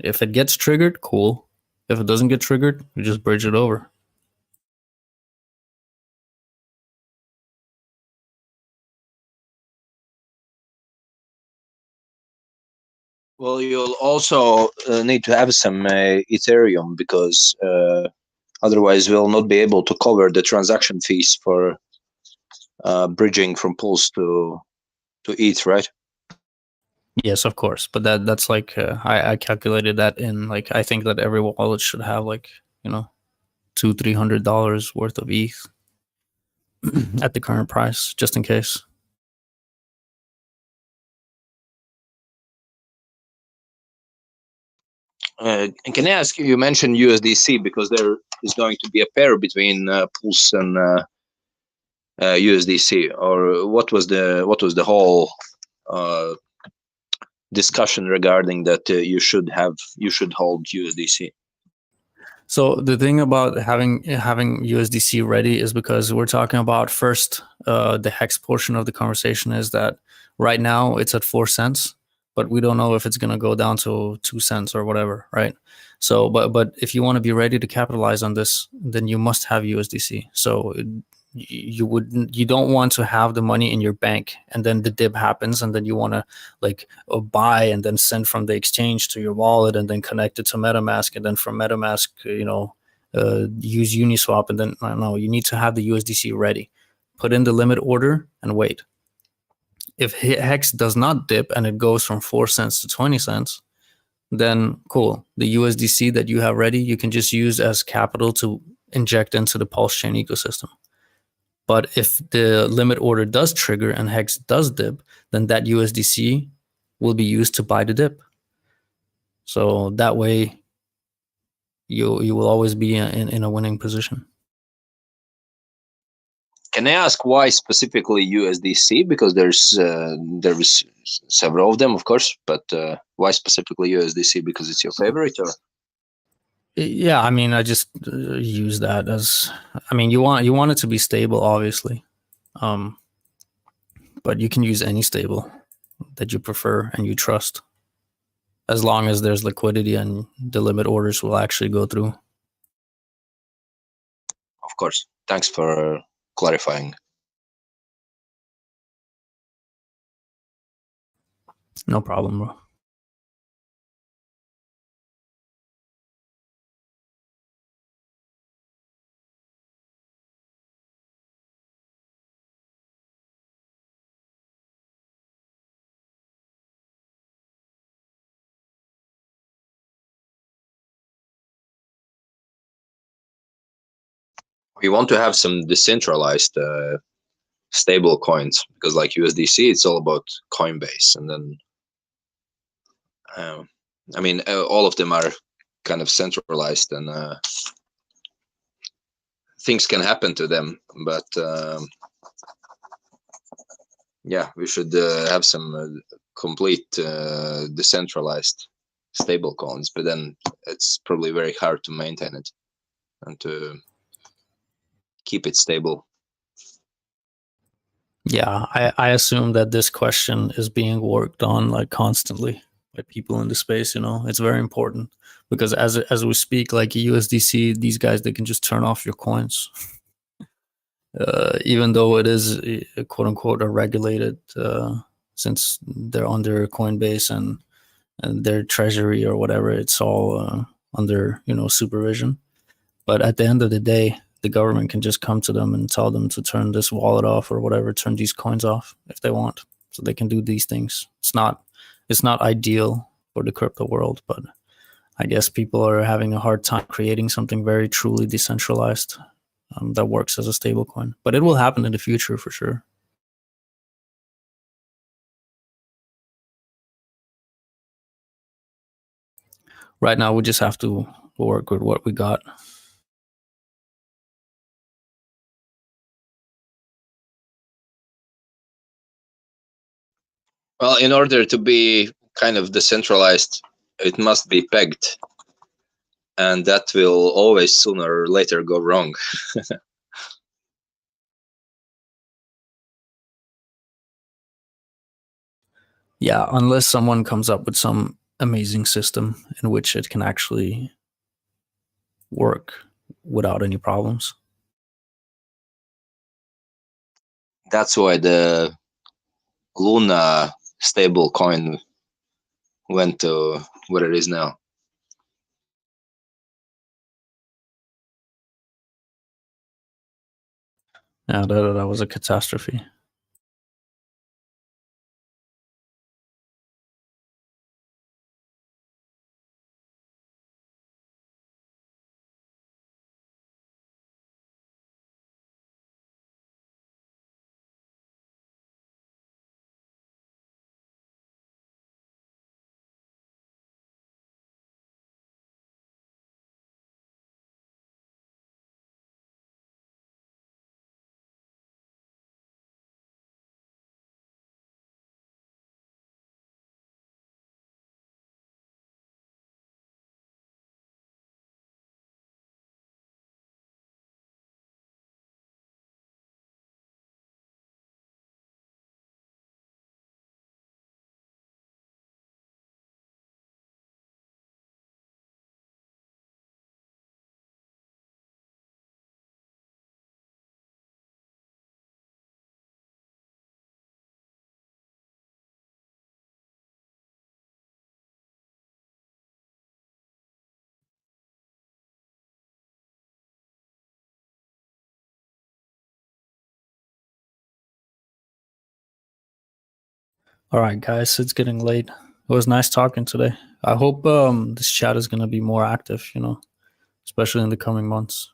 If it gets triggered, cool. If it doesn't get triggered, you just bridge it over. Well, you'll also need to have some Ethereum, because otherwise we'll not be able to cover the transaction fees for bridging from Pulse to ETH, right? Yes, of course. But that's like I calculated that in like I think that every wallet should have like $200-300 worth of ETH at the current price, just in case. Can I ask you? You mentioned USDC because there is going to be a pair between Pulse and USDC, or what was the whole discussion regarding that? You should hold USDC. So the thing about having USDC ready is because we're talking about first the hex portion of the conversation is that right now it's at 4 cents, but we don't know if it's going to go down to 2 cents or whatever, right? So but if you want to be ready to capitalize on this, then you must have USDC. So you don't want to have the money in your bank and then the dip happens and then you want to like buy and then send from the exchange to your wallet and then connect it to MetaMask and then from MetaMask use Uniswap and then no, you need to have the USDC ready. Put in the limit order and wait. If Hex does not dip and it goes from 4 cents to 20 cents, then cool. The USDC that you have ready, you can just use as capital to inject into the Pulsechain ecosystem. But if the limit order does trigger and Hex does dip, then that USDC will be used to buy the dip. So that way, you will always be in a winning position. Can I ask why specifically USDC? Because there's several of them, of course, but why specifically USDC? Because it's your favorite, or? Yeah, I mean, I just use that as. I mean, you want it to be stable, obviously, but you can use any stable that you prefer and you trust, as long as there's liquidity and the limit orders will actually go through. Of course. Thanks for clarifying. No problem, bro. We want to have some decentralized stable coins because, like USDC, it's all about Coinbase, and then I mean, all of them are kind of centralized, and things can happen to them. But yeah, we should have some complete decentralized stable coins. But then it's probably very hard to maintain it and to keep it stable. Yeah, I assume that this question is being worked on like constantly by people in the space. It's very important because as we speak, like USDC, these guys, they can just turn off your coins, even though it is quote unquote a regulated, since they're under Coinbase and their treasury or whatever, it's all under supervision. But at the end of the day, the government can just come to them and tell them to turn this wallet off or whatever, turn these coins off if they want. So they can do these things. It's not ideal for the crypto world, but I guess people are having a hard time creating something very truly decentralized that works as a stable coin. But it will happen in the future for sure. Right now, we just have to work with what we got. Well, in order to be kind of decentralized, it must be pegged. And that will always sooner or later go wrong. Yeah, unless someone comes up with some amazing system in which it can actually work without any problems. That's why the Luna stable coin went to what it is now. Yeah, that was a catastrophe. All right, guys, it's getting late. It was nice talking today. I hope this chat is gonna be more active, especially in the coming months.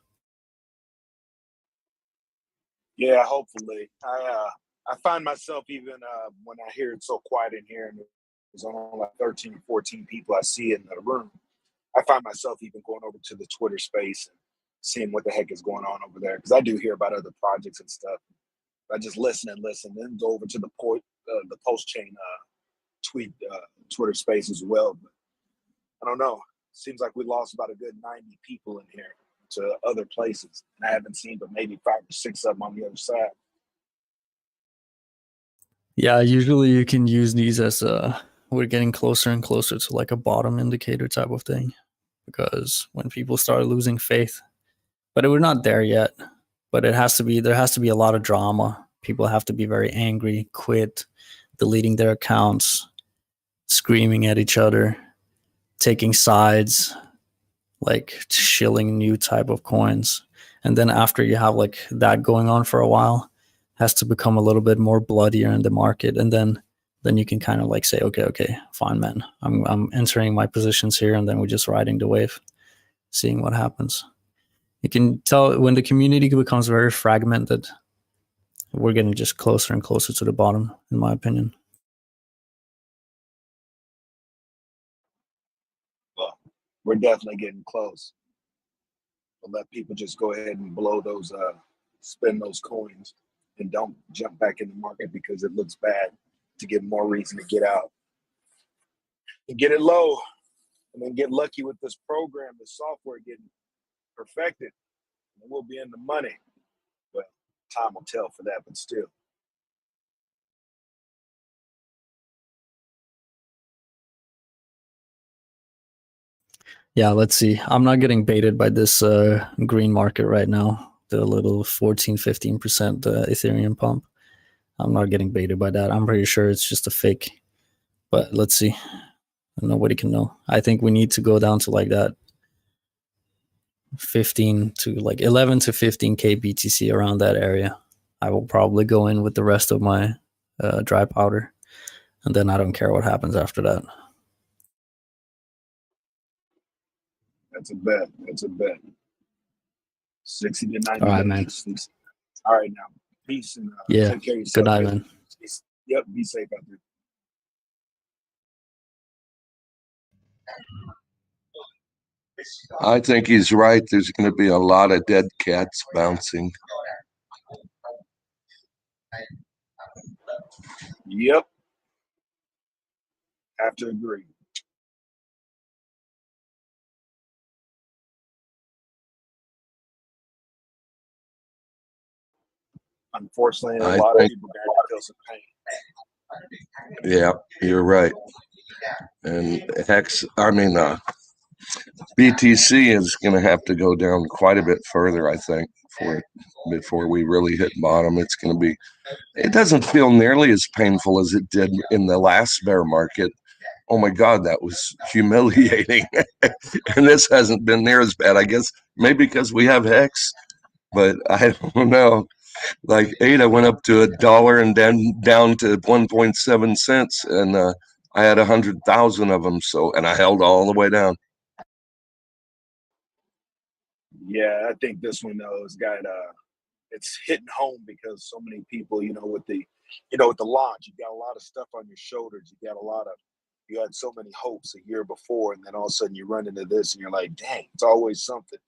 Yeah, hopefully. I find myself even when I hear it so quiet in here and there's only like 13, 14 people I see in the room, I find myself even going over to the Twitter space and seeing what the heck is going on over there. Because I do hear about other projects and stuff. I just listen and then go over to the Pulsechain Twitter space as well. But I don't know. Seems like we lost about a good 90 people in here to other places. And I haven't seen but maybe 5 or 6 of them on the other side. Yeah, usually you can use these as we're getting closer and closer to like a bottom indicator type of thing, because when people start losing faith, but we're not there yet. But there has to be a lot of drama. People have to be very angry, quit, deleting their accounts, screaming at each other, taking sides, like shilling new type of coins. And then after you have like that going on for a while, has to become a little bit more bloodier in the market, and then you can kind of like say, okay, fine, man, I'm entering my positions here, and then we're just riding the wave, seeing what happens. You can tell when the community becomes very fragmented, we're getting just closer and closer to the bottom, in my opinion. Well, we're definitely getting close. But let people just go ahead and blow those, spend those coins, and don't jump back in the market because it looks bad, to give more reason to get out and get it low, and then get lucky with this program, the software getting perfected, and we'll be in the money. Well, time will tell for that, but still. Yeah, let's see. I'm not getting baited by this green market right now. The little 14-15% Ethereum pump. I'm not getting baited by that. I'm pretty sure it's just a fake. But let's see. Nobody can know. I think we need to go down to like that 15 to like 11 to 15K BTC, around that area. I will probably go in with the rest of my dry powder. And then I don't care what happens after that. That's a bet. That's a bet. 60 to 90 All right, days. man. All right, now. Peace, and Yeah. take care of yourself. Good night, man. Yep, be safe out there. I think he's right. There's going to be a lot of dead cats bouncing. Yep. Have to agree. Unfortunately, a lot of people got to feel some pain. Yeah, you're right. And BTC is going to have to go down quite a bit further, I think, before we really hit bottom. It's going to be. It doesn't feel nearly as painful as it did in the last bear market. Oh my God, that was humiliating. And this hasn't been near as bad. I guess maybe because we have HEX, but I don't know. like ADA went up to $1 and then down to 1.7 cents, and I had 100,000 of them. So, and I held all the way down. Yeah, I think this one though has got it's hitting home because so many people, with the launch, you got a lot of stuff on your shoulders. You had so many hopes a year before, and then all of a sudden you run into this, and you're like, dang, it's always something.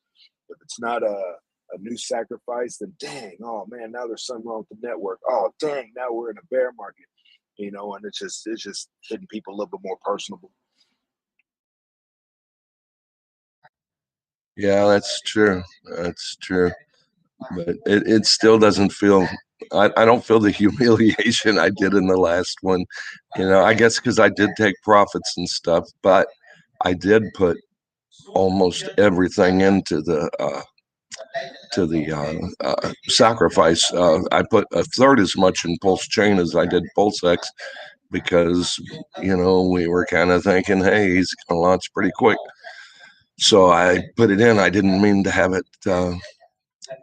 If it's not a new sacrifice, then dang, oh man, now there's something wrong with the network. Oh dang, now we're in a bear market, and it's just hitting people a little bit more personable. Yeah, that's true. That's true. But it still doesn't feel, I don't feel the humiliation I did in the last one. I guess because I did take profits and stuff, but I did put almost everything into the sacrifice. I put a third as much in Pulsechain as I did PulseX because, we were kind of thinking, hey, he's going to launch pretty quick. So I put it in. I didn't mean to have it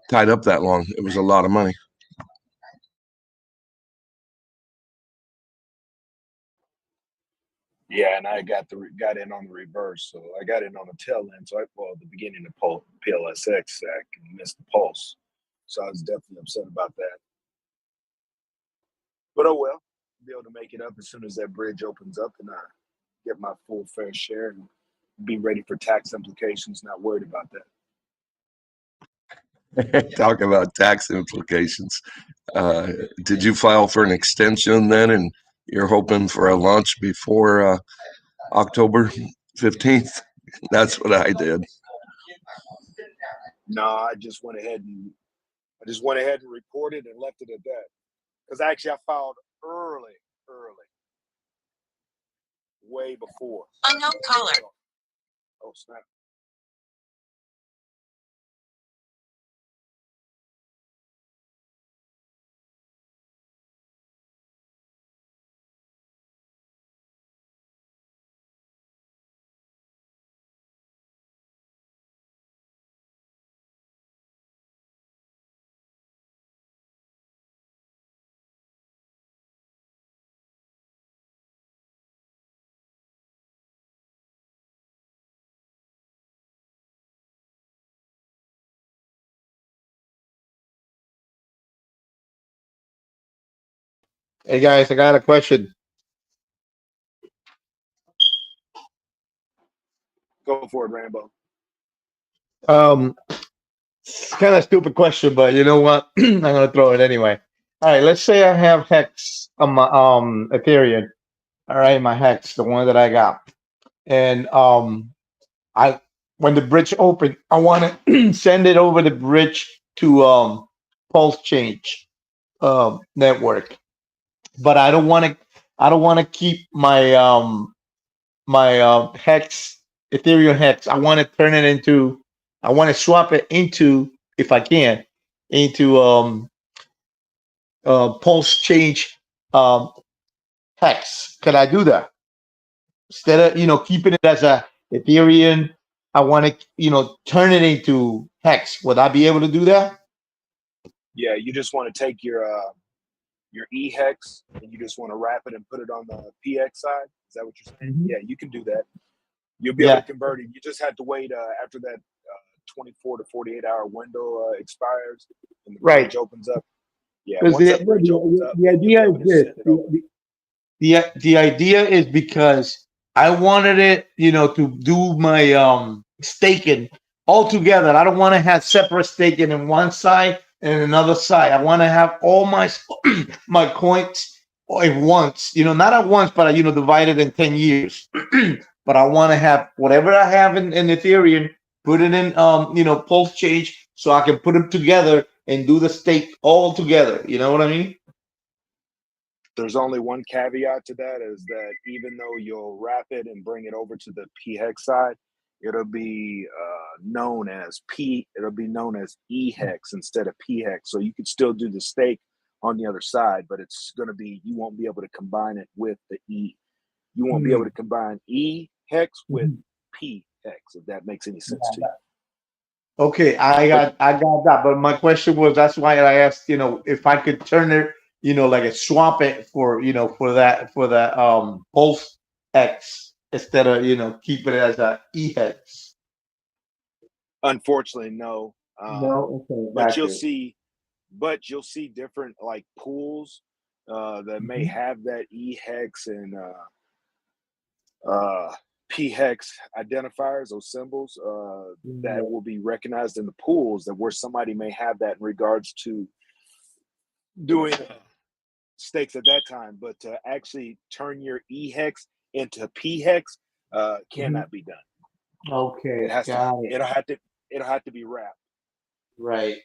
tied up that long. It was a lot of money. Yeah, and I got in on the reverse, so I got in on the tail end. So the beginning of PLSX, and missed the pulse, so I was definitely upset about that. But oh well, be able to make it up as soon as that bridge opens up, and get my full fair share and be ready for tax implications. Not worried about that. Talk about tax implications. Did you file for an extension then, and you're hoping for a launch before October 15th? That's what I did. No, I just went ahead and reported and left it at that. Because actually, I filed early, way before. Unknown caller. Oh snap! Hey guys, I got a question. Go for it, Rambo. It's kind of stupid question, but you know what? I'm gonna throw it anyway. All right, let's say I have Hex on my Ethereum. All right, my Hex, the one that I got, and I when the bridge opened, I want to send it over the bridge to Pulsechain network, but I don't want to. I don't want to keep my Hex Ethereum Hex. I want to turn it into. I want to swap it into, if I can, into Pulsechain Hex. Could I do that instead of keeping it as a Ethereum? I want to turn it into Hex. Would I be able to do that? Yeah, you just want to take your HEX and you just want to wrap it and put it on the PX side. Is that what you're saying? Mm-hmm. Yeah, you can do that. You'll be able to convert it. You just have to wait after that 24 to 48 hour window expires and the bridge opens up. Yeah, once that bridge opens up, the idea is this. The idea is because I wanted it, to do my staking all together. I don't want to have separate staking in one side and another side. I want to have all my my coins at once. Not at once, but divided in 10 years. But I want to have whatever I have in Ethereum, put it in Pulsechain, so I can put them together and do the stake all together. You know what I mean? There's only one caveat to that, is that even though you'll wrap it and bring it over to the PHEX side, it'll be known as HEX instead of PHEX. So you could still do the stake on the other side, but it's going to be, you won't be able to combine it with the E. You won't be able to combine HEX with PHEX, if that makes any sense to you. Okay, I got that. But my question was, that's why I asked, if I could turn it, like a swap it for, for that Pulse X instead of, keep it as a EHEX. Unfortunately, no. No, okay, But got you'll you. see, different like pools that may Mhm. have that EHEX and PHEX identifiers, those symbols that will be recognized in the pools, that where somebody may have that in regards to doing stakes at that time. But to actually turn your EHEX into PHEX cannot be done. Okay, It has to. got it. It'll have to be wrapped. Right.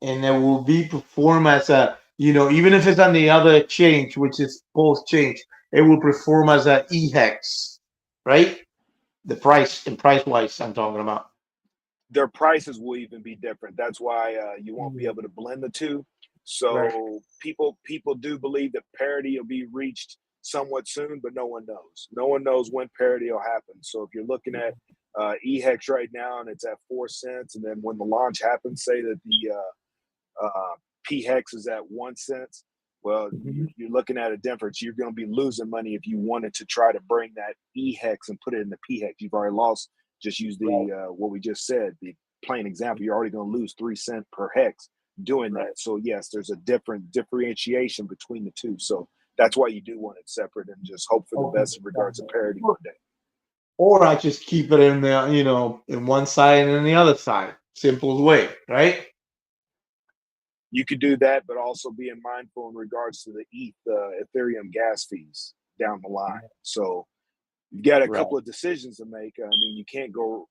And it will be performed as a, even if it's on the other exchange, which is Pulse change, it will perform as a EHEX, right? The price and price wise, I'm talking about. Their prices will even be different. That's why you won't be able to blend the two. Right. So people do believe that parity will be reached somewhat soon, but no one knows. No one knows when parity will happen. So if you're looking at EHEX right now and it's at 4 cents, and then when the launch happens, say that the PHEX is at 1 cent. Well, you're looking at a difference. You're going to be losing money if you wanted to try to bring that EHEX and put it in the PHEX. You've already lost. Just use the what we just said, the plain example. You're already going to lose 3 cents per hex doing that. So yes, there's a different differentiation between the two. So that's why you do want it separate and just hope for the best in regards to parity one day. Or I just keep it in the, in one side and in the other side. Simplest way, right? You could do that, but also being mindful in regards to the Ethereum gas fees down the line. So you've got a couple of decisions to make. I mean, you can't go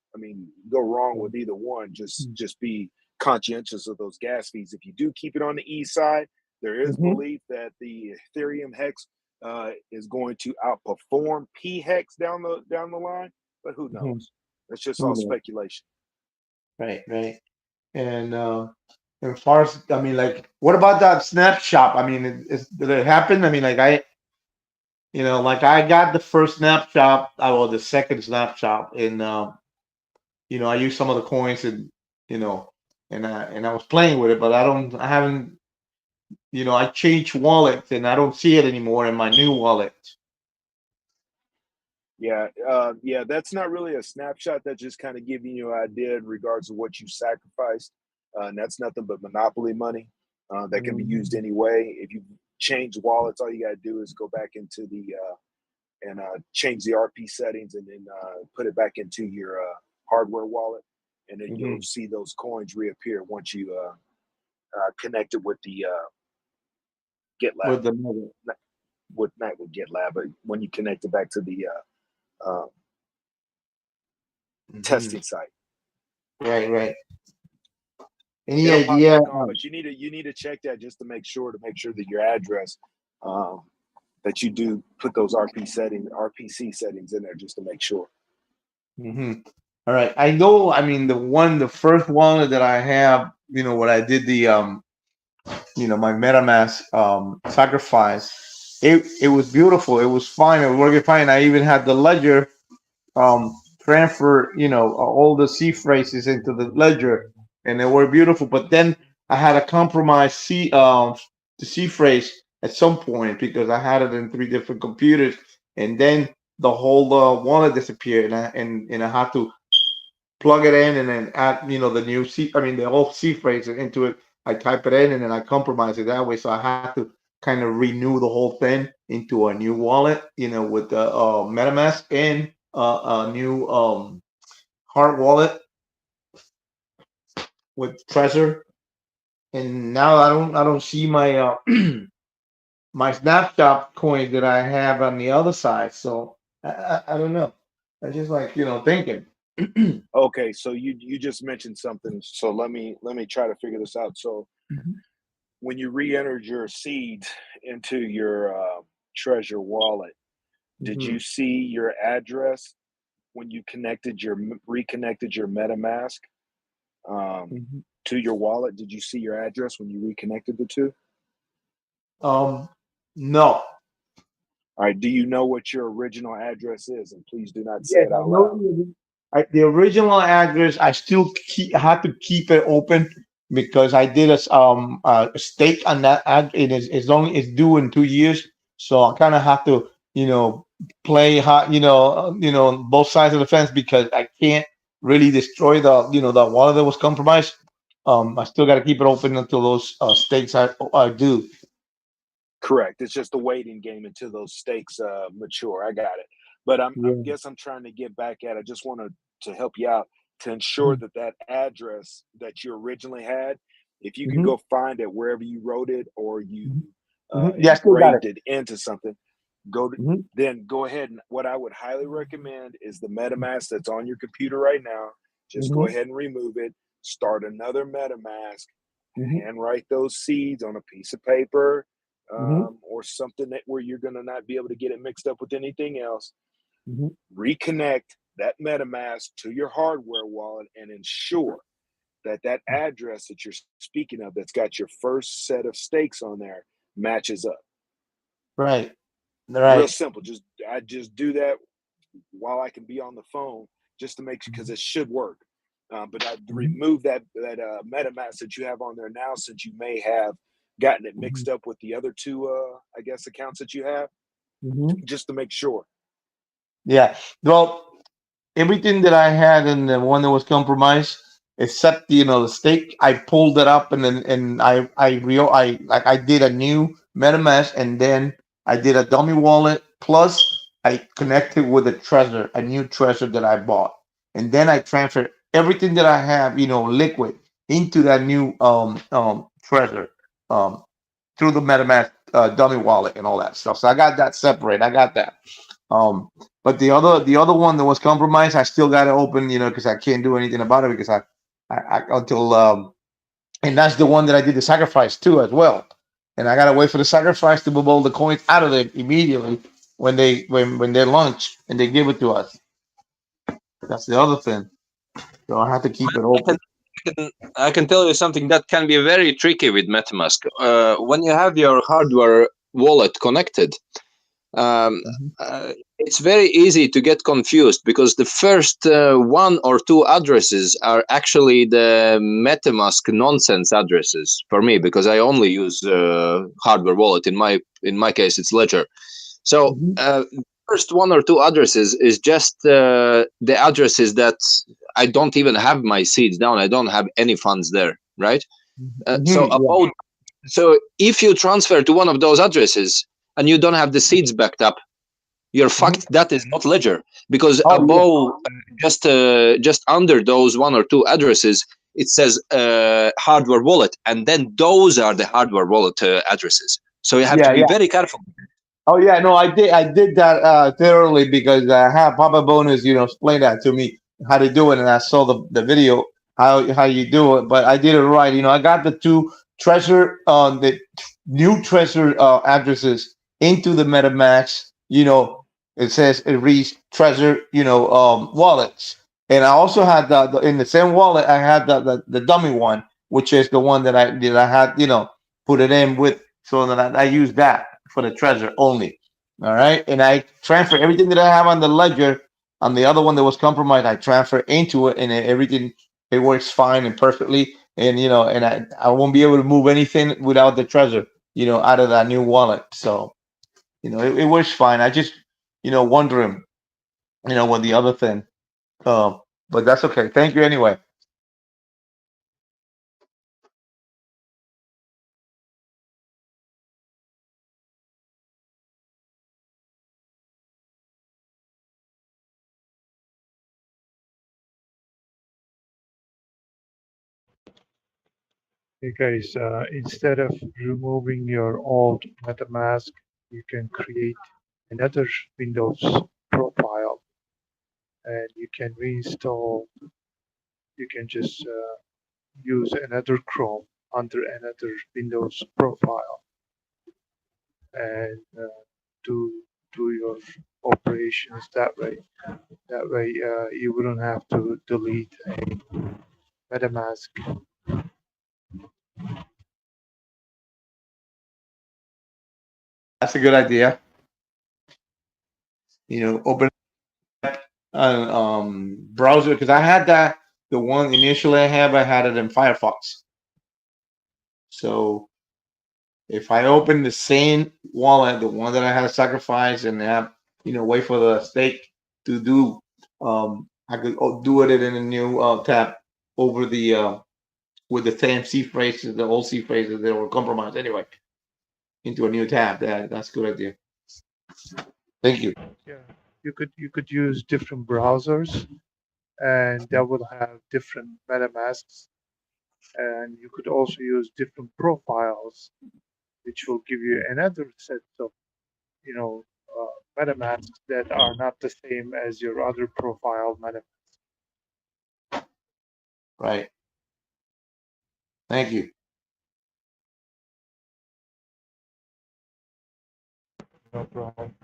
wrong with either one. Just be conscientious of those gas fees. If you do keep it on the E side, there is belief that the Ethereum hex is going to outperform PHEX down the line, but who knows? It's just all speculation. Right, right. And as far as, I mean, like, what about that snapshot? I mean, did it happen? I mean, like like I got the first snapshot, or the second snapshot, and I used some of the coins, and and I was playing with it, but I haven't, I changed wallets and I don't see it anymore in my new wallet. Yeah, that's not really a snapshot. That's just kind of giving you an idea in regards to what you sacrificed. And that's nothing but monopoly money that can be used anyway. If you change wallets, all you got to do is go back into the and change the RP settings, and then put it back into your hardware wallet, and then you'll see those coins reappear once you connect it with the GitLab. With the Not with GitLab, but when you connect it back to the testing site. Right. Any It'll pop idea? back on, but you need to check that just to make sure that your address that you do put those RPC settings in there just to make sure. All right. I know. I mean, the first wallet that I have, when I did the my MetaMask sacrifice, it was beautiful. It was fine. It was working fine. I even had the ledger transfer, all the C phrases into the ledger, and they were beautiful. But then I had to compromise the C phrase at some point because I had it in 3 different computers, and then the whole wallet disappeared, and I had to plug it in and then add, the new the old C phrase into it. I type it in and then I compromise it that way. So I had to kind of renew the whole thing into a new wallet, with the MetaMask and a new hard wallet with Trezor. And now I don't see my my snapshot coin that I have on the other side. So I don't know. I just like thinking. Okay, so you just mentioned something. So let me try to figure this out. So when you re-entered your seeds into your Trezor wallet, did you see your address when you reconnected your MetaMask to your wallet? Did you see your address when you reconnected the two? No. All right. Do you know what your original address is? And please do not say Yes, it I out know loud. The original address, I still had to keep it open because I did a stake on that ad. It is as long it's due in 2 years, so I kind of have to, play hot, both sides of the fence because I can't really destroy the wallet that was compromised. I still got to keep it open until those stakes are due. Correct. It's just a waiting game until those stakes mature. I got it. But I guess I'm trying to get back at. I just wanted to help you out to ensure that that address that you originally had, if you can go find it wherever you wrote it or you Yeah, I still got engraved it into something, then go ahead. And what I would highly recommend is the MetaMask that's on your computer right now. Just go ahead and remove it. Start another MetaMask. Handwrite those seeds on a piece of paper. Or something that where you're going to not be able to get it mixed up with anything else. Reconnect that MetaMask to your hardware wallet and ensure that that address that you're speaking of that's got your first set of stakes on there matches up. Right. Real simple. I just do that while I can be on the phone just to make sure, because it should work. But I remove that MetaMask that you have on there now, since you may have gotten it mixed up with the other two, I guess, accounts that you have, just to make sure. Yeah. Well, everything that I had in the one that was compromised, except the stake, I pulled it up and I did a new MetaMask, and then I did a dummy wallet, plus I connected with a new treasure that I bought, and then I transferred everything that I have, liquid, into that new treasure through the MetaMask dummy wallet and all that stuff. So I got that separate. I got that. But the other one that was compromised, I still got it open, because I can't do anything about it because I until and that's the one that I did the sacrifice to as well. And I gotta wait for the sacrifice to move all the coins out of it immediately when they launch and they give it to us. That's the other thing. So I have to keep it open. I can tell you something that can be very tricky with MetaMask. When you have your hardware wallet connected, it's very easy to get confused because the first one or two addresses are actually the MetaMask nonsense addresses for me, because I only use hardware wallet. In my case, it's Ledger. So first one or two addresses is just the addresses that I don't even have my seeds down. I don't have any funds there, right? So if you transfer to one of those addresses and you don't have the seeds backed up, you're fucked. That is not Ledger, because above, just under those one or two addresses, it says hardware wallet, and then those are the hardware wallet addresses. So you have to be very careful. Oh yeah, no, I did that thoroughly because I had Papa Bonus, explain that to me how to do it, and I saw the video how you do it. But I did it right. I got the two the new treasure addresses into the MetaMask. It says it reads treasure, wallets, and I also had the in the same wallet I had the dummy one, which is the one that I had, put it in with, so that I used that for the treasure only. All right. And I transfer everything that I have on the ledger on the other one that was compromised. I transfer into it, and everything, it works fine and perfectly. And, and I won't be able to move anything without the treasure, out of that new wallet. So, it works fine. I just, wondering, what the other thing. But that's okay. Thank you anyway. Hey guys, instead of removing your old MetaMask, you can create another Windows profile, and you can reinstall. You can just use another Chrome under another Windows profile, and do your operations that way. That way, you wouldn't have to delete a MetaMask. That's a good idea. Open browser because I had that. The one initially I had it in Firefox. So if I open the same wallet, the one that I had to sacrifice and have, wait for the stake to do, I could do it in a new tab over the with the same C phrases, the old C phrases that were compromised anyway, into a new tab. That's a good idea. Thank you. Yeah, you could use different browsers, and that will have different MetaMasks, and you could also use different profiles, which will give you another set of MetaMasks that are not the same as your other profile MetaMask. Right. Thank you. No problem.